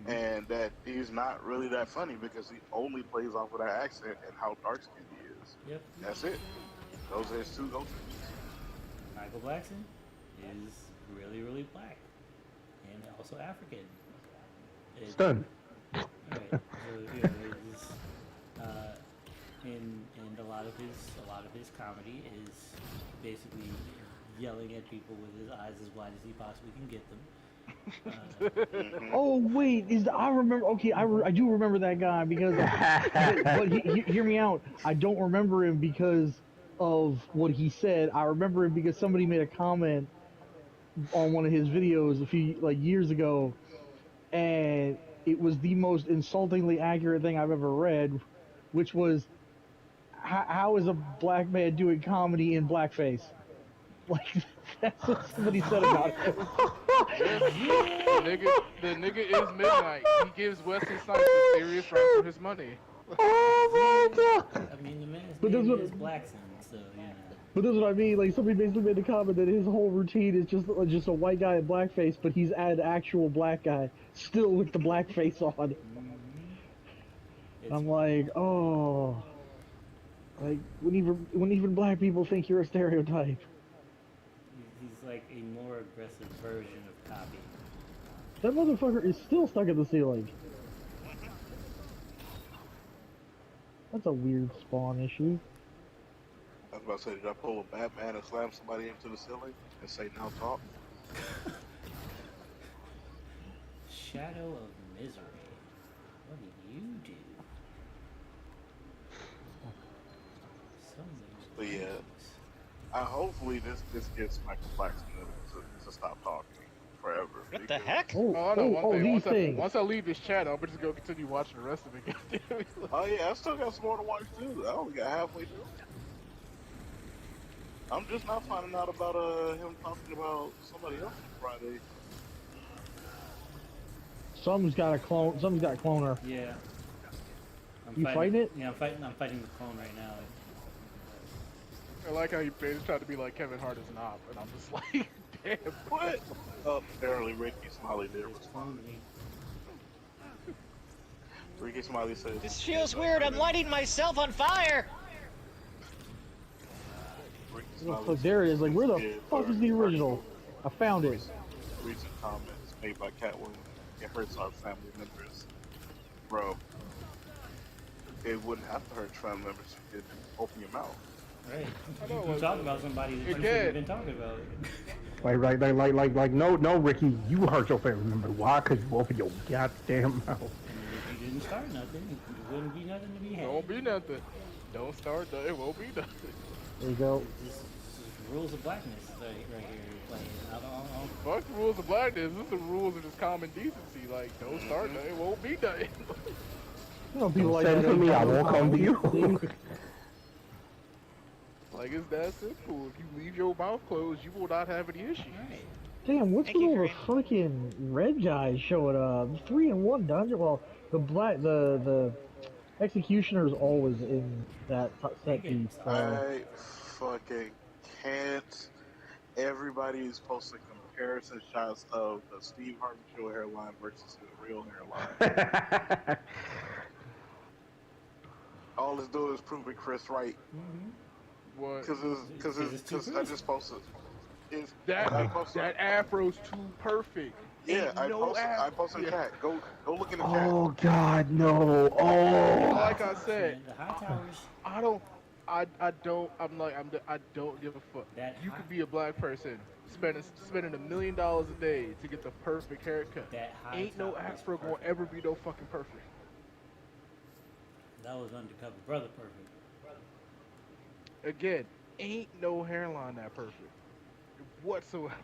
and that he's not really that funny because he only plays off of that accent and how dark skinned he is. Yep. That's it. Those are his two go-tos. Michael Blackson is really, really black and also African. Done. Right. So, you know, it's, and a lot of his comedy is basically yelling at people with his eyes as wide as he possibly can get them. Oh wait, I remember? Okay, I do remember that guy because. But hear me out. I don't remember him because of what he said. I remember him because somebody made a comment on one of his videos a few years ago, and it was the most insultingly accurate thing I've ever read, which was, how is a black man doing comedy in blackface? Like, that's what somebody said about it. The nigga is midnight. He gives Wesley Snipes a serious run for his money. Oh my god! I mean, the man's But that's name what- is Blackson, so you know. But that's what I mean. Like, somebody basically made the comment that his whole routine is just a white guy in blackface, but he's an actual black guy still with the blackface on. It's, I'm like, oh, like when even black people think you're a stereotype. he's like a more aggressive version of Copy. That motherfucker is still stuck at the ceiling. That's a weird Spawn issue. I was about to say, did I pull a Batman and slam somebody into the ceiling and say, now talk? Shadow of Misery. What do you do? But yeah, hopefully this gets Michael Blackson to stop talking forever. What the heck? Oh, Oh, I know one thing. these things. Once I leave this chat, I'm just gonna continue watching the rest of it. Goddamn. Oh yeah, I still got some more to watch too. I only got halfway through. I'm just not finding out about him talking about somebody else on Friday. Something's got a clone. Something's got a cloner. Yeah. You fighting it? Yeah, I'm fighting the clone right now. I like how he basically tried to be like Kevin Hart is not, and I'm just like, damn. What? Apparently Ricky Smiley did respond. Ricky Smiley says, This feels weird. I'm lighting myself on fire. Ricky Look, Smiley there it is. Like, where the said, fuck is the original? I found it. Recent comments made by Catwoman. It hurts our family members. Bro, it wouldn't have to hurt family members if you didn't open your mouth. Right. I know, You talk about somebody that you Again. shouldn't have been talking about. No, Ricky, you hurt your family member. Why? Because you open your goddamn mouth. And if you didn't start nothing, it wouldn't be nothing to be had. Won't be nothing. Don't start nothing. It won't be nothing. There you go. This is rules of blackness right here playing. I don't. Fuck the rules of blackness. This is the rules of just common decency. Like, don't start nothing. It won't be nothing. You know, people like Send that. to me, I won't come to you. Like, it's that simple. If you leave your mouth closed, you will not have any issues. Right. Damn, what's Thank with you, all the Green. freaking red guys showing up? 3-in-1 dungeon. Well, the executioner's always in that set piece. I fucking can't. Everybody is posting comparison shots of the Steve Harvey show hairline versus his real hairline. All it's doing is proving Chris right. What? Because I just posted. That afro's too perfect. Yeah, Ain't I no posted yeah. chat. Go look in the chat. Oh God, no! Oh. Like I said, The high towers. I don't give a fuck. That You high- could be a black person spending $1 million a day to get the perfect haircut. That high Ain't no tower is afro gonna perfect. ever be no fucking perfect. That was undercover brother perfect. Again, ain't no hairline that perfect whatsoever.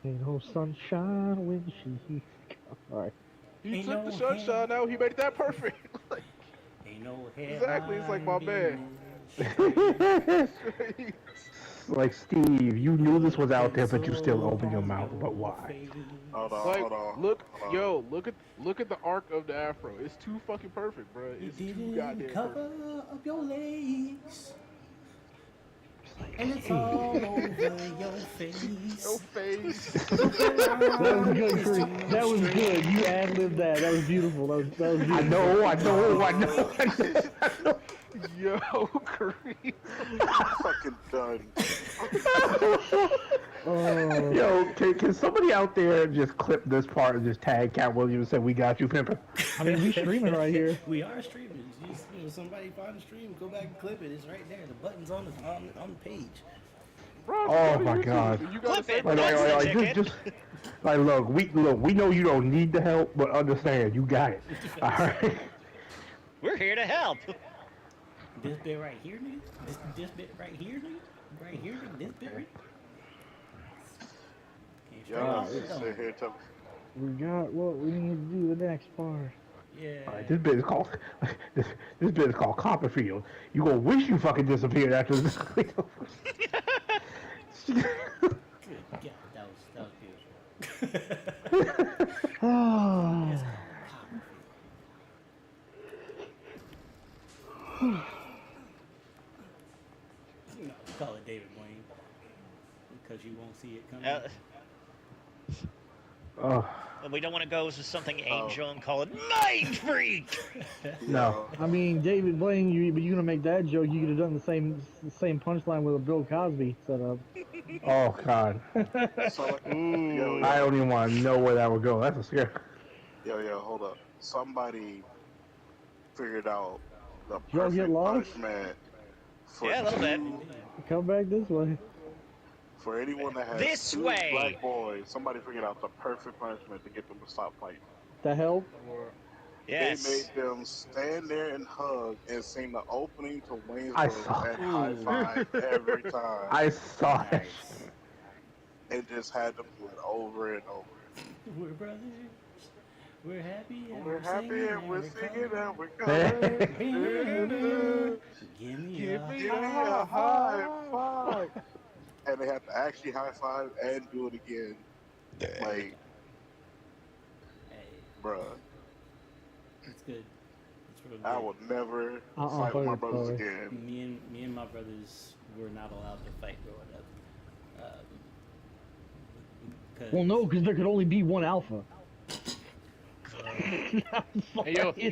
Ain't no sunshine when she. Alright. He Ain't took no the sunshine out. He made it that perfect. Like, Ain't no hair. Exactly, it's like my man. Like Steve, you knew this was out there, but you still opened your mouth. But why? Hold on, Like, hold on. look hold on. at the arc of the afro. It's too fucking perfect, bro. You It's too didn't goddamn cover perfect. up your legs. And it's all over your face. Your face. That was good, Chris. That was good. You ad-libbed that. That was beautiful. That was beautiful. I know. Yo, Kareem. Fucking done. Oh. Yo, can somebody out there just clip this part and just tag Cat Williams and say, "We got you, pimpin'"? I mean, we streaming right here. We are streaming. Somebody find the stream, go back and clip it. It's right there. The button's on the page. Bro, Oh go to my YouTube. God. You gotta Clip it. say That's the ticket. just like look, we know you don't need the help, but understand you got it. All right. We're here to help. This bit right here, nigga. This bit right here, nigga. Right here, nigga. This bit right. Okay, straight Y'all off the sit dome. here tell me. We got what we need to do the next part. Yeah. All right, this bit is called this bit is called Copperfield. You gonna wish you fucking disappeared after this. Good God, that was beautiful. Oh. No, call it David Blaine because you won't see it coming. Oh And we don't want to go to something angel and call it mind freak. no. I mean, David Blaine, but you gonna make that joke? You could have done the same punchline with a Bill Cosby setup. Oh God. So, I don't even want to know where that would go. That's a scare. yo, hold up. Somebody figured out the Y'all get perfect lost? punishment for, Yeah, a little bit. Come back this way. for anyone that has This two way. black boys. Somebody figured out the perfect punishment to get them to stop fighting. That help? Yes. They made them stand there and hug and sing the opening to I Waynesboro saw. and high five every time, I saw that. Nice. and just had them do it over and over. We're brothers. We're happy and We're we're happy singing and and we're we're singing coloring. and we're coloring. Give me Give a me Give a me high a high five. five. And they have to actually high five and do it again. Like, Hey, bruh, it's good. It's real I good. would never I'll fight with my fucking brothers sorry. again. Me and my brothers were not allowed to fight growing up. Because Well, no, because there could only be one alpha. And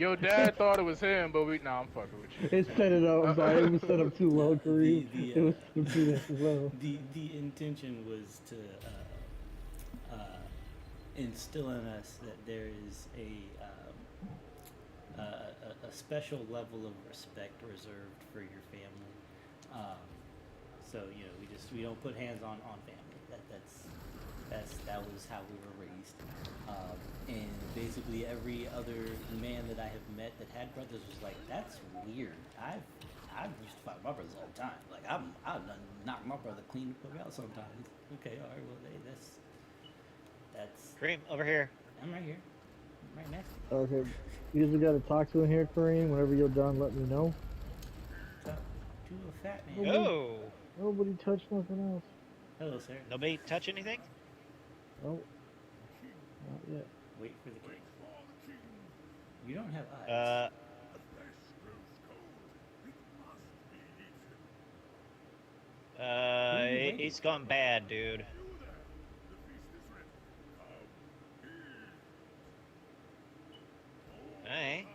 your dad thought it was him, but I'm fucking with you. It set it up. I'm sorry, it was set up too low, Kareem. It was set up too low. the intention was to instill in us that there is a special level of respect reserved for your family. So we don't put hands on family. That was how we were raised. And basically every other man that I have met that had brothers was like, that's weird. I used to fight my brothers all the time. Like I've done knocked my brother clean the fuck out sometimes. Okay, all right, well that's Cream, over here. I'm right here. I'm right next to Okay, you just gotta talk to him here, Kareem. Whenever you're done, let me know. you. Talk to a fat man. Oh. Nobody touched nothing else. Hello, sir. Nobody touch anything? Oh, not yet. Wait for the king. You don't have eyes. It's gone bad, dude. Hey.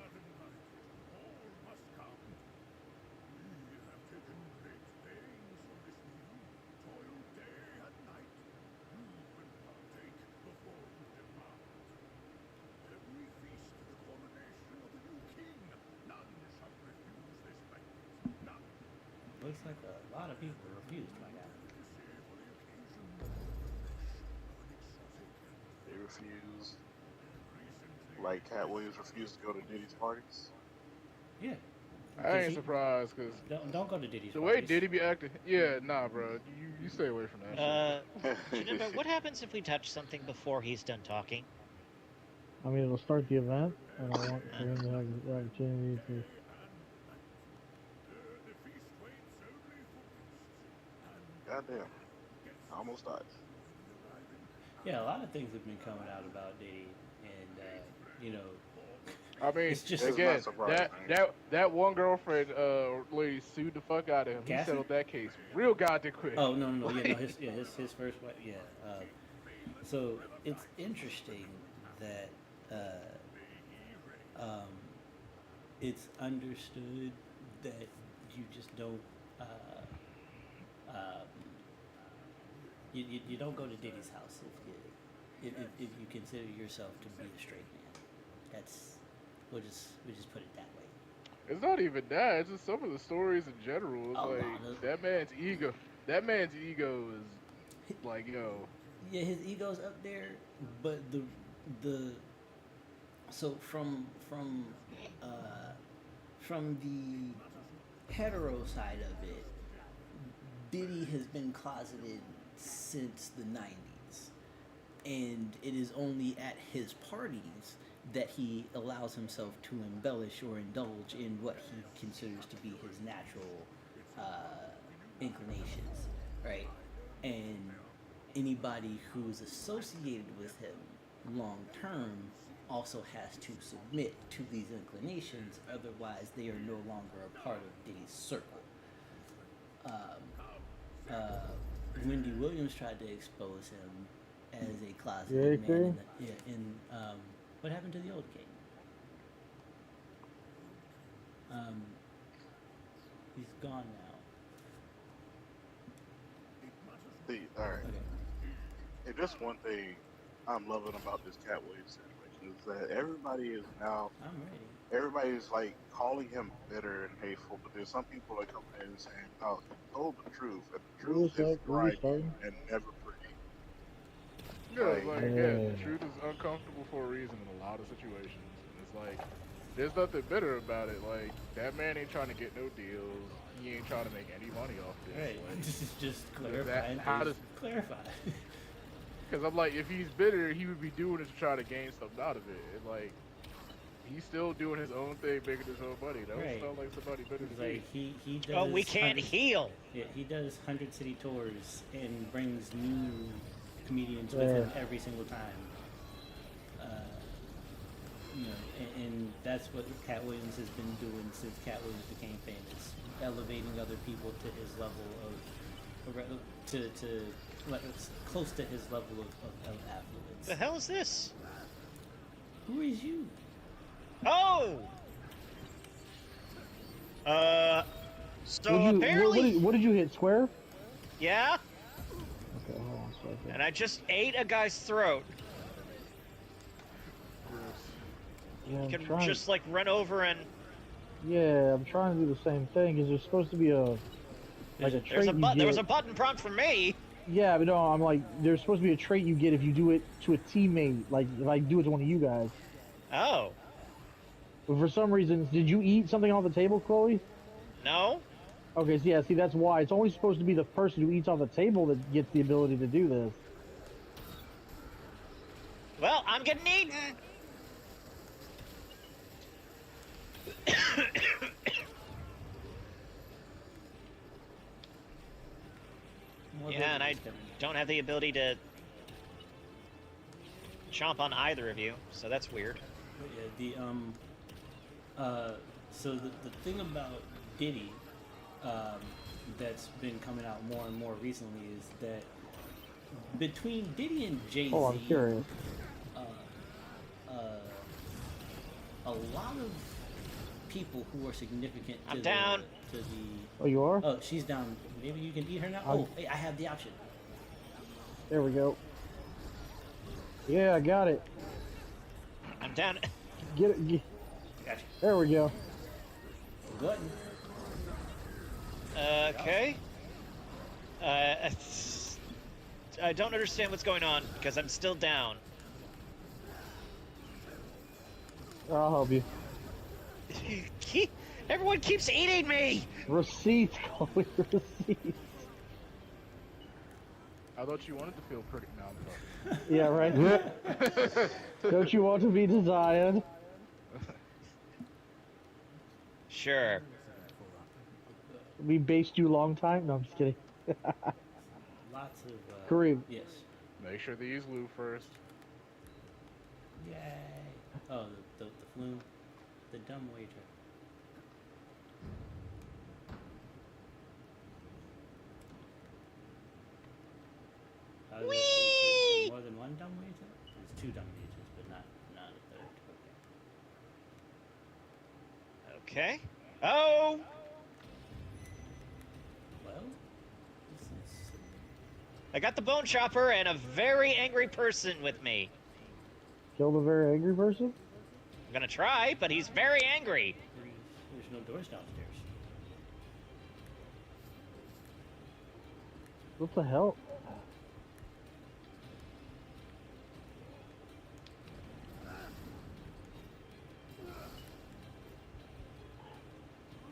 Looks like a lot of people refused, my guy. They refuse. Like Cat Williams refused to go to Diddy's parties. Yeah. I ain't surprised, because Don't go to Diddy's the way parties. Diddy be acting, yeah, nah, bro, you stay away from that shit. Janemba, what happens if we touch something before he's done talking? I mean, it'll start the event, and I want Kareem to have the opportunity to. Goddamn. I almost died. Yeah, a lot of things have been coming out about Diddy, and I mean, it's just It's again, not surprising. that one girlfriend lady sued the fuck out of him. He Cassie? settled that case real goddamn quick. Oh no, his first wife. Yeah. So it's interesting that it's understood that you just don't you don't go to Diddy's house if you consider yourself to be a straight man. That's we'll just put it that way. It's not even that. It's just some of the stories in general. It's A like lot of- that man's ego. That man's ego is like, yo. Yeah, his ego's up there, but the so from the hetero side of it, Diddy has been closeted since the 90s, and it is only at his parties that he allows himself to embellish or indulge in what he considers to be his natural inclinations, right? And anybody who's associated with him long term also has to submit to these inclinations, otherwise they are no longer a part of Diddy's circle. Wendy Williams tried to expose him as a closeted man. What happened to the old king? He's gone now. See, alright. Okay. And just one thing I'm loving about this Cat Williams situation is that everybody is now, I'm ready. everybody's like calling him bitter and hateful, but there's some people that come in and saying, oh, he told the truth, and the truth is grimy and never pretty. Yeah, Like, like again, the truth is uncomfortable for a reason in a lot of situations. And it's like there's nothing bitter about it. Like, that man ain't trying to get no deals. He ain't trying to make any money off this. Right. Like, This is just that- clarifying. how Things. does- Clarify. Because I'm like, if he's bitter, he would be doing it to try to gain something out of it. And like, he's still doing his own thing, making his own money. That Right. would sound like somebody bitter It's to me. like he does. Oh, we can't 100 heal. Yeah, he does 100 city tours and brings new comedians with him every single time. You know, and that's what Cat Williams has been doing since Cat Williams became famous, elevating other people to his level close to his level of affluence. The hell is this? Who is you? Oh. So apparently, What did you hit? Square? yeah. Okay, hold on a second. And I just ate a guy's throat. Yeah, You can just like run over and I'm trying to do the same thing because there's supposed to be a trait there you was get. a button prompt for me. Yeah, but no, I'm like, there's supposed to be a trait you get if you do it to a teammate. Like, if I do it to one of you guys. Oh, But for some reason, did you eat something off the table, Chloe? no. Okay, so yeah, see, that's why. It's only supposed to be the person who eats off the table that gets the ability to do this. Well, I'm getting eaten. Yeah, and I don't have the ability to chomp on either of you, so that's weird. Yeah, so the thing about Diddy that's been coming out more and more recently is that between Diddy and Jay-Z, Oh, I'm curious. a lot of people who are significant to I'm down. to the Oh, you are? oh, she's down. Maybe you can eat her now. I'm- Oh, hey, I have the option. There we go. Yeah, I got it. I'm down. Get it. Gotcha. There we go. Good. Okay. I don't understand what's going on because I'm still down. I'll help you. Everyone keeps eating me. Receipts, Chloe, receipts. I thought you wanted to feel pretty. No, I'm fucking. Yeah, right? Don't you want to be desired? Sure. We based you long time? No, I'm just kidding. Lots of Kareem. Yes. Make sure they use lube first. Yay. Oh, the flume. The dumb wager. Is there more than one dumb wager? There's two dumb wagers, but not a third. Okay. Oh. Well, this is I got the bone chopper and a very angry person with me. Kill the very angry person? I'm gonna try, but he's very angry. there's no doors downstairs. What the hell?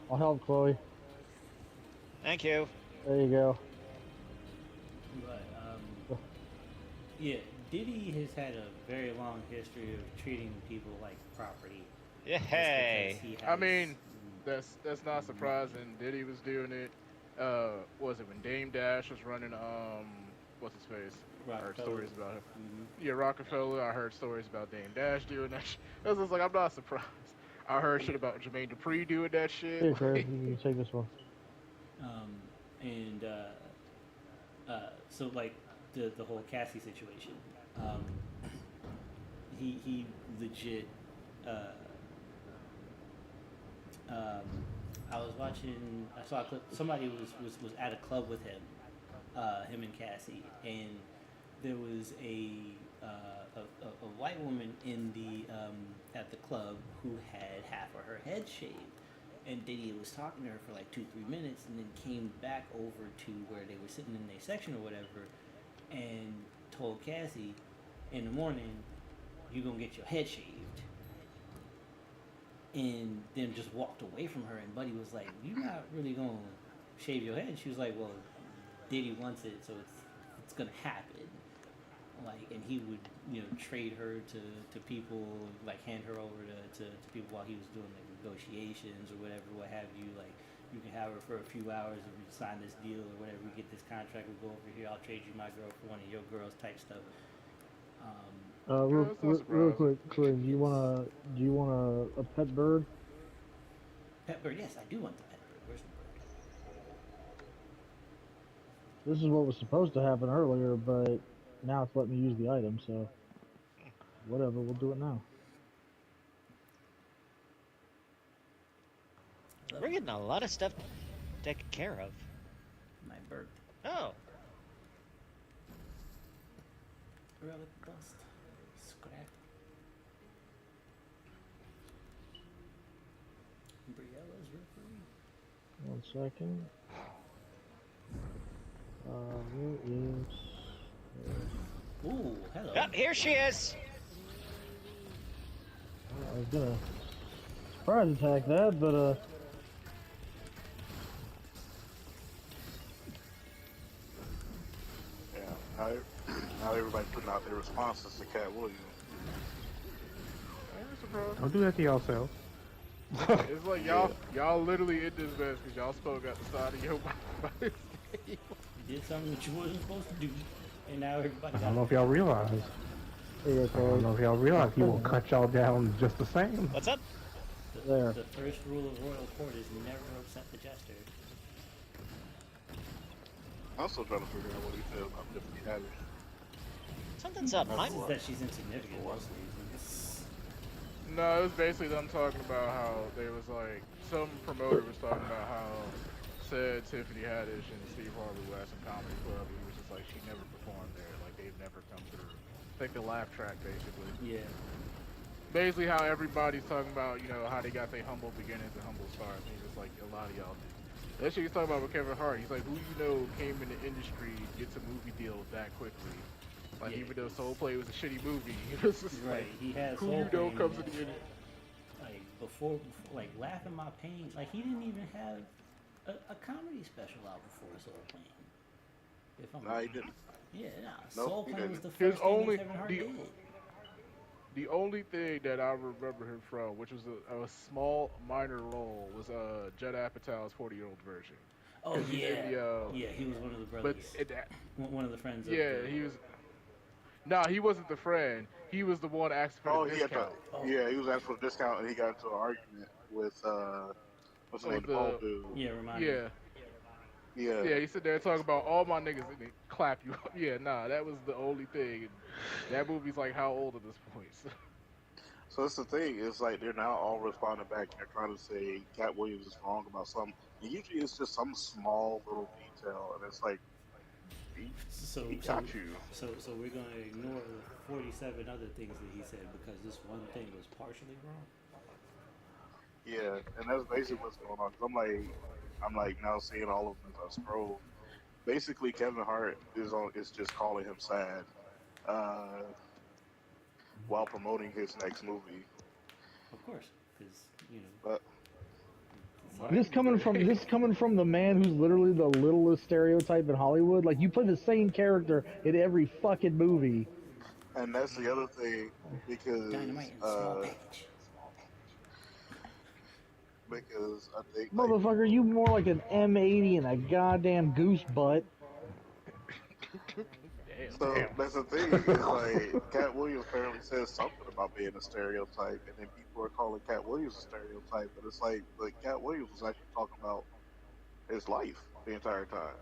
I'll help, Chloe. Thank you. There you go. But yeah, Diddy has had a very long history of treating people like property. Yeah, just hey. because he I has- mean, that's not surprising. Diddy was doing it. Was it when Dame Dash was running? What's his face? I heard Rockefeller. stories about him. Mhm. Yeah, Rockefeller. I heard stories about Dame Dash doing that. I was just like, I'm not surprised. I heard shit about Jermaine Dupri doing that shit. Here, Chris, you can take this one. And so like the whole Cassie situation, he legit. I was watching. I saw a clip. Somebody was at a club with him, him and Cassie, and there was a white woman in the at the club who had half of her head shaved. And Diddy was talking to her for like 2-3 minutes and then came back over to where they were sitting in their section or whatever and told Cassie, in the morning, you're going to get your head shaved. and then just walked away from her. And Buddy was like, "You're not really gonna shave your head." And she was like, "Well, Diddy wants it, so it's gonna happen." Like, and he would, you know, trade her to people, like hand her over to people while he was doing like negotiations or whatever, what have you. Like, you can have her for a few hours if we sign this deal or whatever. We get this contract. We go over here. I'll trade you my girl for one of your girls, type stuff. Real quick, Corinne, do you want a pet bird? Pet bird, yes, I do want the pet bird. Where's the bird? This is what was supposed to happen earlier, but now it's letting me use the item, so whatever, we'll do it now. We're getting a lot of stuff taken care of. My bird. Oh. Relic dust. Scrap. Briella's referee. 1 second. Where is... Ooh, hello. Oh, here she is. I was gonna surprise attack that, but Yeah, now everybody putting out their responses to Cat Williams. Don't do that to yourself. It's like y'all literally in this mess because y'all spoke out the side of your mouth. You did something that you wasn't supposed to do, and now everybody I got don't know if y'all realize. I don't know if y'all realize he will cut y'all down just the same. What's up? there. The first rule of royal court is never upset the jester. I'm still trying to figure out what he said about Tiffany Haddish. Something's up. This Mine. is that she's insignificant mostly. No, it was basically them talking about how they was like, some promoter was talking about how said Tiffany Haddish and Steve Harvey were at some comedy club. He was just like, she never performed there. Like, they've never come through. Like the laugh track, basically. Yeah. Basically how everybody's talking about, you know, how they got their humble beginnings and humble stars. And he's just like, a lot of y'all did. That shit he's talking about with Kevin Hart. He's like, who you know came in the industry, gets a movie deal that quickly. Like, Yeah. even though Soul Play was a shitty movie, he was just Right. like, He has who you know comes to the industry. like before, like Laughing My Pain. Like he didn't even have a comedy special out before Soul Plane. If I'm Nah, he didn't. Yeah, nah. Nope, Soul he Plane was didn't. the His first thing only- that Kevin Hart the- did. The only thing that I remember him from, which was a small, minor role, was Judd Apatow's 40-year-old version. Oh 'Cause he's yeah, in the, yeah. He was one of the But brothers. One of the friends. yeah, of the, he was. Nah, he wasn't the friend. He was the one asking for the He had discount. to, yeah, he was asking for a discount and he got into an argument with what's the name, the bald dude. Yeah, remind me. Yeah, Yeah. yeah. He sit there talking about all my niggas and they clap you. Yeah, nah, that was the only thing. And that movie's like how old at this point? So that's the thing. It's like they're now all responding back and they're trying to say Cat Williams is wrong about something. And usually it's just some small little detail, and it's like he got you. So we're gonna ignore the 47 other things that he said because this one thing was partially wrong. Yeah, and that's basically what's going on. 'Cause I'm like now seeing all of them as I scroll. Basically, Kevin Hart is just calling him sad, while promoting his next movie. Of course, because you know. But This coming from the man who's literally the littlest stereotype in Hollywood. Like, you play the same character in every fucking movie. and that's the other thing because Dynamite in a small package. because I think Motherfucker, you more like an M80 and a goddamn goose butt. so that's the thing. Is like Cat Williams apparently says something about being a stereotype, and then people are calling Cat Williams a stereotype. But it's like, Cat Williams was actually talking about his life the entire time.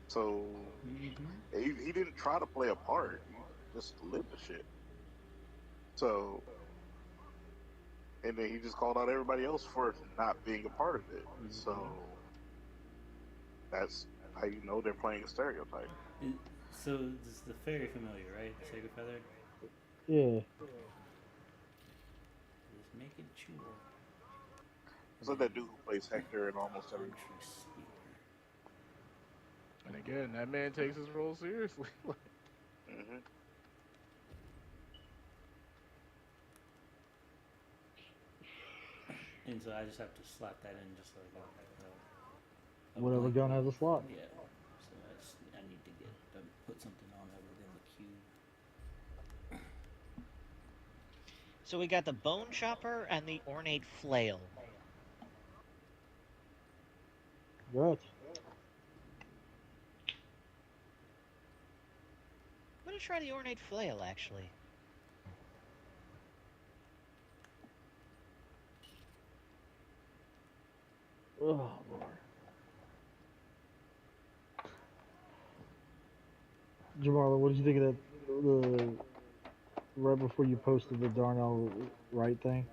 So he didn't try to play a part; he just lived the shit. So, and then he just called out everybody else for not being a part of it. So that's how you know they're playing a stereotype. So this is the fairy familiar, right? The sacred feather. Yeah. Just making sure. It's like that dude who plays Hector in almost every movie. And again, that man takes his role seriously. Mm-hmm. And so I just have to slap that in just like a Whatever blank gun has a one. slot. Yeah. So I need to put something on that within the cube. So we got the bone chopper and the ornate flail. Right. I'm gonna try the ornate flail, actually. Oh, Lord. Jamarla, what did you think of that? Right before you posted the Darnell Wright thing?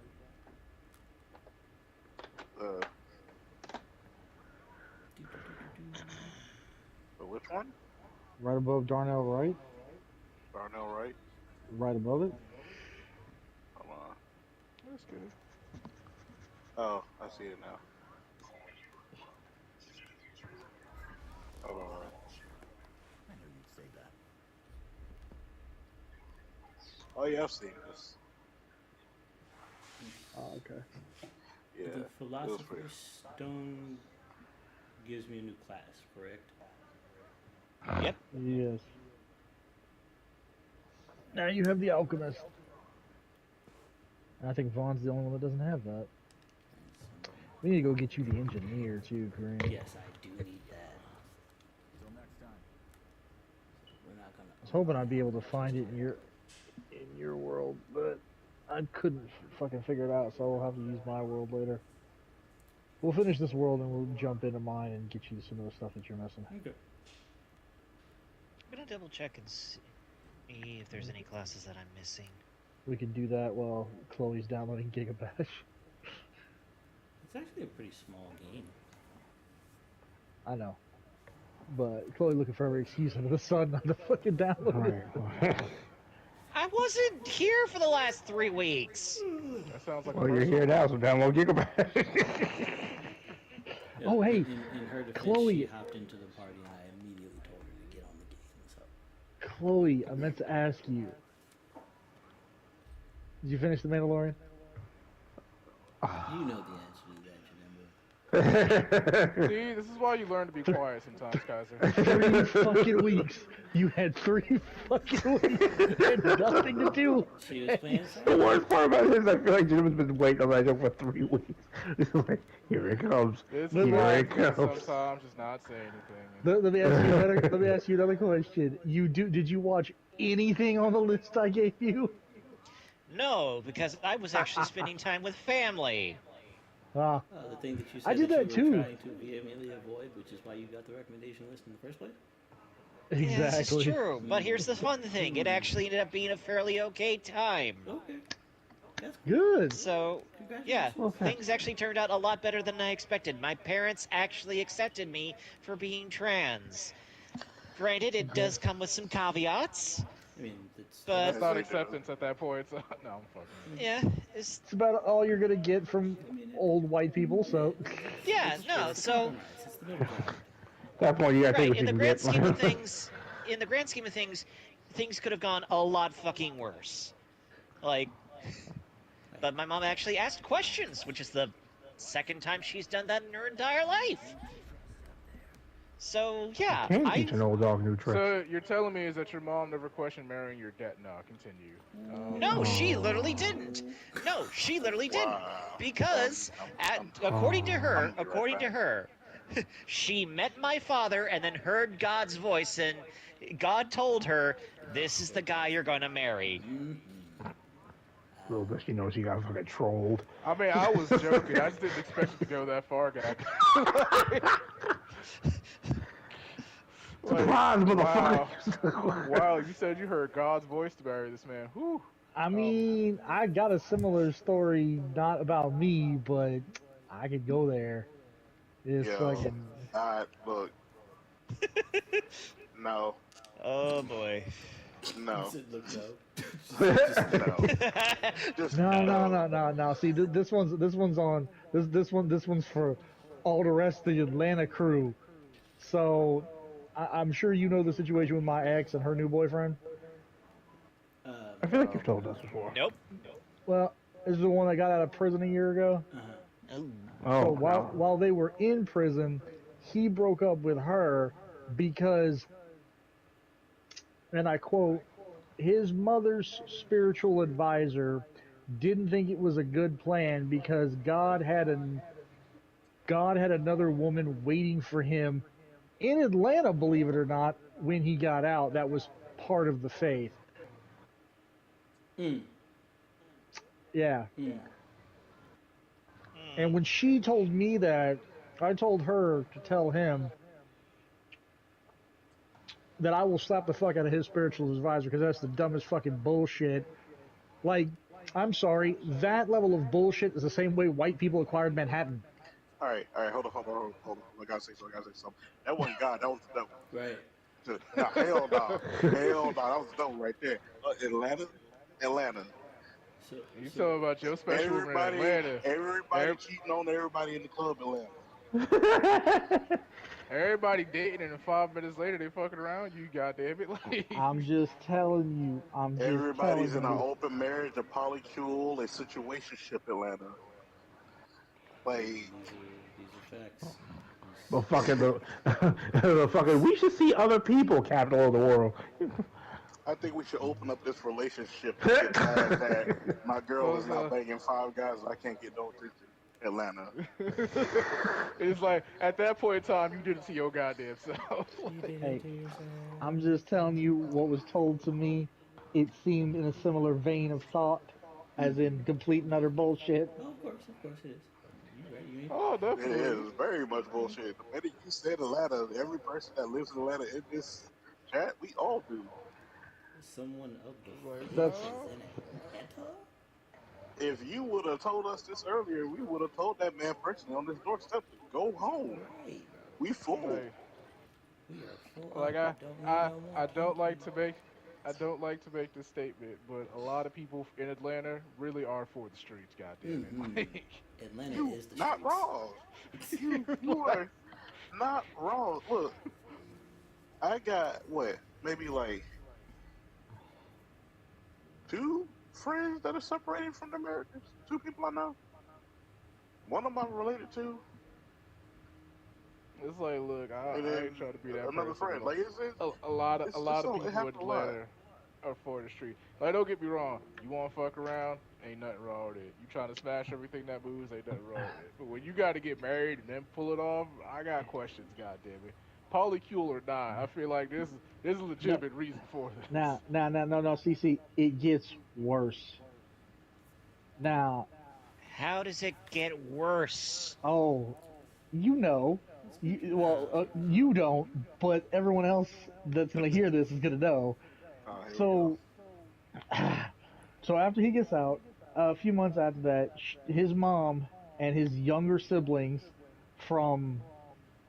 Which one? Right above Darnell Wright? Darnell, right? Right above it? Come on. That's good. Oh, I see it now. Hold on. I knew you'd say that. Oh yeah, I've seen this. Oh, okay. Yeah. The it was Philosopher's pretty. Stone gives me a new class, correct? Yep. Yes. Now you have the Alchemist. And I think Vaughn's the only one that doesn't have that. We need to go get you the Engineer too, Kareem. Yes, I do need that. Until next time. We're not gonna. I was hoping I'd be able to find it in your world, but I couldn't fucking figure it out, so I'll have to use my world later. We'll finish this world and we'll jump into mine and get you some of the stuff that you're missing. Okay. I'm gonna double check and see if there's any classes that I'm missing. We can do that while Chloe's downloading Gigabash. It's actually a pretty small game. I know. But Chloe looking for every excuse under the sun not to fucking download it. Right. I wasn't here for the last 3 weeks. That sounds like Well, a you're personal here now, so download Gigabyte. Yeah, Oh, hey, in her defense, Chloe. she hopped into the party and I immediately told her to get on the game. So Chloe, I meant to ask you. Did you finish The Mandalorian? You know the answer to that, Janemba. See, this is why you learn to be quiet sometimes, Kaiser. 3 fucking weeks. You had 3 fucking weeks. You had nothing to do. She was playing The something. worst part about it is I feel like Jim has been waiting on that joke for 3 weeks. It's like, here it comes. This Let is me why I Here it can comes. sometimes just not say anything. Let me ask you another. Let me ask you another question. Did you watch anything on the list I gave you? No, because I was actually spending time with family. Ah, The thing that you said I did that you were too. trying to vehemently avoid, which is why you got the recommendation list in the first place. exactly. Yeah, this is true. But here's the fun thing. It actually ended up being a fairly okay time. Okay. That's Good. So, yeah, things actually turned out a lot better than I expected. My parents actually accepted me for being trans. Granted, it does come with some caveats, I mean, it's but That's not acceptance at that point, so no, I'm fucking. yeah, it's, It's about all you're gonna get from old white people. So, yeah, no, it's a so, compromise. It's the middle ground. At that point, you gotta take right, what in you the can grand get. scheme of things, things could have gone a lot fucking worse. Like, but my mom actually asked questions, which is the second time she's done that in her entire life. So, yeah, Can't I teach an old dog new tricks. So you're telling me is that your mom never questioned marrying your dad? No, continue. No, she literally didn't. No, she literally didn't. Wow. Because, according to her, she met my father and then heard God's voice, and God told her, "This is the guy you're gonna marry." Little does she know she got fucking trolled. I mean, I was joking. I just didn't expect it to go that far, guy. Surprise, wow. motherfucker! Wow, you said you heard God's voice to marry this man. Whew. I mean, I got a similar story, not about me, but I could go there. It's Yo, fucking. look. No, Oh boy. no, Look, no. no. Just No. See, this one's for all the rest of the Atlanta crew. So, I'm sure you know the situation with my ex and her new boyfriend. I feel like you've told us before. Nope. Well, this is the one that got out of prison a year ago. Oh, Oh, So no. while they were in prison, he broke up with her because, and I quote, his mother's spiritual advisor didn't think it was a good plan because God had another woman waiting for him in Atlanta, believe it or not, when he got out. That was part of the faith. Mm. Yeah. Mm. And when she told me that, I told her to tell him that I will slap the fuck out of his spiritual advisor because that's the dumbest fucking bullshit. Like, I'm sorry, that level of bullshit is the same way white people acquired Manhattan. All right, hold on. I gotta say something. That wasn't God. That was the devil. Right. Nah, hell no, hell no. That was the devil right there. Atlanta. So, You so talking about your special room in Atlanta? Everybody cheating on everybody in the club, Atlanta. Everybody dating, and then 5 minutes later they fucking around. You goddamn it, like. I'm just telling you. I'm just Everybody's in telling an you. open marriage, a polycule, a situationship, Atlanta. Like, these are facts. The fucking the fucking. We should see other people, capital of the world. I think we should open up this relationship and get past that. My girl is now banging 5 guys. I can't get no attention. Atlanta. It's like at that point in time, you didn't see your goddamn self. Hey, I'm just telling you what was told to me. It seemed in a similar vein of thought, as in complete and utter bullshit. oh, of course it is. You right? You ain't. Oh, It definitely. is very much bullshit. The minute you said Atlanta, every person that lives in Atlanta in this chat, we all do. Someone of the Like, faith That's is in Atlanta. If you would have told us this earlier, we would have told that man personally on this doorstep to go home. Right. We full. like, We are full like up. I, We don't need I, no more I don't like pinky. to make, I don't like to make this statement, but a lot of people in Atlanta really are for the streets. Goddamn it! Mm-hmm. Like, Atlanta You is the not streets. wrong. You like, are not wrong. Look, I got what? Maybe like 2 friends that are separated from their marriages. 2 people I know. One of them I'm related to, it's like, look, and I then ain't trying to be that another person, friend. but Like a lot of it's just so, it people in happens a lot. Atlanta are for the street. Like, don't get me wrong, you want to fuck around, ain't nothing wrong with it. You trying to smash everything that moves, ain't nothing wrong with it. But when you got to get married and then pull it off, I got questions. Goddamn it, polycule or not, I feel like there's a no. legitimate reason for this. No. See, it gets worse. Now, how does it get worse? oh, you know, you don't, but everyone else that's gonna hear this is gonna know. Here we go. So, so after he gets out, a few months after that, his mom and his younger siblings from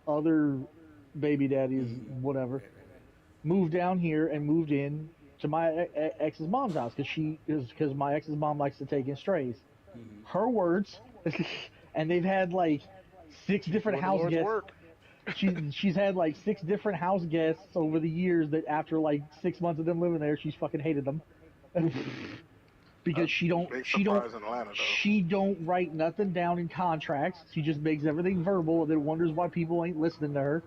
other baby daddies, whatever, moved down here and moved in to my ex's mom's house because my ex's mom likes to take in strays. Her words, and they've had like 6 different Doing the house Lord's guests. work. She's had like 6 different house guests over the years that after like 6 months of them living there, she's fucking hated them. Because Big surprise in Atlanta though. she don't write nothing down in contracts. She just makes everything verbal and then wonders why people ain't listening to her.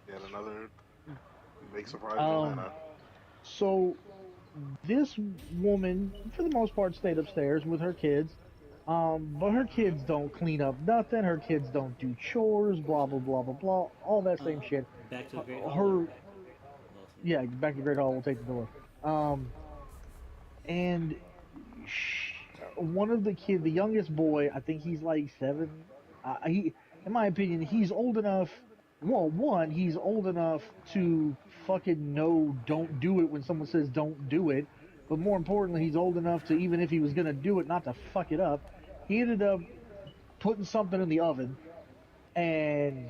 Yet another big surprise in Um, Atlanta. so this woman, for the most part, stayed upstairs with her kids. But her kids don't clean up nothing. Her kids don't do chores. Blah blah blah blah blah. All that same shit. Back to the Great Hall. Her, yeah, back to Great Hall. We'll take the door. And one of the kids, the youngest boy, I think he's like 7. He, in my opinion, he's old enough. Well, one, he's old enough to fucking know don't do it when someone says don't do it. But more importantly, he's old enough to, even if he was gonna do it, not to fuck it up. He ended up putting something in the oven and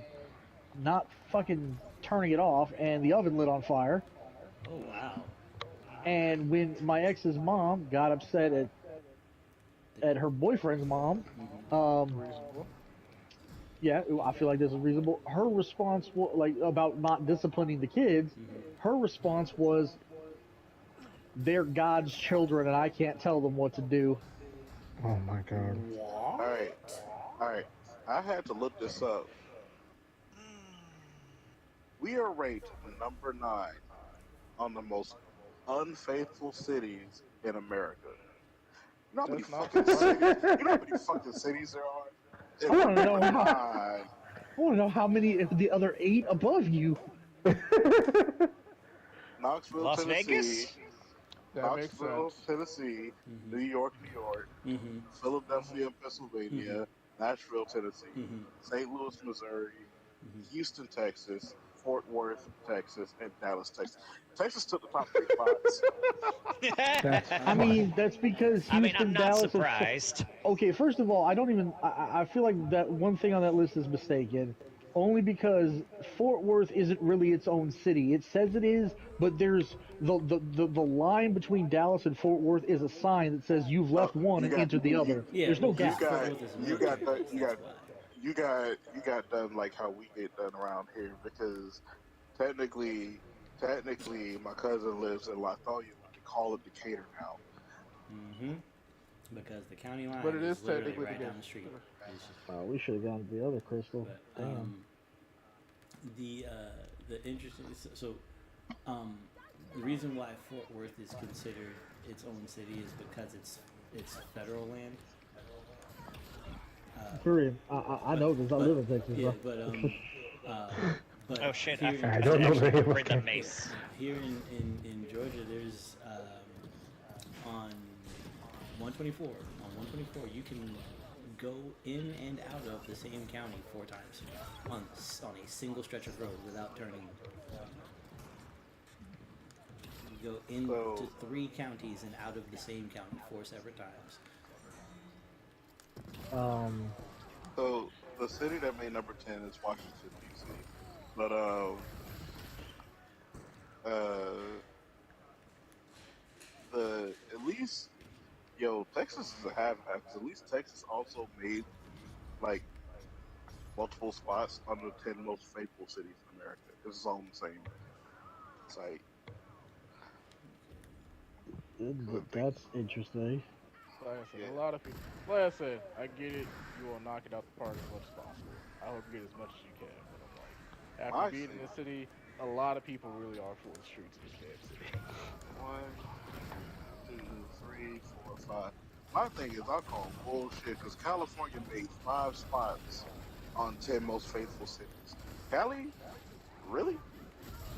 not fucking turning it off, and the oven lit on fire. Oh wow. And when my ex's mom got upset at her boyfriend's mom, Reasonable. yeah, I feel like this is reasonable. Her response, like about not disciplining the kids, her response was, "They're God's children, and I can't tell them what to do." Oh my god. All right. All right, I had to look this up. We are ranked number 9 on the most unfaithful cities in America. You know how many That's not fucking cities? surprising. You know how many fucking cities there are? I And we're want to know number how. 9. I want to know how many of the other 8 above you. Knoxville, Las Tennessee. Vegas? That makes Knoxville, sense. Tennessee. Mm-hmm. New York, New York. Mm-hmm. Philadelphia, Mm-hmm. Pennsylvania. Nashville, Tennessee. Mm-hmm. St. Louis, Missouri. Mm-hmm. Houston, Texas. Fort Worth, Texas, and Dallas, Texas. Texas took the top 3 spots. That's I fine. mean, that's because I mean, I'm Houston, not Dallas, and surprised. okay. First of all, I don't even. I feel like that one thing on that list is mistaken, only because Fort Worth isn't really its own city. It says it is, but there's the line between Dallas and Fort Worth is a sign that says you've No, left one you and got entered the other. Yeah, There's well, no 'cause you gap. Fort got Worth is a you got military done base. you That's got why. you got done like how we get done around here because technically my cousin lives in Lafayette, but they call it Decatur now. Mm-hmm. Because the county But line it is is literally technically right the down the street. It's just, We should have gone to the other crystal. but Damn. the interesting um, the reason why Fort Worth is considered its own city is because it's federal land. Period. I know this. I live in Texas, Yeah, bro. uh, but Oh shit, I here, forgot I to don't know actually the name of bring the it. mace. here in Georgia, there's on 124. On 124, you can go in and out of the same county 4 times on a single stretch of road without turning. You go into So 3 counties and out of the same county 4 separate times. so the city that made number 10 is Washington D.C. But uh the at least Texas is a half half because at least Texas also made like multiple spots on the 10 most faithful cities in America. It's all on the same site. That's interesting. Like I said, Yeah. a lot of people. Like I said, I get it. You will knock it out the park as much as possible. I hope you get as much as you can. But I'm like, My after being in the city, a lot of people really are for the streets of this damn city. 1, 2, 3, 4, 5. My thing is, I call bullshit because California made 5 spots on 10 most faithful cities. Cali, really?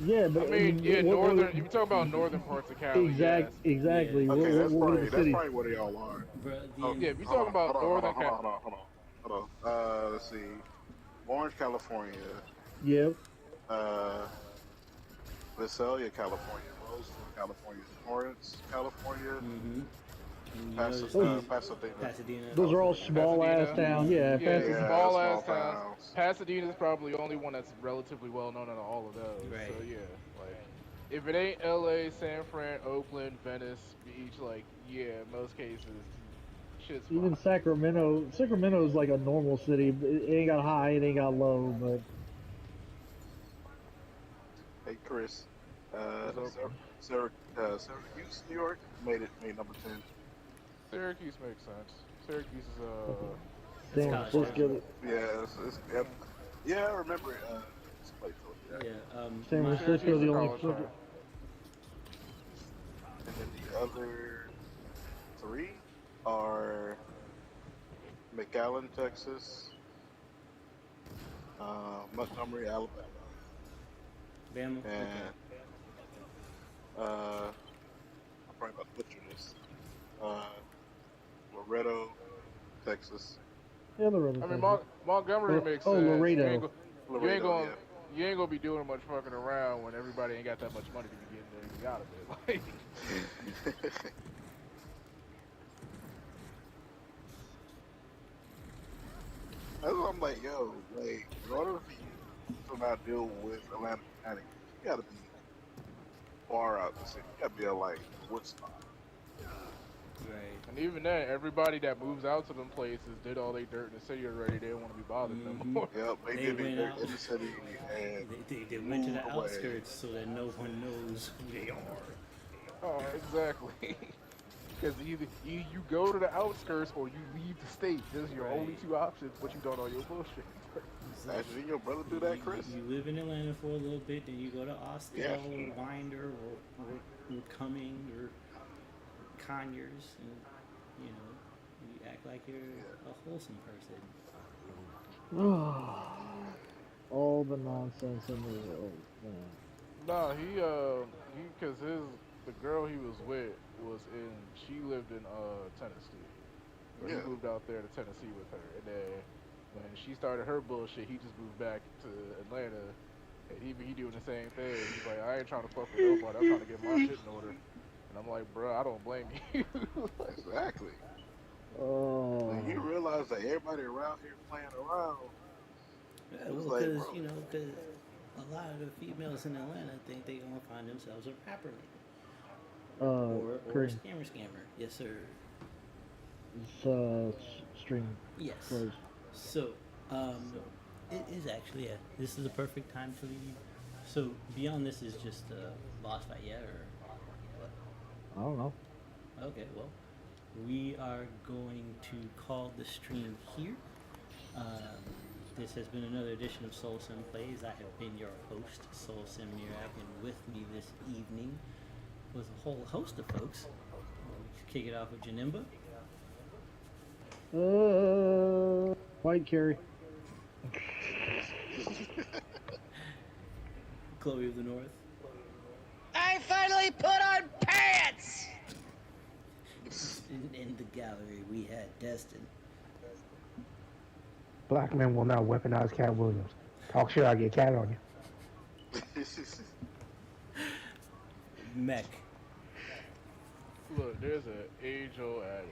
Yeah, but I mean, yeah, what northern. If you talk about northern parts of Cali, yes. Exactly. Yeah. Okay, What are the that's cities? probably where they all are. Bro, Oh, Yeah, if you hold talk on, about hold on, hold northern on, hold Cali, on, hold on, hold on, hold on. Let's see. Orange, California. Yep. Visalia, California. Roseville, California. Torrance, California. mm-hmm. Pasadena. Pasadena. Those are all California. small ass Pasadena. towns. Yeah, Yeah, Pasadena. Yeah, small small ass towns. towns. Pasadena is probably the only one that's relatively well known out of all of those. Right. So yeah, like if it ain't L.A., San Fran, Oakland, Venice Beach, like yeah, in most cases, shit's fine. Even Sacramento. Sacramento is like a normal city. It ain't got high, it ain't got low, but Hey, Chris. What's up? Syracuse, New York made number 10. Syracuse makes sense. Syracuse is damn, college let's town. get it. Yeah, I remember it. It's a place like that. Yeah. San My- Francisco, Syracuse the is a only. college town. And then the other 3 are McAllen, Texas, Montgomery, Alabama, Bama. and Okay. I'm probably about to butcher this. Loretto, Texas. Yeah, the road. I mean, Montgomery makes Oh, sense. Laredo. Laredo, You ain't gonna be doing much fucking around when everybody ain't got that much money to be getting there. Out of it, like. yeah. That's what I'm like, yo, like, in order for you to not deal with Atlanta County, you gotta be far out the city. You gotta be at, like, Woodstock. Right. And even then, everybody that moves out to them places did all they dirt in the city already. They don't want to be bothered no Mhm. more. Yep, they They did went it out. in the city and They went to the moved away. outskirts so that no one knows who they are. Oh, exactly. Because either you go to the outskirts or you leave the state. Those are your only Right. two options, but you don't know your bullshit. It's like, Actually, your brother do that, Chris? you live in Atlanta for a little bit, then you go to Austell Yeah. or Winder or Cumming or Conyers, and you know, you act like you're a wholesome person. All the nonsense in the world, man. Nah, cause the girl he was with she lived in Tennessee. So Yeah. he moved out there to Tennessee with her, and then when she started her bullshit, he just moved back to Atlanta, and he doing the same thing. He's like, I ain't trying to fuck with nobody. I'm trying to get my shit in order. And I'm like, bro, I don't blame you. Exactly. Oh, When you realize that everybody around here playing around, Well, like, because bro. you know, because a lot of the females in Atlanta think they're gonna find themselves a rapper or a Kareem, scammer. Yes, sir. stream Yes. closed. So, it is actually this is a perfect time to leave. So, beyond this is just a boss fight, yeah, or what? I don't know. Okay, well, we are going to call the stream here. This has been another edition of SoulSym Plays. I have been your host, SoulSym Mirak, and with me this evening was a whole host of folks. We kick it off with Janemba. White carry. Chloe of the North. I finally put on pants! In the gallery, we had Destin. Black men will not weaponize Cat Williams. Talk shit, I get cat on you. Mech. Look, there's an age-old adage.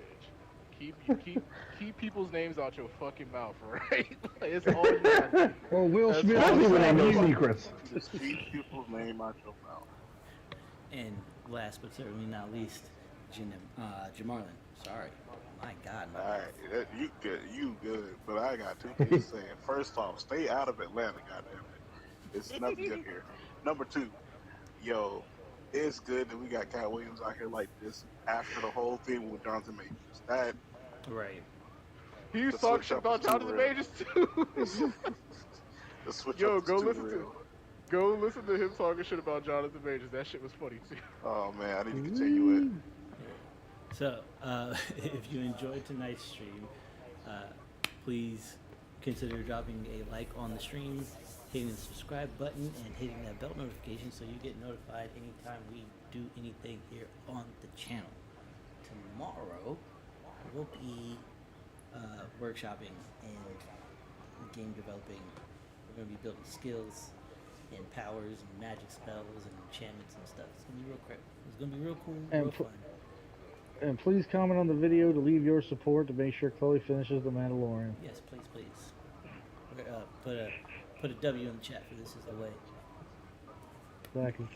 Keep people's names out your fucking mouth, right? Like, it's all you gotta do. Well, Will That's Smith. Especially when they know was- secrets. Just keep people's name out your mouth. And last but certainly not least, Jamarlin. Sorry. My God, my Alright, you good, but I got two things to say. First off, stay out of Atlanta, goddammit. It's nothing good here. Number two, yo, it's good that we got Cat Williams out here like this after the whole thing with Jonathan Majors. That Right. He was The talking switch shit up about is too Jonathan real. Majors too. the switch Yo, up is go too listen real. Go listen to him talking shit about Jonathan Majors. That shit was funny too. Oh man, I need to continue it. So, if you enjoyed tonight's stream, please consider dropping a like on the stream, hitting the subscribe button, and hitting that bell notification so you get notified anytime we do anything here on the channel. Tomorrow, we'll be workshopping and game developing. We're going to be building skills and powers and magic spells and enchantments and stuff. It's going to be real crap. It's going to be real cool, And real fun. And please comment on the video to leave your support to make sure Chloe finishes The Mandalorian. Yes, please, please. Put a W in the chat for this is the way. Exactly.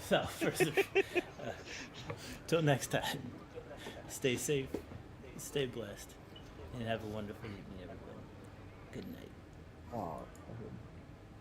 So, till next time, stay safe, stay blessed, and have a wonderful evening, everyone. Good night. Oh,